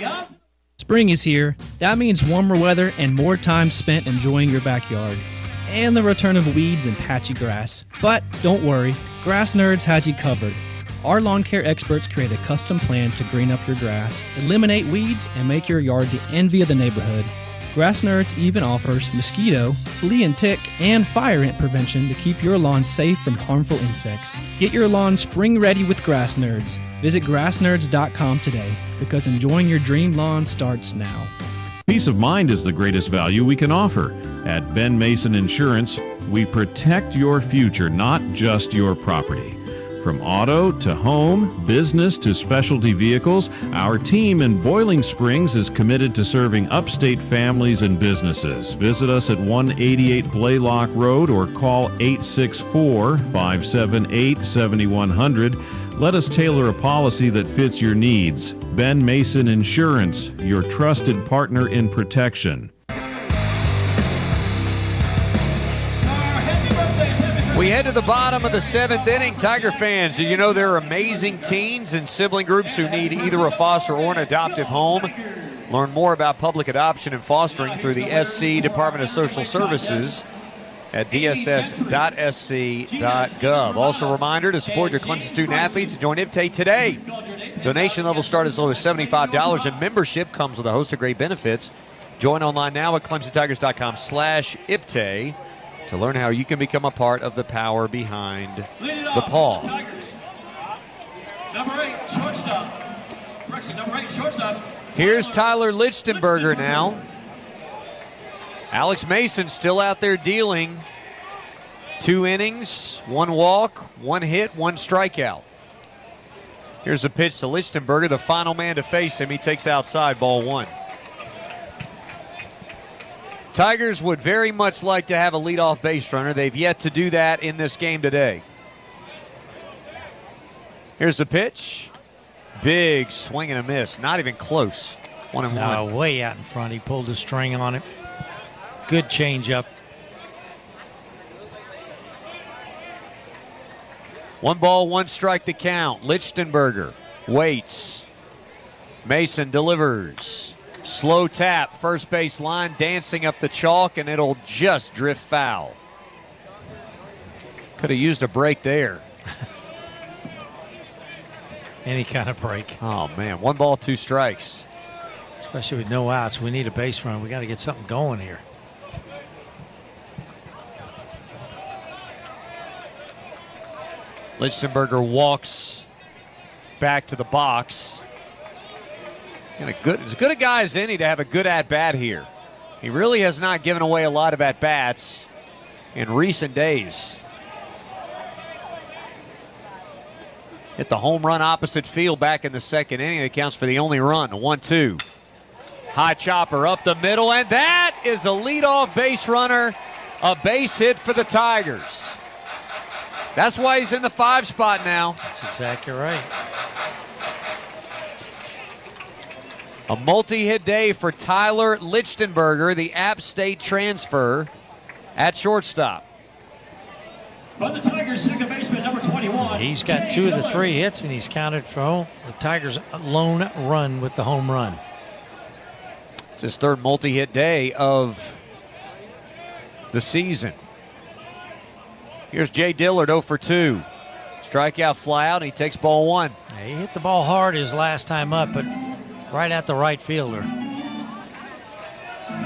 Spring is here. That means warmer weather and more time spent enjoying your backyard. And the return of weeds and patchy grass. But don't worry, Grass Nerds has you covered. Our lawn care experts create a custom plan to green up your grass, eliminate weeds, and make your yard the envy of the neighborhood. Grass Nerds even offers mosquito, flea and tick, and fire ant prevention to keep your lawn safe from harmful insects. Get your lawn spring ready with Grass Nerds. Visit grassnerds.com today because enjoying your dream lawn starts now. Peace of mind is the greatest value we can offer. At Ben Mason Insurance, we protect your future, not just your property. From auto to home, business to specialty vehicles, our team in Boiling Springs is committed to serving upstate families and businesses. Visit us at 188 Blaylock Road or call 864-578-7100. Let us tailor a policy that fits your needs. Ben Mason Insurance, your trusted partner in protection. We head to the bottom of the 7th inning. Tiger fans, did you know there are amazing teens and sibling groups who need either a foster or an adoptive home? Learn more about public adoption and fostering through the SC Department of Social Services at dss.sc.gov. Also, a reminder to support your Clemson student athletes and join IPTAY today. Donation levels start as low as $75, and membership comes with a host of great benefits. Join online now at clemsontigers.com/IPTAY to learn how you can become a part of the power behind the Paw. Number 8, shortstop. Correction, number 8, shortstop. Here's Tyler Lichtenberger now. Alex Mason still out there dealing. 2 innings, 1 walk, 1 hit, 1 strikeout. Here's a pitch to Lichtenberger, the final man to face him. He takes outside, ball 1. Tigers would very much like to have a leadoff base runner. They've yet to do that in this game today. Here's the pitch. Big swing and a miss. Not even close. 1-1. No, way out in front. He pulled the string on it. Good changeup. 1 ball, 1 strike to count. Lichtenberger waits. Mason delivers. Slow tap, first base line, dancing up the chalk, and it'll just drift foul. Could have used a break there. Any kind of break. Oh, man. 1 ball, 2 strikes. Especially with no outs. We need a base run. We got to get something going here. Lichtenberger walks back to the box. And as good a guy as any to have a good at-bat here. He really has not given away a lot of at-bats in recent days. Hit the home run opposite field back in the 2nd inning. That counts for the only run, the 1-2. High chopper up the middle, and that is a leadoff base runner, a base hit for the Tigers. That's why he's in the 5 spot now. That's exactly right. A multi-hit day for Tyler Lichtenberger, the App State transfer at shortstop. But the Tigers' second baseman, number 21. He's got 2 of the 3 hits, and he's counted for the Tigers' lone run with the home run. It's his 3rd multi-hit day of the season. Here's Jay Dillard, 0 for 2. Strikeout, fly out, and he takes ball 1. He hit the ball hard his last time up, but right at the right fielder.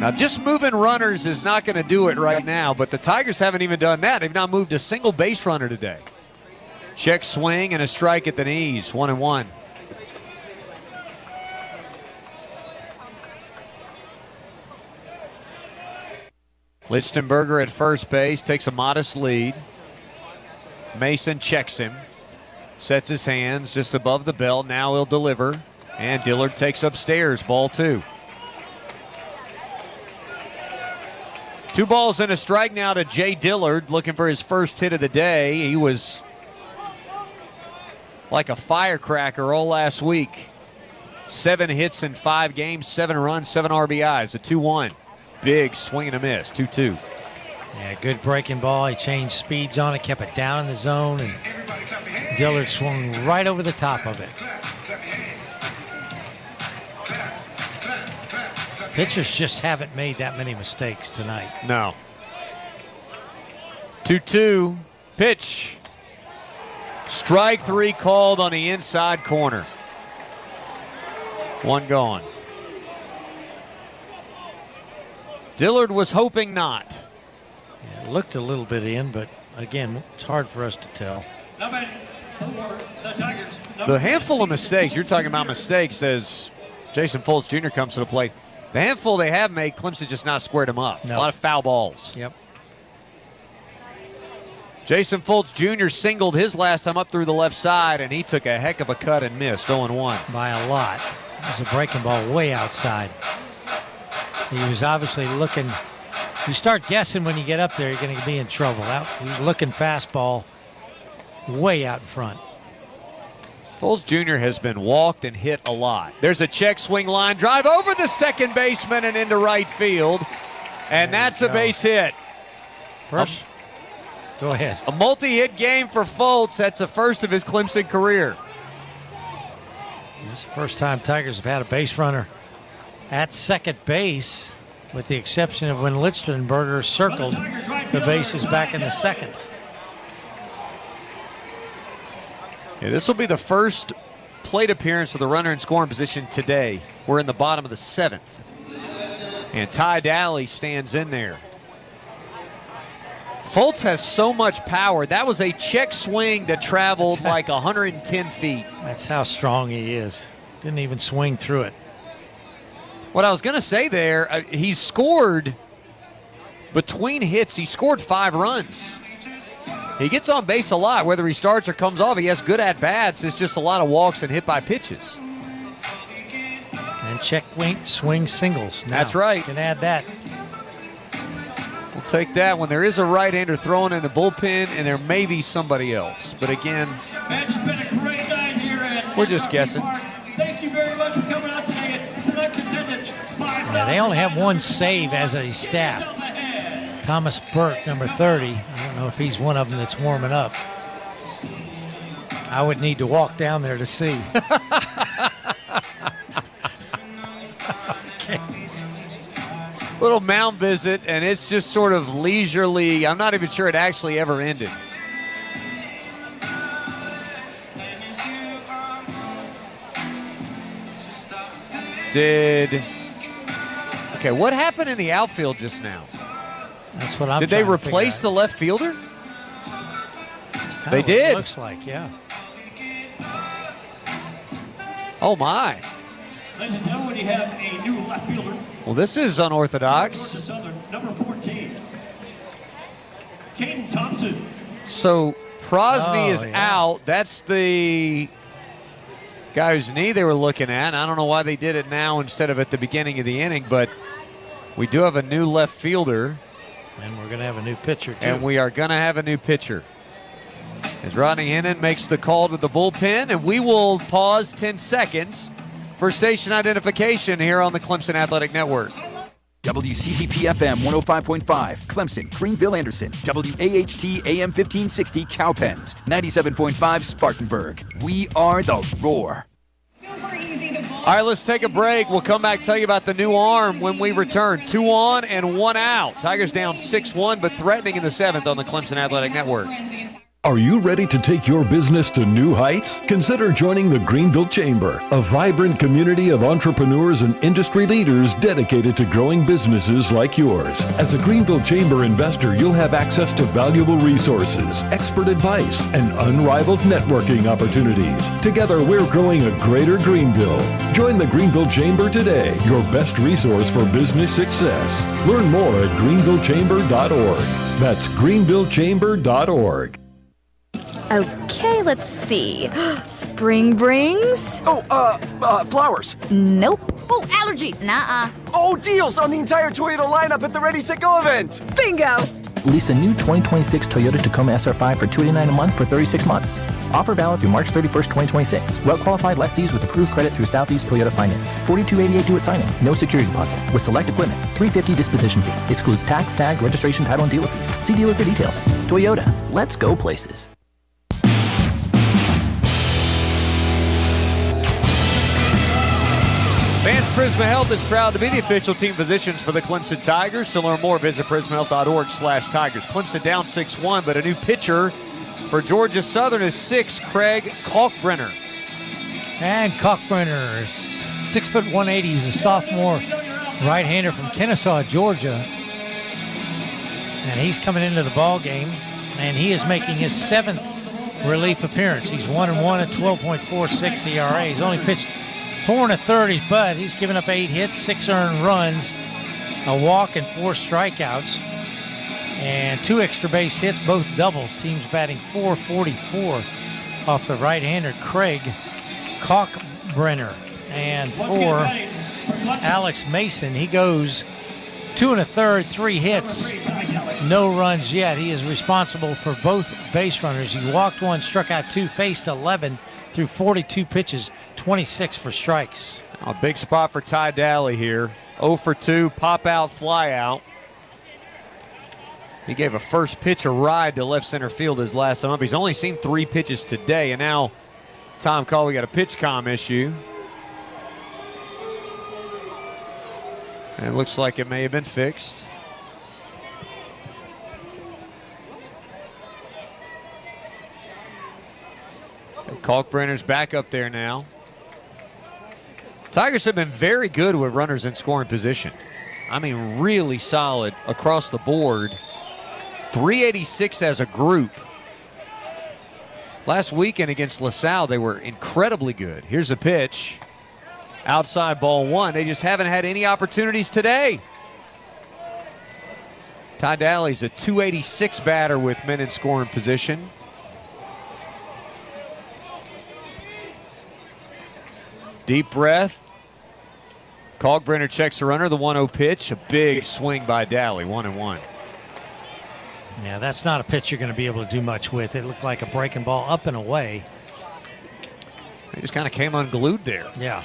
Now, just moving runners is not going to do it right now, but the Tigers haven't even done that. They've not moved a single base runner today. Check swing and a strike at the knees, 1-1. Lichtenberger at first base takes a modest lead. Mason checks him, sets his hands just above the belt. Now he'll deliver, and Dillard takes upstairs, ball 2. 2 balls and a strike now to Jay Dillard, looking for his first hit of the day. He was like a firecracker all last week. 7 hits in 5 games, 7 runs, 7 RBIs, a 2-1. Big swing and a miss, 2-2. Yeah, good breaking ball. He changed speeds on it, kept it down in the zone, and Dillard swung right over the top of it. Pitchers just haven't made that many mistakes tonight. No. 2-2, pitch. Strike 3 called on the inside corner. 1 gone. Dillard was hoping not. Yeah, it looked a little bit in, but again, it's hard for us to tell. Number 4, the Tigers. The handful of mistakes, you're talking about mistakes as Jason Foltz Jr. comes to the plate. The handful they have made, Clemson just not squared them up. No. A lot of foul balls. Yep. Jason Foltz Jr. singled his last time up through the left side, and he took a heck of a cut and missed, 0-1. By a lot. It was a breaking ball way outside. He was obviously looking. You start guessing when you get up there, you're going to be in trouble. He was looking fastball way out in front. Foltz Jr. has been walked and hit a lot. There's a check swing line drive over the second baseman and into right field. And that's a base hit. First, go ahead. A multi-hit game for Foltz. That's the first of his Clemson career. This is the first time Tigers have had a base runner at second base, with the exception of when Lichtenberger circled the bases back in the second. Yeah, this will be the first plate appearance of the runner in scoring position today. We're in the bottom of the seventh. And Ty Daly stands in there. Fultz has so much power. That was a check swing that traveled like 110 feet. That's how strong he is. Didn't even swing through it. What I was going to say there, he's scored, between hits, he scored 5 runs. He gets on base a lot, whether he starts or comes off. He has good at-bats. It's just a lot of walks and hit by pitches. And check swing singles. Now, that's right. Can add that. We'll take that when there is a right-hander throwing in the bullpen, and there may be somebody else. But again, we're just guessing. Thank you very much for coming out today at tonight's attendance. Yeah, they only have one save as a staff. Thomas Burke, number 30. I don't know if he's one of them that's warming up. I would need to walk down there to see. Okay. Little mound visit, and it's just sort of leisurely. I'm not even sure it actually ever ended. Okay, what happened in the outfield just now? That's what I'm Did they replace the left fielder? They did. It looks like, yeah. Oh, my. Ladies and gentlemen, we have a new left fielder. Well, this is unorthodox. Southern, number 14, Caden Thompson. So Prosny is out. That's the guy whose knee they were looking at. I don't know why they did it now instead of at the beginning of the inning, but we do have a new left fielder. And we're going to have a new pitcher, too. And we are going to have a new pitcher. As Rodney Hennon makes the call to the bullpen, and we will pause 10 seconds for station identification here on the Clemson Athletic Network. WCCP-FM 105.5, Clemson, Greenville, Anderson. WAHT AM 1560, Cowpens. 97.5, Spartanburg. We are the Roar. All right, let's take a break. We'll come back, tell you about the new arm when we return. 2 on and 1 out. Tigers down 6-1, but threatening in the 7th on the Clemson Athletic Network. Are you ready to take your business to new heights? Consider joining the Greenville Chamber, a vibrant community of entrepreneurs and industry leaders dedicated to growing businesses like yours. As a Greenville Chamber investor, you'll have access to valuable resources, expert advice, and unrivaled networking opportunities. Together, we're growing a greater Greenville. Join the Greenville Chamber today, your best resource for business success. Learn more at greenvillechamber.org. That's greenvillechamber.org. Okay, let's see. Spring brings... flowers. Nope. Oh, allergies. Nuh-uh. Oh, deals on the entire Toyota lineup at the Ready, Set, Go event. Bingo. Lease a new 2026 Toyota Tacoma SR5 for $289 a month for 36 months. Offer valid through March 31st, 2026. Well-qualified lessees with approved credit through Southeast Toyota Finance. $42.88 due at signing. No security deposit. With select equipment. $350 disposition fee. Excludes tax, tag, registration, title, and dealer fees. See dealer for details. Toyota. Let's go places. Vance Prisma Health is proud to be the official team physicians for the Clemson Tigers. To learn more, visit prismahealth.org/Tigers. Clemson down 6-1, but a new pitcher for Georgia Southern is 6, Craig Kalkbrenner. And Kalkbrenner is 6 foot 180. He's a sophomore right-hander from Kennesaw, Georgia. And he's coming into the ball game, and he is making his 7th relief appearance. He's 1-1 at 12.46 ERA. He's only pitched 4 1/3, but he's given up 8 hits, 6 earned runs, a walk, and 4 strikeouts, and 2 extra base hits, both doubles. Team's batting .444 off the right-hander Craig Kalkbrenner. And for Alex Mason, he goes 2 1/3, 3 hits, no runs yet. He is responsible for both base runners. He walked 1, struck out 2, faced 11 through 42 pitches, 26 for strikes. A big spot for Ty Daly here. 0 for 2, pop out, fly out. He gave a first pitch a ride to left center field his last time up. He's only seen 3 pitches today, and now Tom called, we got a pitch comm issue. And it looks like it may have been fixed. Kalkbrenner's back up there now. Tigers have been very good with runners in scoring position. I mean, really solid across the board. 386 as a group. Last weekend against LaSalle, they were incredibly good. Here's a pitch. Outside ball one. They just haven't had any opportunities today. Ty Daly's a 286 batter with men in scoring position. Deep breath. Kalkbrenner checks the runner. The 1-0 pitch. A big swing by Daly. 1-1. Yeah, that's not a pitch you're going to be able to do much with. It looked like a breaking ball up and away. He just kind of came unglued there. Yeah.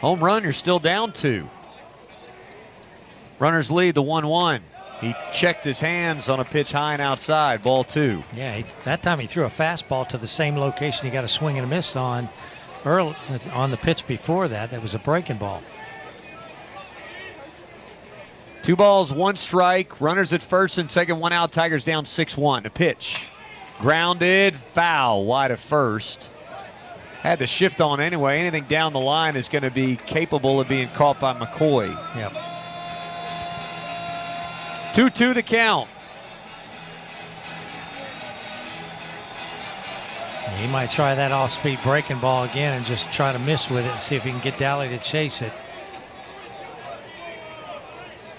Home run, you're still down 2. Runners lead the 1-1. He checked his hands on a pitch high and outside, ball 2. Yeah, that time he threw a fastball to the same location he got a swing and a miss on early on the pitch before that. That was a breaking ball. 2 balls, 1 strike. Runners at first and second, 1 out. Tigers down 6-1. A pitch. Grounded, foul, wide of first. Had the shift on anyway. Anything down the line is going to be capable of being caught by McCoy. Yep. 2-2 the count. He might try that off-speed breaking ball again and just try to miss with it and see if he can get Daly to chase it.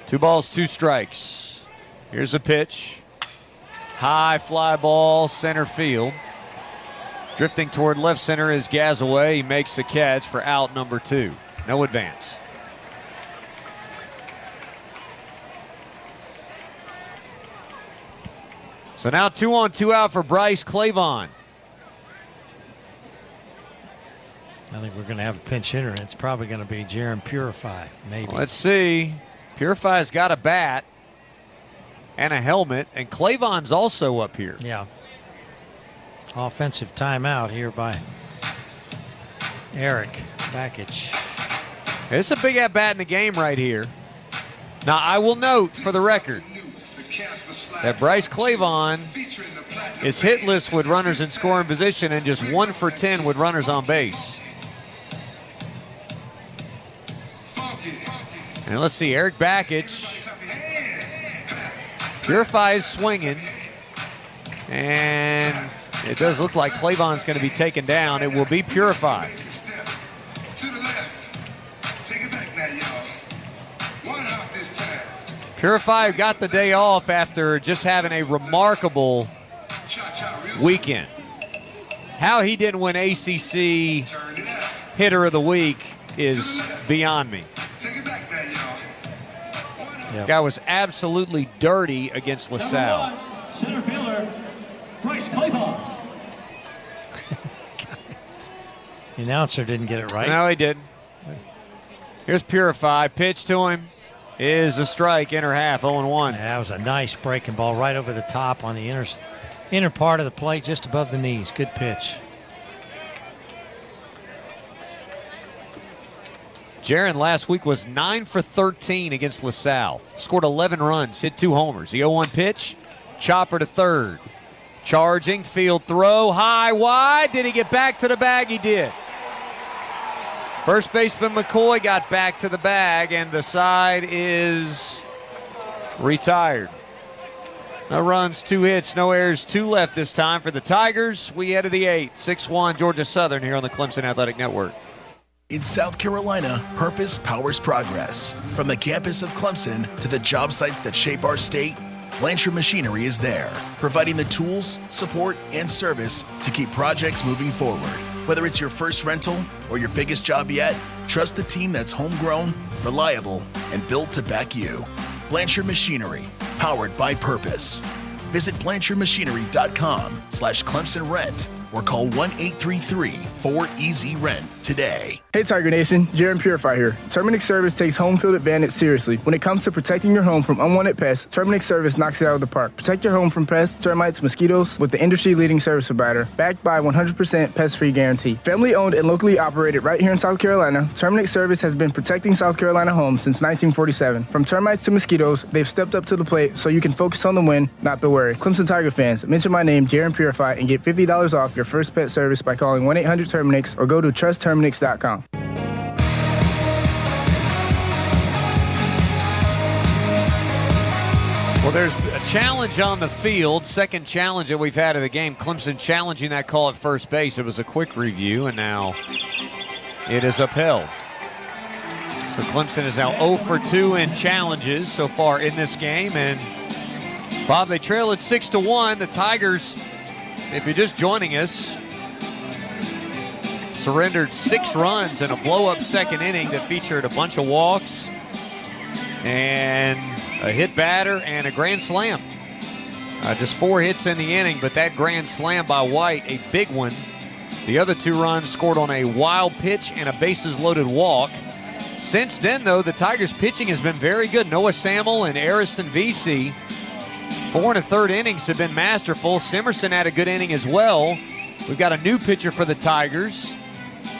2 balls, 2 strikes. Here's a pitch. High fly ball, center field. Drifting toward left center is Gazaway. He makes the catch for out number 2. No advance. So now 2 on, 2 out for Bryce Clavon. I think we're going to have a pinch hitter, and it's probably going to be Jaron Purify, maybe. Let's see. Purify's got a bat and a helmet, and Clavon's also up here. Yeah. Offensive timeout here by Eric Bakich. It's a big at-bat in the game right here. Now, I will note for the record that Bryce Clavon is hitless with runners in scoring position and just 1 for 10 with runners on base. And let's see, Eric Bakich. Purify is swinging. And it does look like Clavon's going to be taken down. It will be Purify. Purify got the day off after just having a remarkable weekend. How he didn't win ACC Hitter of the Week is beyond me. Yep. Guy was absolutely dirty against LaSalle. Center fielder, Bryce Clavon. The announcer didn't get it right. No, he didn't. Here's Purify. Pitch to him is a strike, inner half, 0-1. That was a nice breaking ball right over the top on the inner part of the plate, just above the knees. Good pitch. Jaron last week was 9 for 13 against LaSalle. Scored 11 runs, hit 2 homers. The 0-1 pitch, chopper to third. Charging, field throw, high, wide. Did he get back to the bag? He did. First baseman McCoy got back to the bag, and the side is retired. No runs, 2 hits, no errors, 2 left this time for the Tigers. We head to the 8th, 6-1 Georgia Southern here on the Clemson Athletic Network. In South Carolina, purpose powers progress. From the campus of Clemson to the job sites that shape our state, Blanchard Machinery is there, providing the tools, support, and service to keep projects moving forward. Whether it's your first rental or your biggest job yet, trust the team that's homegrown, reliable, and built to back you. Blanchard Machinery, powered by purpose. Visit BlanchardMachinery.com/ClemsonRent or call 1-833-4EASY-RENT today. Hey Tiger Nation, Jaron Purify here. Terminix Service takes home field advantage seriously. When it comes to protecting your home from unwanted pests, Terminix Service knocks it out of the park. Protect your home from pests, termites, mosquitoes with the industry-leading service provider, backed by 100% pest-free guarantee. Family-owned and locally operated right here in South Carolina, Terminix Service has been protecting South Carolina homes since 1947. From termites to mosquitoes, they've stepped up to the plate so you can focus on the win, not the worry. Clemson Tiger fans, mention my name, Jaron Purify, and get $50 off your first pet service by calling 1-800-TERMINIX or go to trustterminix.com. Well, there's a challenge on the field, second challenge that we've had of the game. Clemson challenging that call at first base. It was a quick review, and now it is upheld. So Clemson is now 0 for 2 in challenges so far in this game. And, Bob, they trail at 6-1. The Tigers, if you're just joining us, surrendered 6 runs in a blow-up second inning that featured a bunch of walks and a hit batter and a grand slam. Just 4 hits in the inning, but that grand slam by White, a big one. The other 2 runs scored on a wild pitch and a bases-loaded walk. Since then, though, the Tigers' pitching has been very good. Noah Samuel and Ariston Vesey, 4 1/3 innings have been masterful. Simerson had a good inning as well. We've got a new pitcher for the Tigers.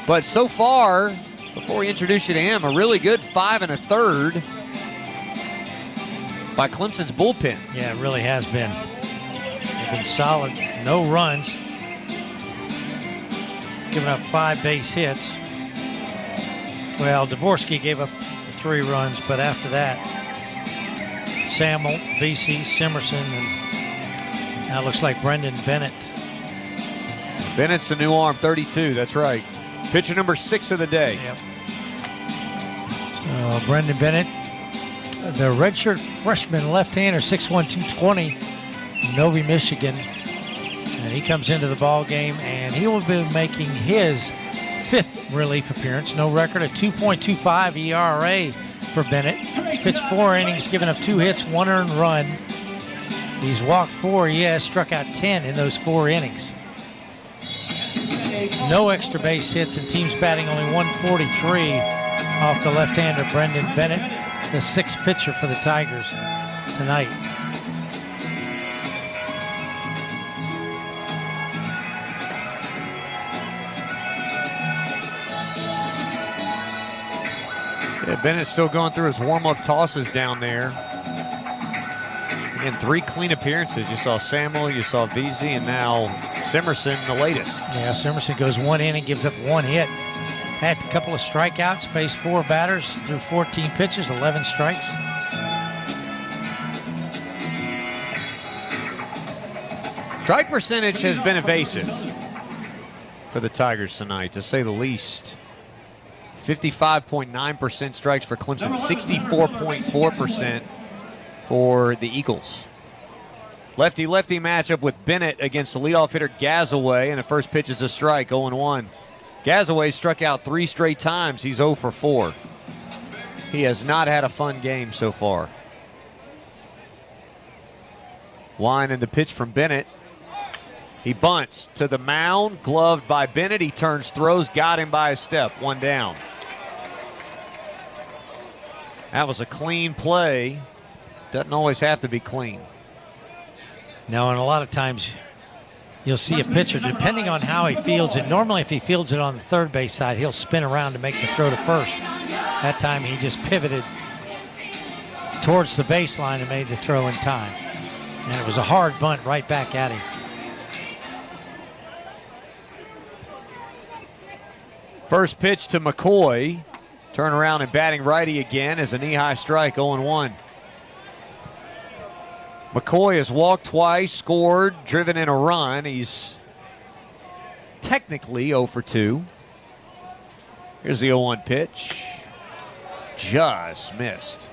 But so far, before we introduce you to him, a really good 5 1/3 by Clemson's bullpen. Yeah, it really has been. They've been solid. No runs. Giving up 5 base hits. Well, Dvorsky gave up 3 runs, but after that, Samuel, Vesey, Simerson, and now it looks like Brendan Bennett. Bennett's the new arm, 32, that's right. Pitcher number 6 of the day. Yep. Brendan Bennett, the redshirt freshman left-hander, 6'1", 220, Novi, Michigan. And he comes into the ball game, and he will be making his 5th relief appearance. No record, a 2.25 ERA for Bennett. He's pitched 4 innings, given up 2 hits, 1 earned run. He's walked 4, struck out 10 in those 4 innings. No extra base hits, and teams batting only 143 off the left-hander Brendan Bennett, the 6th pitcher for the Tigers tonight. Yeah, Bennett's still going through his warm-up tosses down there. Again, 3 clean appearances. You saw Samuel, you saw Vesey, and now Simerson, the latest. Yeah, Simerson goes 1 inning, gives up 1 hit. Had a couple of strikeouts, faced 4 batters through 14 pitches, 11 strikes. Strike percentage has been evasive for the Tigers tonight, to say the least. 55.9% strikes for Clemson, 64.4% for the Eagles. Lefty-lefty matchup with Bennett against the leadoff hitter Gazaway, and the first pitch is a strike, 0-1. Gazaway struck out 3 straight times. He's 0 for 4. He has not had a fun game so far. Wine and the pitch from Bennett. He bunts to the mound, gloved by Bennett. He turns, throws, got him by a step, 1 down. That was a clean play. Doesn't always have to be clean. No, and a lot of times you'll see a pitcher, depending on how he fields it. Normally, if he fields it on the third base side, he'll spin around to make the throw to first. That time he just pivoted towards the baseline and made the throw in time. And it was a hard bunt right back at him. First pitch to McCoy. Turn around and batting righty again is a knee-high strike, 0-1. McCoy has walked twice, scored, driven in a run. He's technically 0 for 2. Here's the 0-1 pitch. Just missed.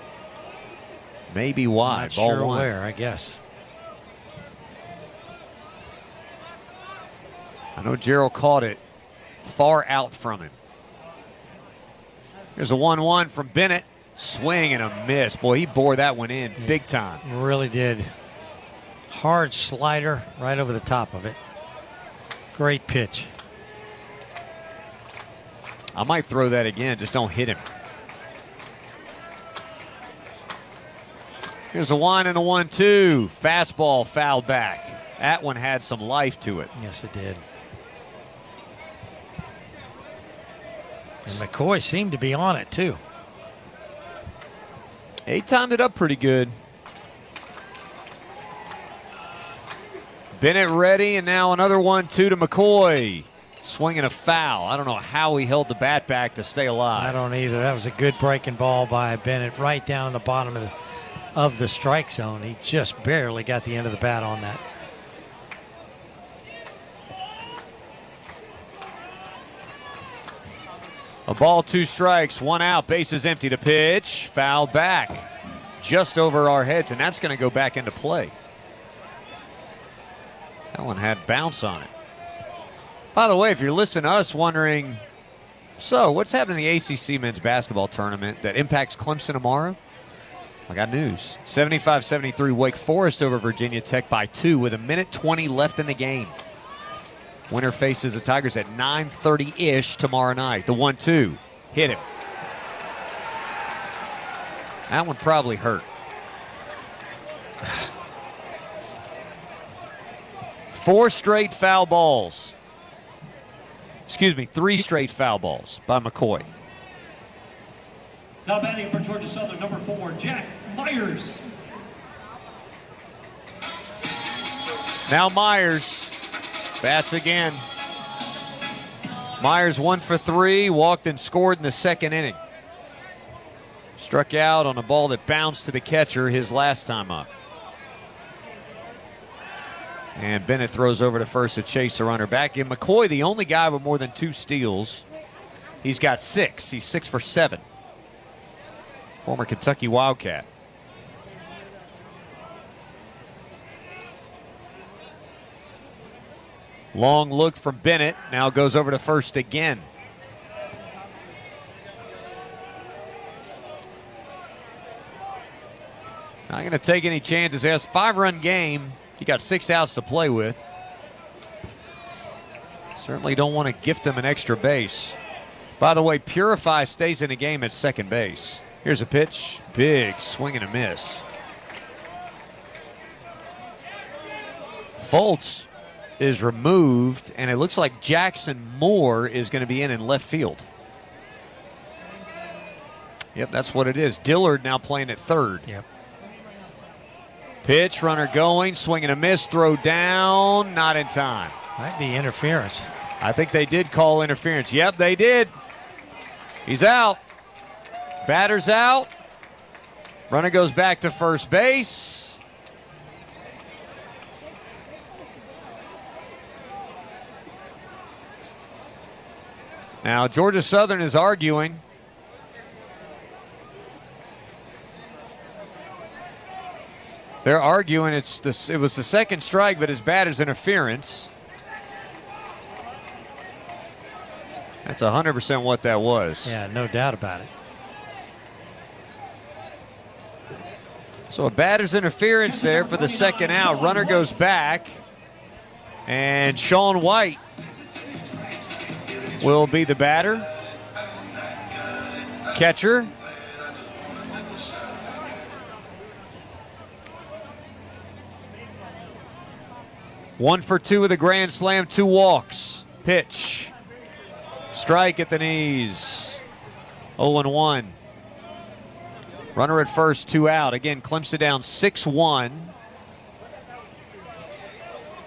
Maybe wide. Not Ball sure 1. where, I guess. I know Gerald caught it far out from him. Here's a 1-1 from Bennett. Swing and a miss. Boy, he bore that one in big time. Really did. Hard slider right over the top of it. Great pitch. I might throw that again. Just don't hit him. Here's a 1 and a 1-2. Fastball fouled back. That one had some life to it. Yes, it did. And McCoy seemed to be on it, too. He timed it up pretty good. Bennett ready, and now another 1-2 to McCoy. Swinging a foul. I don't know how he held the bat back to stay alive. I don't either. That was a good breaking ball by Bennett right down the bottom of the strike zone. He just barely got the end of the bat on that. A ball, 2 strikes, 1 out, bases empty to pitch. Foul back just over our heads, and that's going to go back into play. That one had bounce on it. By the way, if you're listening to us wondering, so what's happening in the ACC men's basketball tournament that impacts Clemson tomorrow? I got news. 75-73 Wake Forest over Virginia Tech by 2 with 1:20 left in the game. Winner faces the Tigers at 9:30-ish tomorrow night. The 1-2. Hit him. That one probably hurt. 4 straight foul balls. Excuse me, 3 straight foul balls by McCoy. Now batting for Georgia Southern, number 4, Jack Myers. Now Myers bats again. Myers 1 for 3, walked and scored in the second inning. Struck out on a ball that bounced to the catcher his last time up. And Bennett throws over to first to chase the runner back. And McCoy, the only guy with more than 2 steals. He's got 6. He's 6 for 7. Former Kentucky Wildcat. Long look from Bennett. Now goes over to first again. Not going to take any chances. He has a 5-run game. He got 6 outs to play with. Certainly don't want to gift him an extra base. By the way, Purify stays in the game at second base. Here's a pitch. Big swing and a miss. Fultz is removed, and it looks like Jackson Moore is going to be in left field. Yep, that's what it is. Dillard now playing at third. Yep. Pitch, runner going, swing and a miss, throw down, not in time. Might be interference. I think they did call interference. Yep, they did. He's out. Batter's out. Runner goes back to first base. Now, Georgia Southern is arguing. They're arguing it was the second strike, but his batter's interference. That's 100% what that was. Yeah, no doubt about it. So a batter's interference there for the second out. Runner goes back. And Sean White will be the batter. Catcher. One for 2 with a grand slam, 2 walks. Pitch. Strike at the knees. 0-1. Runner at first, 2 out. Again, Clemson down 6-1.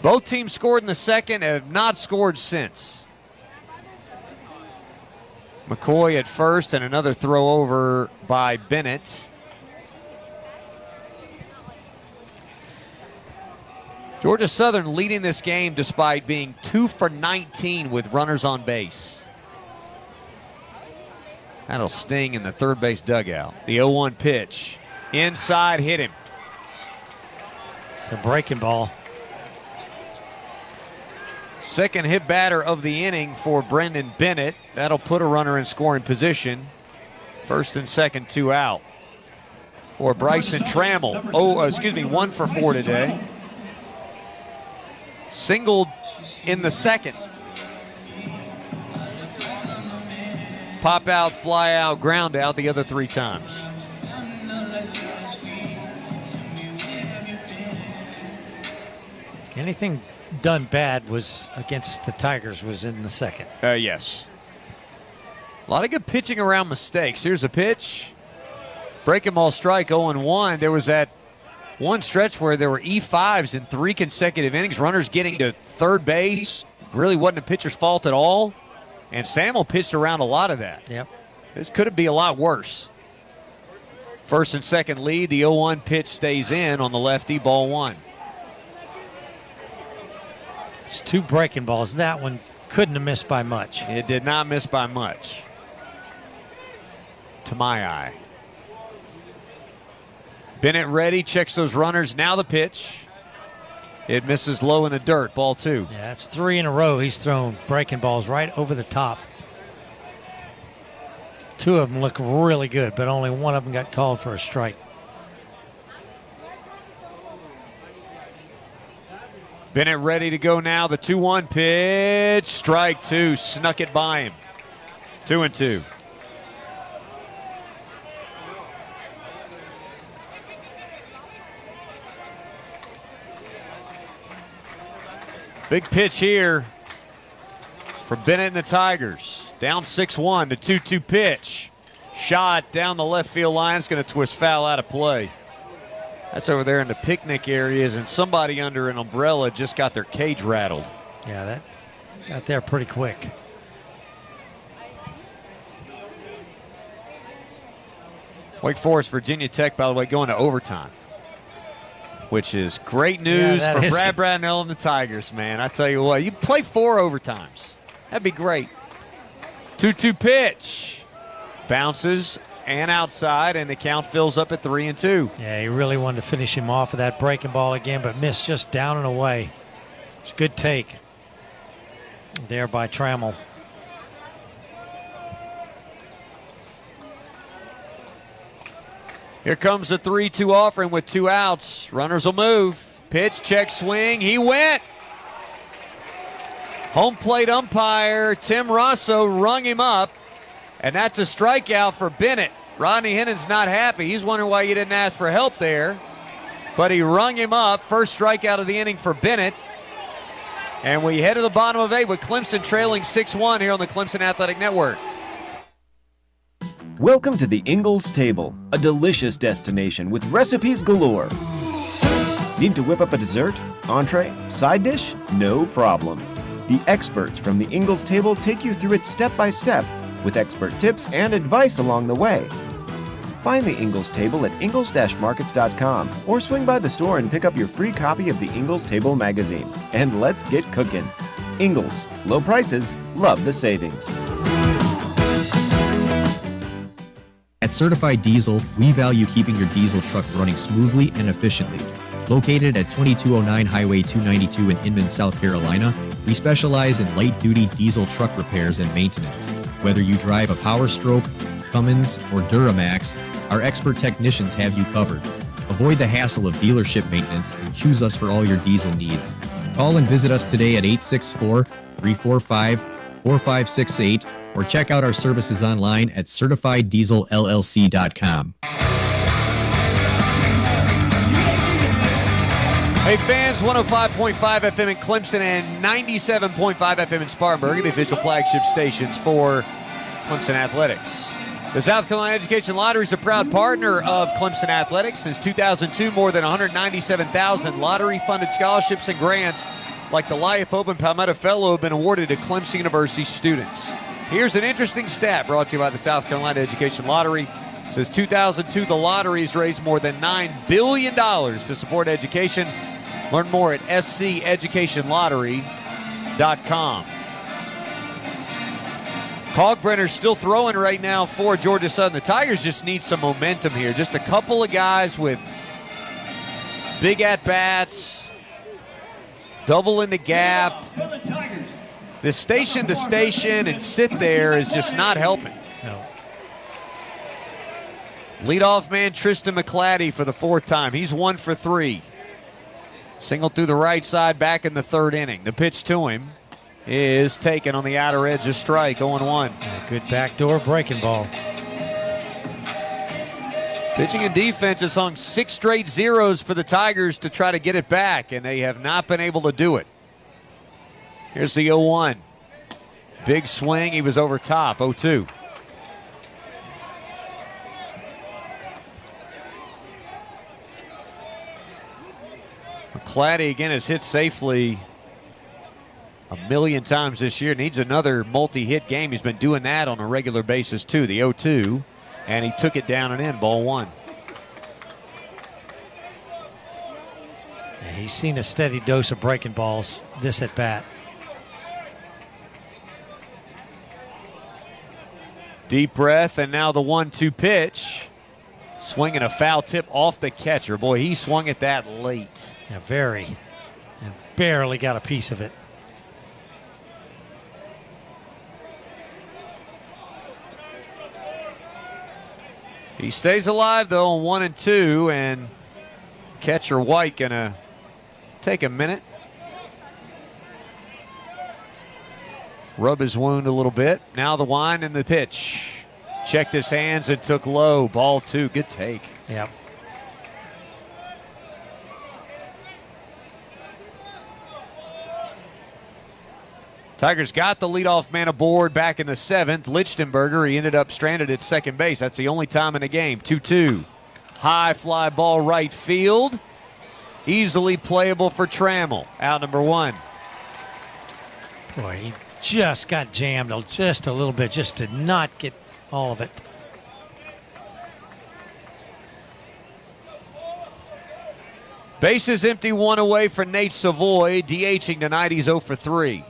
Both teams scored in the second, have not scored since. McCoy at first, and another throw over by Bennett. Georgia Southern leading this game despite being 2 for 19 with runners on base. That'll sting in the third base dugout. The 0-1 pitch. Inside, hit him. It's a breaking ball. Second hit batter of the inning for Brendan Bennett. That'll put a runner in scoring position. First and second, 2 out. For Bryson Trammell. 1 for 4 today. singled in the second. Pop out, fly out, ground out the other 3 times. Anything done bad was against the Tigers was in the second. Yes. A lot of good pitching around mistakes. Here's a pitch. Breaking ball strike 0-1. There was that one stretch where there were E5s in 3 consecutive innings. Runners getting to third base. Really wasn't a pitcher's fault at all. And Samuel pitched around a lot of that. Yep. This could be a lot worse. First and second lead. The 0-1 pitch stays in on the lefty, ball 1. It's 2 breaking balls. That one couldn't have missed by much. It did not miss by much, to my eye. Bennett ready, checks those runners. Now the pitch. It misses low in the dirt, ball 2. Yeah, that's 3 in a row. He's thrown breaking balls right over the top. 2 of them look really good, but only one of them got called for a strike. Bennett ready to go now. The 2-1 pitch. Strike 2. Snuck it by him. 2-2. Big pitch here for Bennett and the Tigers. Down 6-1. The 2-2 pitch. Shot down the left field line. It's going to twist foul out of play. That's over there in the picnic areas, and somebody under an umbrella just got their cage rattled. Yeah, that got there pretty quick. Wake Forest, Virginia Tech, by the way, going to overtime, which is great news for Brad Bradnell and the Tigers, man. I tell you what, you play 4 overtimes. That'd be great. 2-2 pitch. Bounces and outside, and the count fills up at 3-2. Yeah, he really wanted to finish him off with that breaking ball again, but missed just down and away. It's a good take there by Trammell. Here comes the 3-2 offering with 2 outs. Runners will move. Pitch, check, swing. He went. Home plate umpire Tim Rosso rung him up. And that's a strikeout for Bennett. Rodney Hennon's not happy. He's wondering why you didn't ask for help there. But he rung him up. First strikeout of the inning for Bennett. And we head to the bottom of 8 with Clemson trailing 6-1 here on the Clemson Athletic Network. Welcome to the Ingalls Table, a delicious destination with recipes galore. Need to whip up a dessert, entree, side dish? No problem. The experts from the Ingalls Table take you through it step by step, with expert tips and advice along the way. Find the Ingalls Table at ingalls-markets.com or swing by the store and pick up your free copy of the Ingalls Table magazine. And let's get cooking. Ingalls, low prices, love the savings. At Certified Diesel, we value keeping your diesel truck running smoothly and efficiently. Located at 2209 Highway 292 in Inman, South Carolina, we specialize in light-duty diesel truck repairs and maintenance. Whether you drive a Power Stroke, Cummins, or Duramax, our expert technicians have you covered. Avoid the hassle of dealership maintenance and choose us for all your diesel needs. Call and visit us today at 864-345-4568 or check out our services online at CertifiedDieselLLC.com. Hey fans, 105.5 FM in Clemson and 97.5 FM in Spartanburg, the official flagship stations for Clemson Athletics. The South Carolina Education Lottery is a proud partner of Clemson Athletics. Since 2002, more than 197,000 lottery-funded scholarships and grants like the Life Open Palmetto Fellow have been awarded to Clemson University students. Here's an interesting stat brought to you by the South Carolina Education Lottery. Since 2002, the lottery has raised more than $9 billion to support education. Learn more at sceducationlottery.com. Kalkbrenner's still throwing right now for Georgia Southern. The Tigers just need some momentum here. Just a couple of guys with big at-bats, double in the gap. This station to station and sit there is just not helping. No. Leadoff man Tristan McClatty for the 4th time. He's 1 for 3. Single through the right side back in the third inning. The pitch to him is taken on the outer edge of strike, 0-1. Good backdoor breaking ball. Pitching and defense has hung 6 straight zeros for the Tigers to try to get it back, and they have not been able to do it. Here's the 0-1. Big swing. He was over top, 0-2. McClatty again has hit safely a million times this year. Needs another multi-hit game. He's been doing that on a regular basis too. The 0-2, and he took it down and in, ball 1. Yeah, he's seen a steady dose of breaking balls this at bat. Deep breath, and now the 1-2 pitch. Swinging a foul tip off the catcher. Boy, he swung at that late. Yeah, very. And barely got a piece of it. He stays alive, though, on 1 and 2, and catcher White going to take a minute. Rub his wound a little bit. Now the wind and the pitch. Checked his hands and took low. Ball 2. Good take. Yep. Tigers got the leadoff man aboard back in the 7th. Lichtenberger, he ended up stranded at second base. That's the only time in the game. 2-2. High fly ball right field. Easily playable for Trammell. Out number 1. Boy, he just got jammed just a little bit, just did not get all of it. Bases empty, 1 away for Nate Savoy. DHing tonight, he's 0 for 3.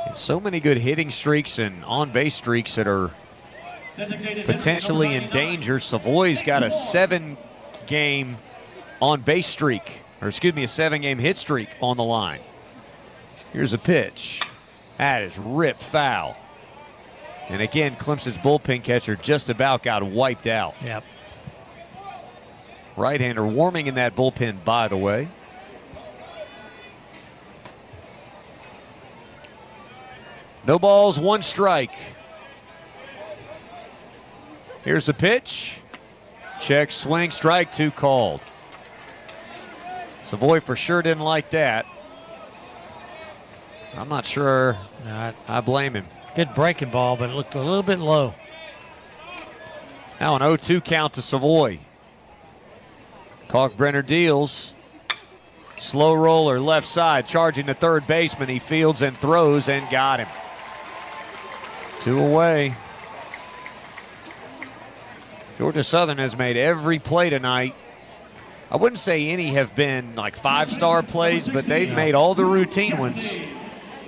And so many good hitting streaks and on-base streaks that are potentially in danger. Savoy's got a 7-game on-base streak, or excuse me, a 7-game hit streak on the line. Here's a pitch. That is ripped foul. And again, Clemson's bullpen catcher just about got wiped out. Yep. Right-hander warming in that bullpen, by the way. No balls, 1 strike. Here's the pitch. Check, swing, strike 2 called. Savoy for sure didn't like that. I'm not sure I blame him. Good breaking ball, but it looked a little bit low. Now an 0-2 count to Savoy. Kalkbrenner deals. Slow roller left side, charging the third baseman. He fields and throws and got him. 2 away. Georgia Southern has made every play tonight. I wouldn't say any have been like 5-star plays, but they've made all the routine ones.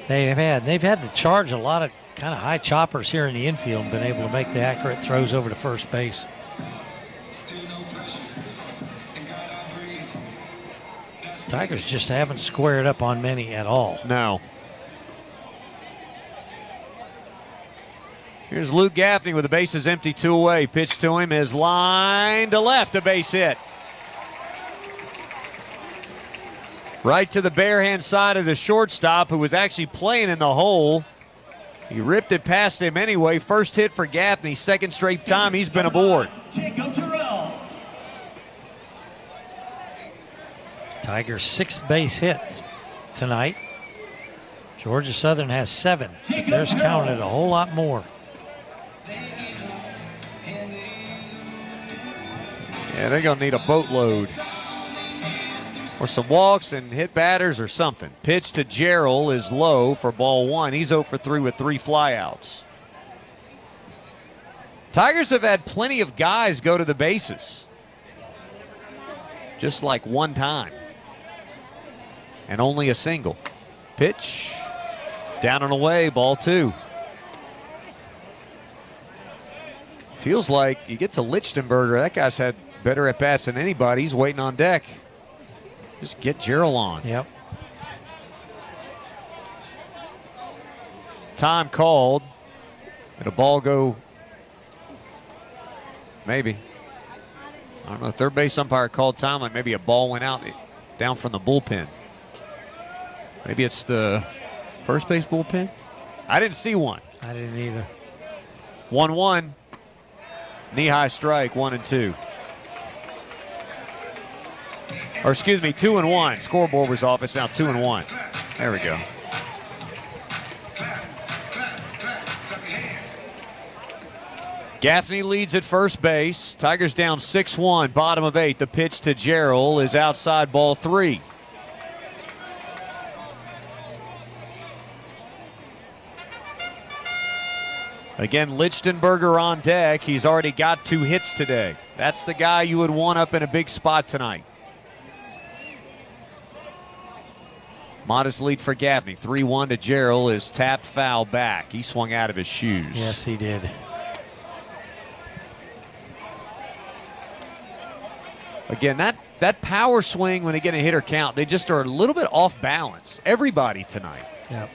They've had to charge a lot of kind of high choppers here in the infield and been able to make the accurate throws over to first base. Tigers just haven't squared up on many at all. No. Here's Luke Gaffney with the bases empty, 2 away. Pitch to him is line to left, a base hit. Right to the bare hand side of the shortstop, who was actually playing in the hole. He ripped it past him anyway. First hit for Gaffney, 2nd straight time he's been aboard. Tigers' 6th base hit tonight. Georgia Southern has 7. But theirs counted a whole lot more. Yeah, they're going to need a boatload. Or some walks and hit batters or something. Pitch to Gerald is low for ball 1. He's 0 for 3 with 3 flyouts. Tigers have had plenty of guys go to the bases. Just like 1 time. And only a single. Pitch. Down and away, ball 2. Feels like you get to Lichtenberger. That guy's had better at-bats than anybody. He's waiting on deck. Just get Gerald on. Yep. Time called. Did a ball go? Maybe. I don't know. Third base umpire called time, like maybe a ball went out down from the bullpen. Maybe it's the first base bullpen. I didn't see one. I didn't either. 1-1. Knee-high strike, 1-2. Or excuse me, 2-1. Scoreboard was off. It's now 2-1. There we go. Gaffney leads at first base. Tigers down 6-1, bottom of 8. The pitch to Gerald is outside, ball 3. Again, Lichtenberger on deck. He's already got 2 hits today. That's the guy you would want up in a big spot tonight. Modest lead for Gaffney. 3-1 to Gerald is tapped foul back. He swung out of his shoes. Yes, he did. Again, that power swing when they get a hitter count, they just are a little bit off balance. Everybody tonight. Yep.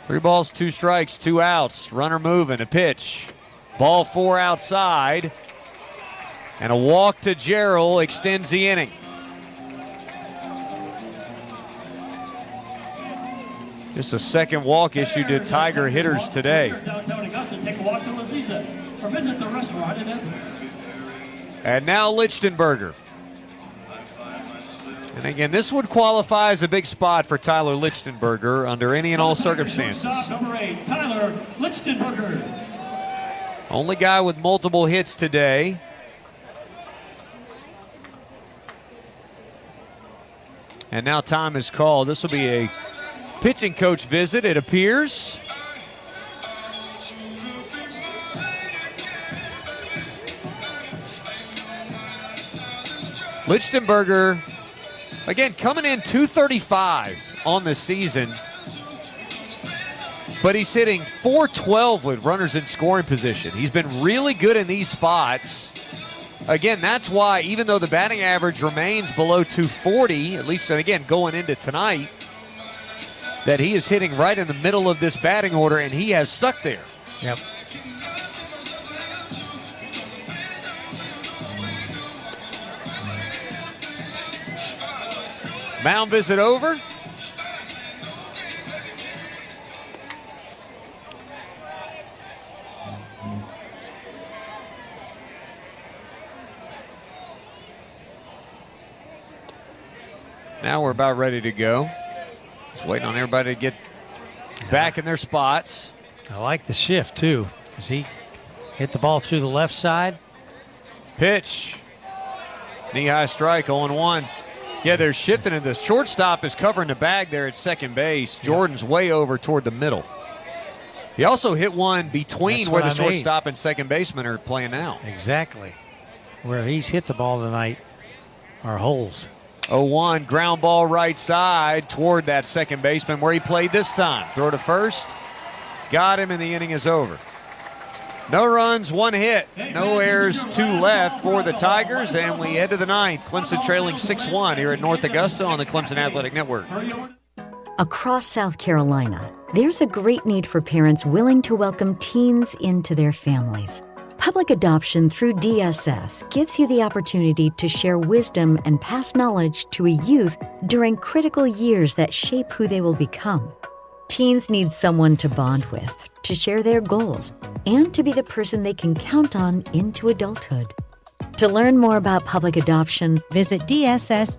Three balls, 2 strikes, 2 outs. Runner moving, a pitch. Ball 4 outside. And a walk to Gerald extends the inning. Just a second walk issued to Tiger hitters today. Downtown Augusta, take a walk to Laziza or visit the restaurant in Edmonds. And now Lichtenberger. And again, this would qualify as a big spot for Tyler Lichtenberger under any and all circumstances. Number 8, Tyler Lichtenberger. Only guy with multiple hits today. And now time is called. This will be a pitching coach visit, it appears. Lichtenberger, again, coming in 235 on the season, but he's hitting .412 with runners in scoring position. He's been really good in these spots. Again, that's why, even though the batting average remains below 240, at least, again, going into tonight, that he is hitting right in the middle of this batting order, and he has stuck there. Yep. Mound visit over. Now we're about ready to go. Just waiting on everybody to get back in their spots. I like the shift, too, because he hit the ball through the left side. Pitch. Knee-high strike, 0-1. Yeah, they're shifting, and the shortstop is covering the bag there at second base. Jordan's way over toward the middle. He also hit one between where the shortstop and second baseman are playing now. Exactly. Where he's hit the ball tonight are holes. 0-1, ground ball right side toward that second baseman where he played this time. Throw to first. Got him, and the inning is over. No runs, 1 hit. No errors, 2 left for the Tigers, and we head to the 9th. Clemson trailing 6-1 here at North Augusta on the Clemson Athletic Network. Across South Carolina, there's a great need for parents willing to welcome teens into their families. Public adoption through DSS gives you the opportunity to share wisdom and pass knowledge to a youth during critical years that shape who they will become. Teens need someone to bond with, to share their goals, and to be the person they can count on into adulthood. To learn more about public adoption, visit dss.sc.gov.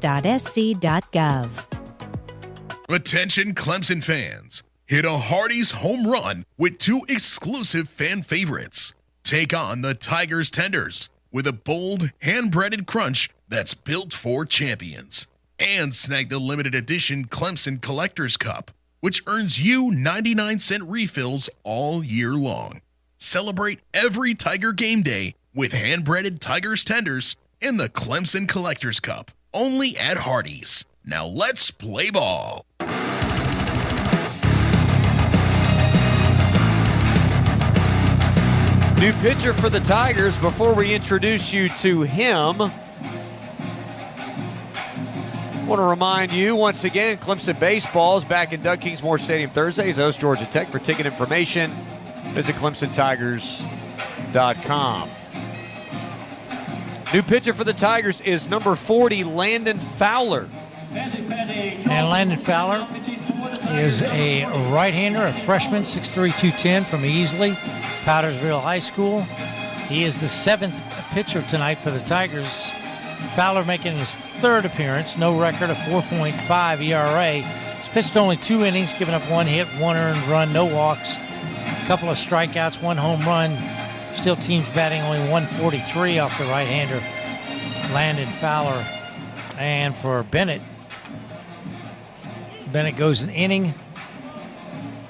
Attention Clemson fans, hit a Hardee's home run with 2 exclusive fan favorites. Take on the Tigers Tenders with a bold, hand-breaded crunch that's built for champions. And snag the limited edition Clemson Collector's Cup, which earns you 99-cent refills all year long. Celebrate every Tiger game day with hand-breaded Tigers Tenders in the Clemson Collector's Cup, only at Hardee's. Now let's play ball. New pitcher for the Tigers. Before we introduce you to him, I want to remind you once again, Clemson baseball is back in Doug Kingsmore Stadium Thursdays. Host Georgia Tech. For ticket information, Visit ClemsonTigers.com. New pitcher for the Tigers is number 40, Landon Fowler. And Landon Fowler is a right-hander, a freshman, 6'3", 210 from Easley, Powdersville High School. He is the 7th pitcher tonight for the Tigers. Fowler making his 3rd appearance, no record, a 4.5 ERA. He's pitched only 2 innings, giving up 1 hit, 1 earned run, no walks, a couple of strikeouts, 1 home run. Still teams batting only 143 off the right-hander, Landon Fowler. And for Bennett goes an inning,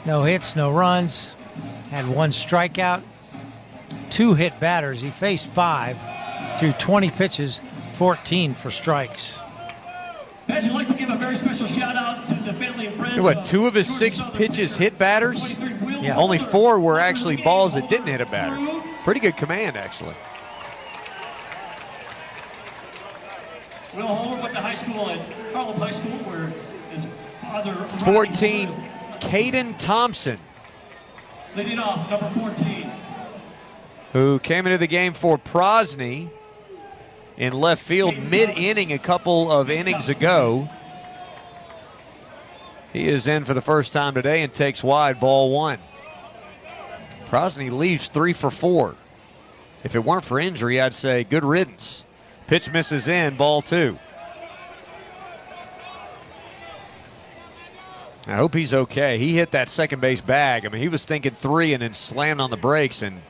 no hits, no runs, had 1 strikeout, 2 hit batters. He faced 5 through 20 pitches, 14 for strikes. I'd like to give a very special shout out to the Bentley and Friends. What, 2 of his 6 pitches hit batters? Yeah. Only 4 were actually balls that didn't hit a batter. Pretty good command, actually. Will Homer went to high school at Harlem High School, where his father. 14, Caden Thompson, leading off, number 14. who came into the game for Prosney in left field mid-inning a couple of innings ago. He is in for the first time today and takes wide, ball 1. Prosney leaves 3 for 4. If it weren't for injury, I'd say good riddance. Pitch misses in, ball 2. I hope he's okay. He hit that second base bag. I mean, he was thinking 3 and then slammed on the brakes and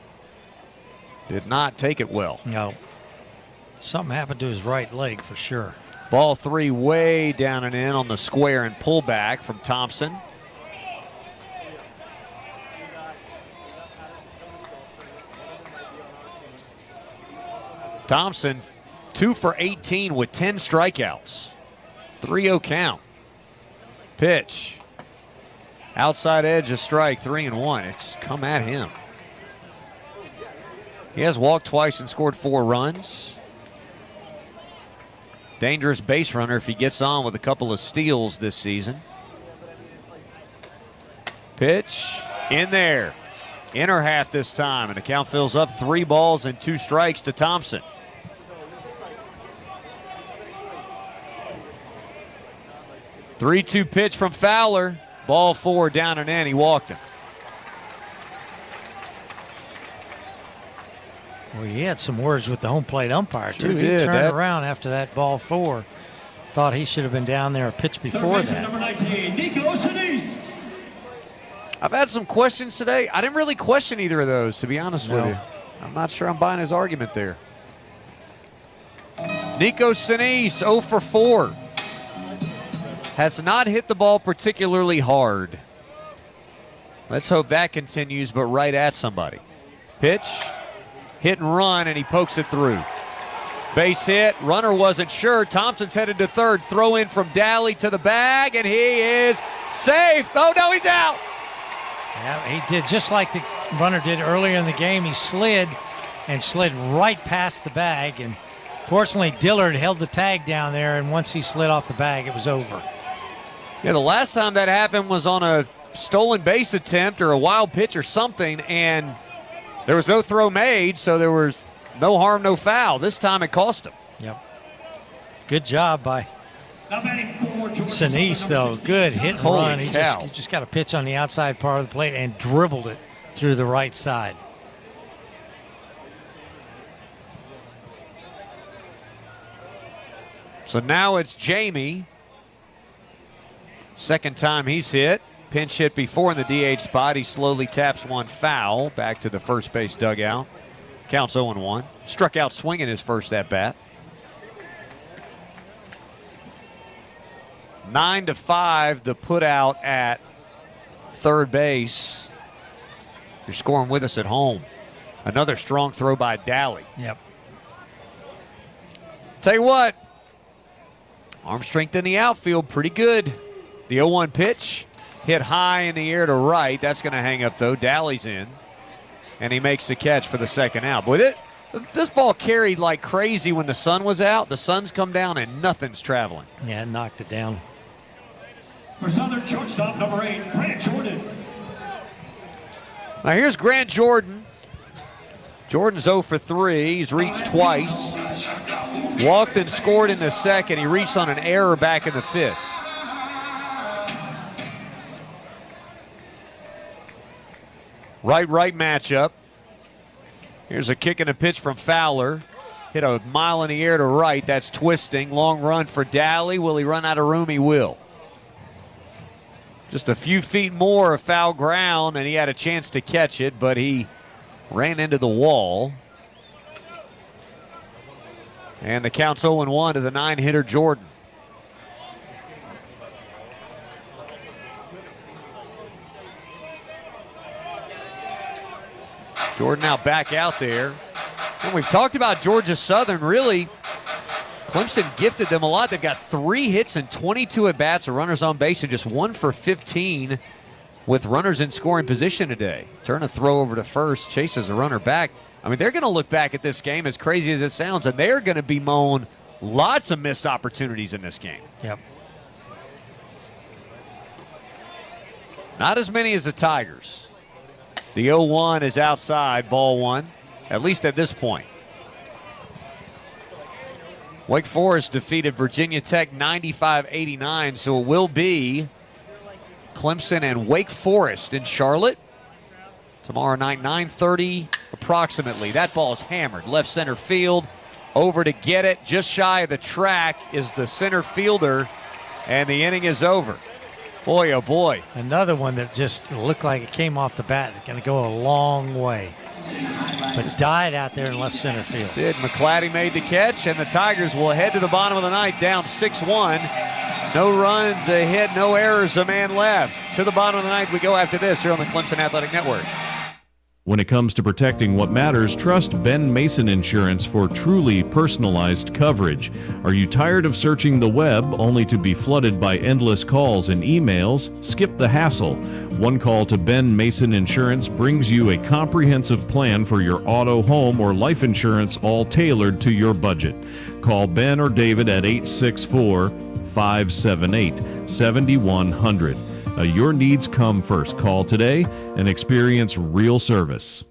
did not take it well. No. Something happened to his right leg for sure. Ball 3 way down and in on the square and pullback from Thompson. Thompson, 2 for 18 with 10 strikeouts. 3-0 count. Pitch. Outside edge, a strike, 3-1. It's come at him. He has walked twice and scored 4 runs. Dangerous base runner if he gets on with a couple of steals this season. Pitch in there. Inner half this time, and the count fills up 3 balls and 2 strikes to Thompson. Three-2 pitch from Fowler. Ball 4 down and in. He walked him. Well, he had some words with the home plate umpire, Sure too. He did. turned around after that ball 4. Thought he should have been down there a pitch before that. Number 19, Nico Sinise. I've had some questions today. I didn't really question either of those, to be honest with you. I'm not sure I'm buying his argument there. Nico Sinise, 0 for 4. Has not hit the ball particularly hard. Let's hope that continues, but right at somebody. Pitch, hit and run, and he pokes it through. Base hit, runner wasn't sure. Thompson's headed to third. Throw in from Daly to the bag, and he is safe. Oh, no, he's out. Yeah, he did just like the runner did earlier in the game. He slid right past the bag, and fortunately Dillard held the tag down there, and once he slid off the bag, it was over. Yeah, the last time that happened was on a stolen base attempt or a wild pitch or something, and there was no throw made, so there was no harm, no foul. This time it cost him. Yep. Good job by Sinise, though. Good hit and Holy run. He cow. just got a pitch on the outside part of the plate and dribbled it through the right side. So now it's Jamie. Second time he's hit. Pinch hit before in the DH spot. He slowly taps one foul back to the first base dugout. Counts 0-1. Struck out swinging his first at bat. 9-5, the put out at third base. You're scoring with us at home. Another strong throw by Daly. Yep. Tell you what, arm strength in the outfield, pretty good. The 0-1 pitch hit high in the air to right. That's going to hang up, though. Daly's in, and he makes the catch for the second out. Boy, this ball carried like crazy when the sun was out. The sun's come down, and nothing's traveling. Yeah, it knocked it down. For Southern shortstop, number 8, Brant Jordan. Now here's Grant Jordan. Jordan's 0 for 3. He's reached twice. Walked and scored in the second. He reached on an error back in the fifth. Right matchup. Here's a kick and a pitch from Fowler. Hit a mile in the air to right. That's twisting. Long run for Daly. Will he run out of room? He will. Just a few feet more of foul ground, and he had a chance to catch it, but he ran into the wall. And the count's 0-1 to the 9-hitter Jordan. Jordan now back out there. And we've talked about Georgia Southern. Really, Clemson gifted them a lot. They've got 3 hits and 22 at-bats, runners on base, and just 1 for 15 with runners in scoring position today. Turn a throw over to first, chases a runner back. I mean, they're going to look back at this game, as crazy as it sounds, and they're going to bemoan lots of missed opportunities in this game. Yep. Not as many as the Tigers. The 0-1 is outside, ball 1, at least at this point. Wake Forest defeated Virginia Tech 95-89, so it will be Clemson and Wake Forest in Charlotte tomorrow night, 9:30 approximately. That ball is hammered left center field. Over to get it, just shy of the track is the center fielder, and the inning is over. Boy, oh boy. Another one that just looked like it came off the bat. It's going to go a long way. But died out there in left center field. Did. McClatty made the catch, and the Tigers will head to the bottom of the ninth down 6-1. No runs, a hit, no errors, a man left. To the bottom of the ninth we go after this here on the Clemson Athletic Network. When it comes to protecting what matters, trust Ben Mason Insurance for truly personalized coverage. Are you tired of searching the web only to be flooded by endless calls and emails? Skip the hassle. One call to Ben Mason Insurance brings you a comprehensive plan for your auto, home, or life insurance, all tailored to your budget. Call Ben or David at 864-578-7100. Your needs come first. Call today and experience real service.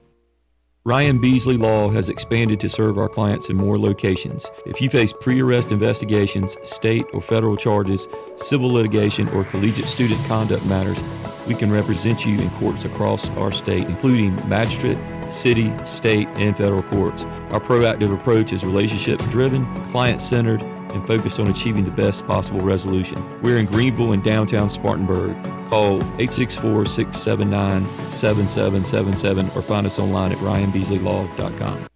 Ryan Beasley Law has expanded to serve our clients in more locations. If you face pre-arrest investigations, state or federal charges, civil litigation, or collegiate student conduct matters, we can represent you in courts across our state, including magistrate, city, state, and federal courts. Our proactive approach is relationship-driven, client-centered, and focused on achieving the best possible resolution. We're in Greenville and downtown Spartanburg. Call 864-679-7777 or find us online at ryanbeasleylaw.com.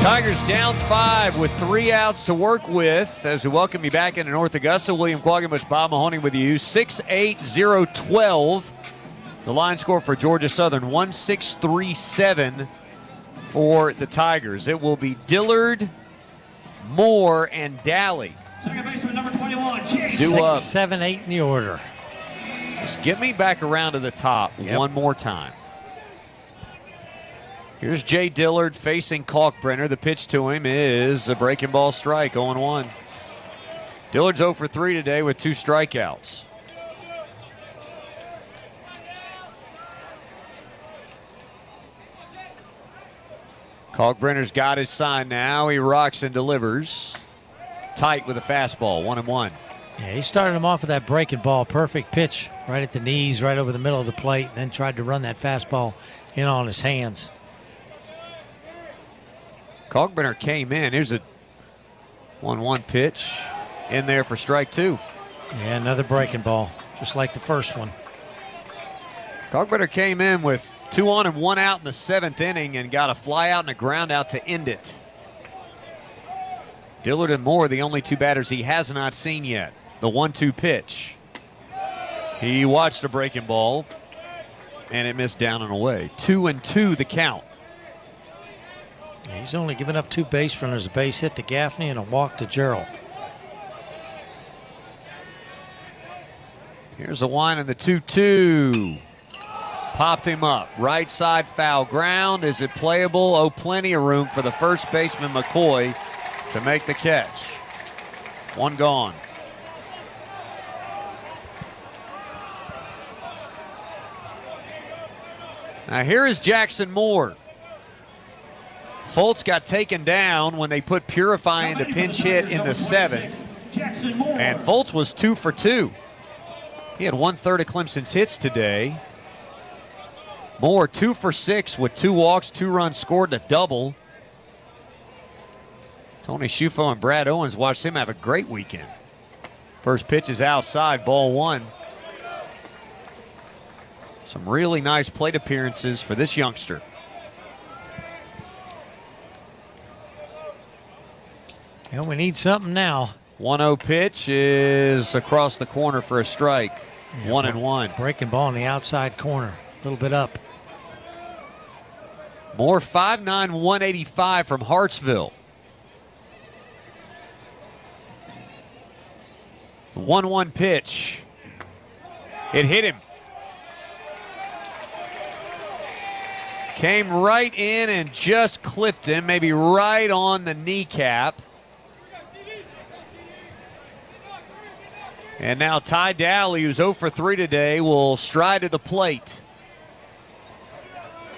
Tigers down 5 with 3 outs to work with as we welcome you back into North Augusta. William Quaggenbush, Bob Mahoney with you. 6-8-0-12. The line score for Georgia Southern, 1-6-3-7 for the Tigers. It will be Dillard, Moore, and Daly. Second baseman number 21, Chase. 6, 7, 8 in the order. Just get me back around to the top one more time. Here's Jay Dillard facing Kalkbrenner. The pitch to him is a breaking ball strike, 0-1. Dillard's 0 for 3 today with 2 strikeouts. Kalkbrenner's got his sign now. He rocks and delivers. Tight with a fastball, 1-1. Yeah, he started him off with that breaking ball. Perfect pitch right at the knees, right over the middle of the plate, and then tried to run that fastball in on his hands. Kalkbrenner came in. Here's a 1-1 pitch in there for strike 2. Yeah, another breaking ball, just like the first one. Kalkbrenner came in with 2 on and 1 out in the 7th inning and got a fly out and a ground out to end it. Dillard and Moore, the only 2 batters he has not seen yet. The 1-2 pitch. He watched a breaking ball, and it missed down and away. 2-2 the count. He's only given up 2 base runners, a base hit to Gaffney and a walk to Gerald. Here's the 1 and the 2-2. Popped him up. Right side foul ground. Is it playable? Oh, plenty of room for the first baseman, McCoy, to make the catch. 1 gone. Now here is Jackson Moore. Fultz got taken down when they put Purify in the pinch hit in the 7th. And Fultz was 2 for 2. He had 1/3 of Clemson's hits today. Moore 2 for 6 with 2 walks, 2 runs scored, and a double. Tony Schufo and Brad Owens watched him have a great weekend. First pitch is outside, ball 1. Some really nice plate appearances for this youngster. Yeah, we need something now. 1-0 pitch is across the corner for a strike. Yeah, 1-1. Breaking ball in the outside corner. A little bit up. Moore 5'9", 185 from Hartsville. 1-1 pitch. It hit him. Came right in and just clipped him, maybe right on the kneecap. And now Ty Dowley, who's 0 for 3 today, will stride to the plate.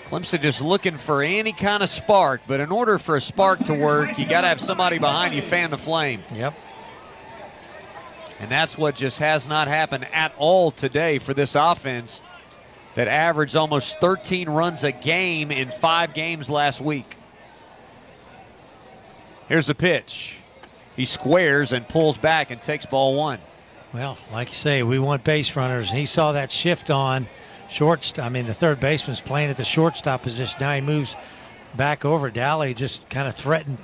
Clemson just looking for any kind of spark, but in order for a spark to work, you got to have somebody behind you fan the flame. Yep. And that's what just has not happened at all today for this offense that averaged almost 13 runs a game in 5 games last week. Here's the pitch. He squares and pulls back and takes ball 1. Well, like you say, we want base runners. He saw that shift on the third baseman's playing at the shortstop position. Now he moves back over. Dowley just kind of threatened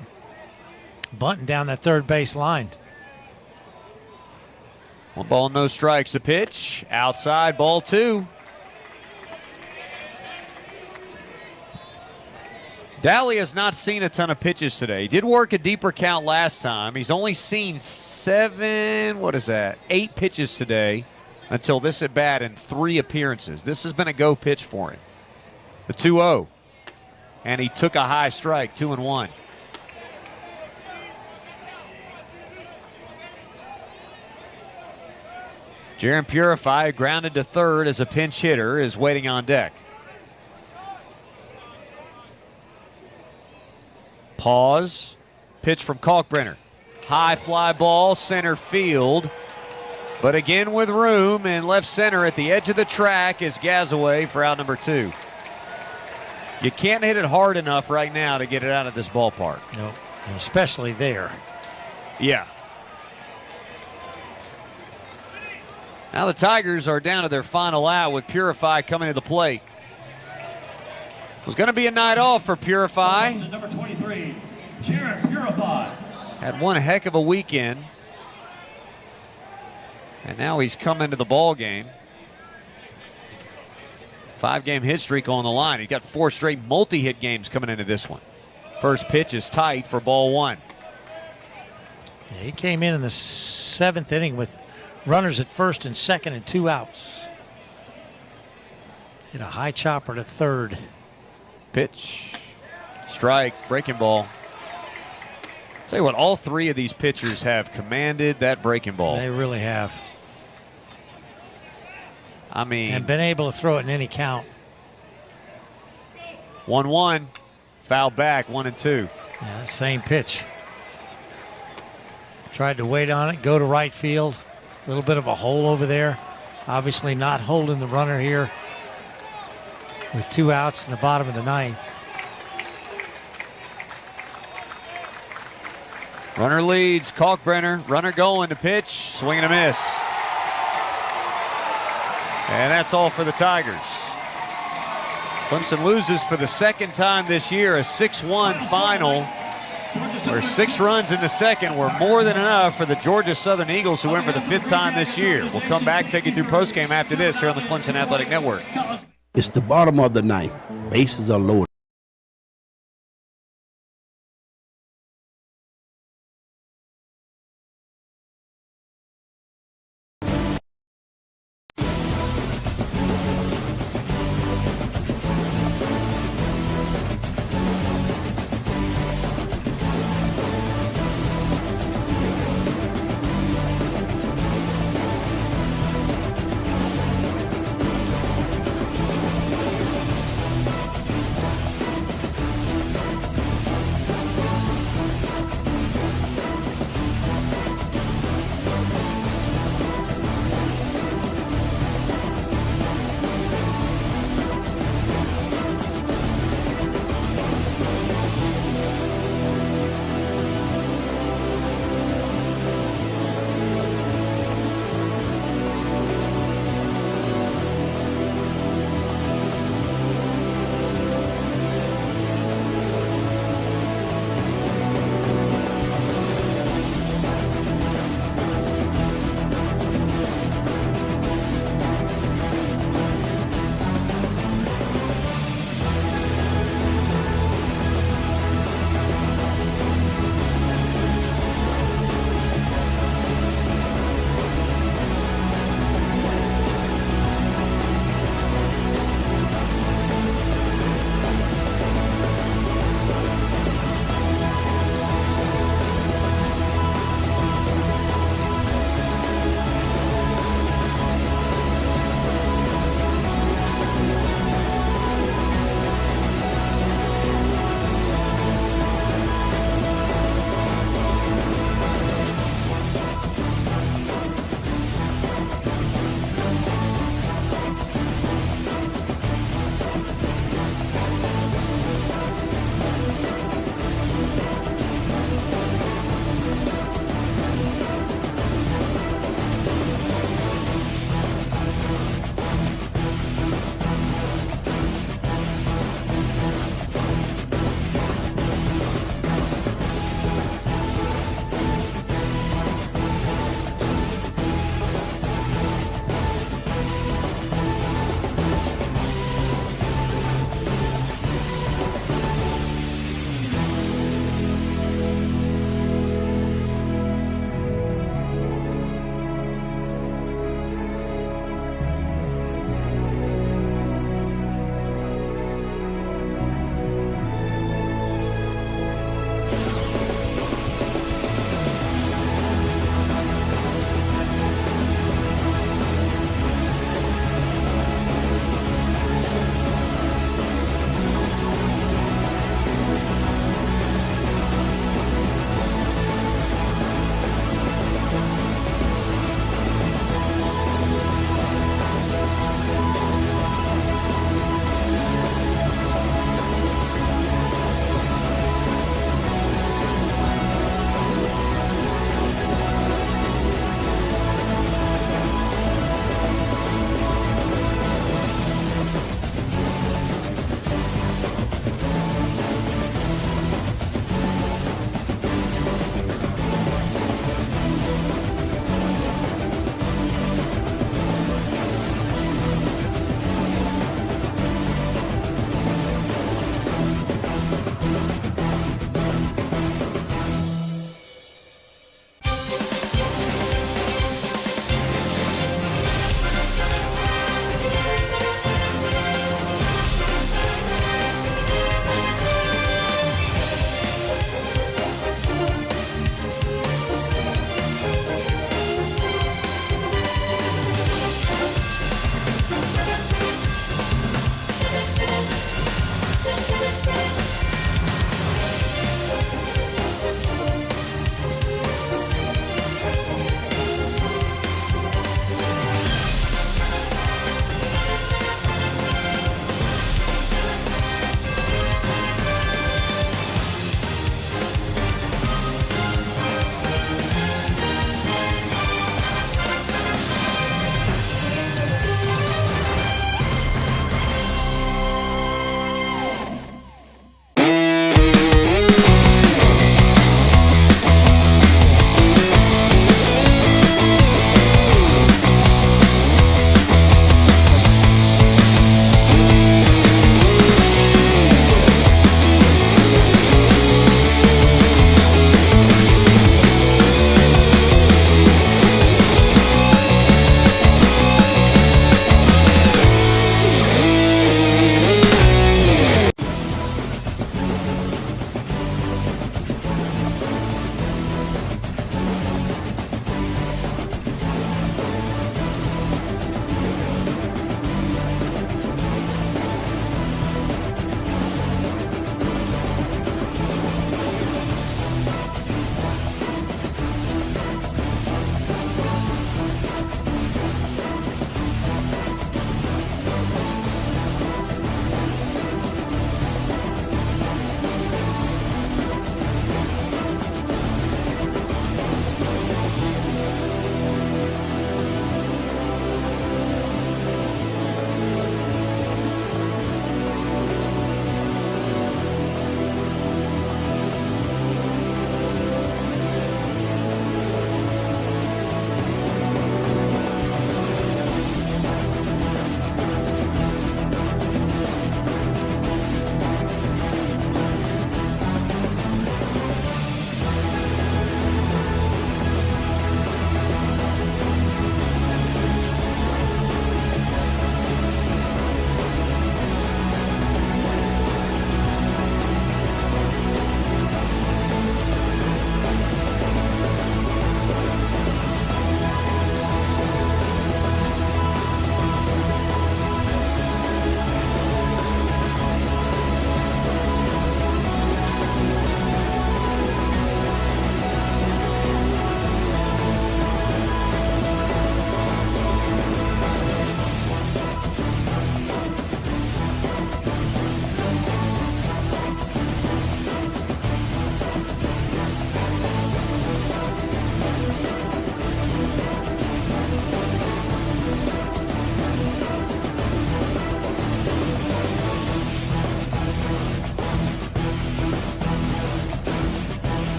bunting down that third base line. 1 ball, no strikes. A pitch outside, ball 2. Dowley has not seen a ton of pitches today. He did work a deeper count last time. He's only seen 8 pitches today until this at bat in 3 appearances. This has been a go pitch for him. The 2-0. And he took a high strike, 2-1. Jaron Purify, grounded to third as a pinch hitter, is waiting on deck. Pause. Pitch from Kalkbrenner. High fly ball, center field. But again with room in left center at the edge of the track is Gazaway for out number 2. You can't hit it hard enough right now to get it out of this ballpark. No, especially there. Yeah. Now the Tigers are down to their final out with Purify coming to the plate. It was going to be a night off for Purify. Number 23, Jaron Purify. Had one heck of a weekend. And now he's come into the ball game. 5-game hit streak on the line. He's got 4 straight multi-hit games coming into this one. First pitch is tight for ball 1. Yeah, he came in the 7th inning with runners at first and second and 2 outs. Hit a high chopper to third. Pitch, strike, breaking ball. Tell you what, all 3 of these pitchers have commanded that breaking ball. They really have. I mean, and been able to throw it in any count. 1-1, foul back, 1-2. Yeah, same pitch. Tried to wait on it, go to right field. A little bit of a hole over there. Obviously not holding the runner here with 2 outs in the bottom of the 9th. Runner leads, Kalkbrenner. Runner going to pitch, swing and a miss. And that's all for the Tigers. Clemson loses for the 2nd time this year, a 6-1 final, where 6 runs in the 2nd were more than enough for the Georgia Southern Eagles, who went for the 5th time this year. We'll come back, take you through postgame after this here on the Clemson Athletic Network. It's the bottom of the 9th. Bases are loaded.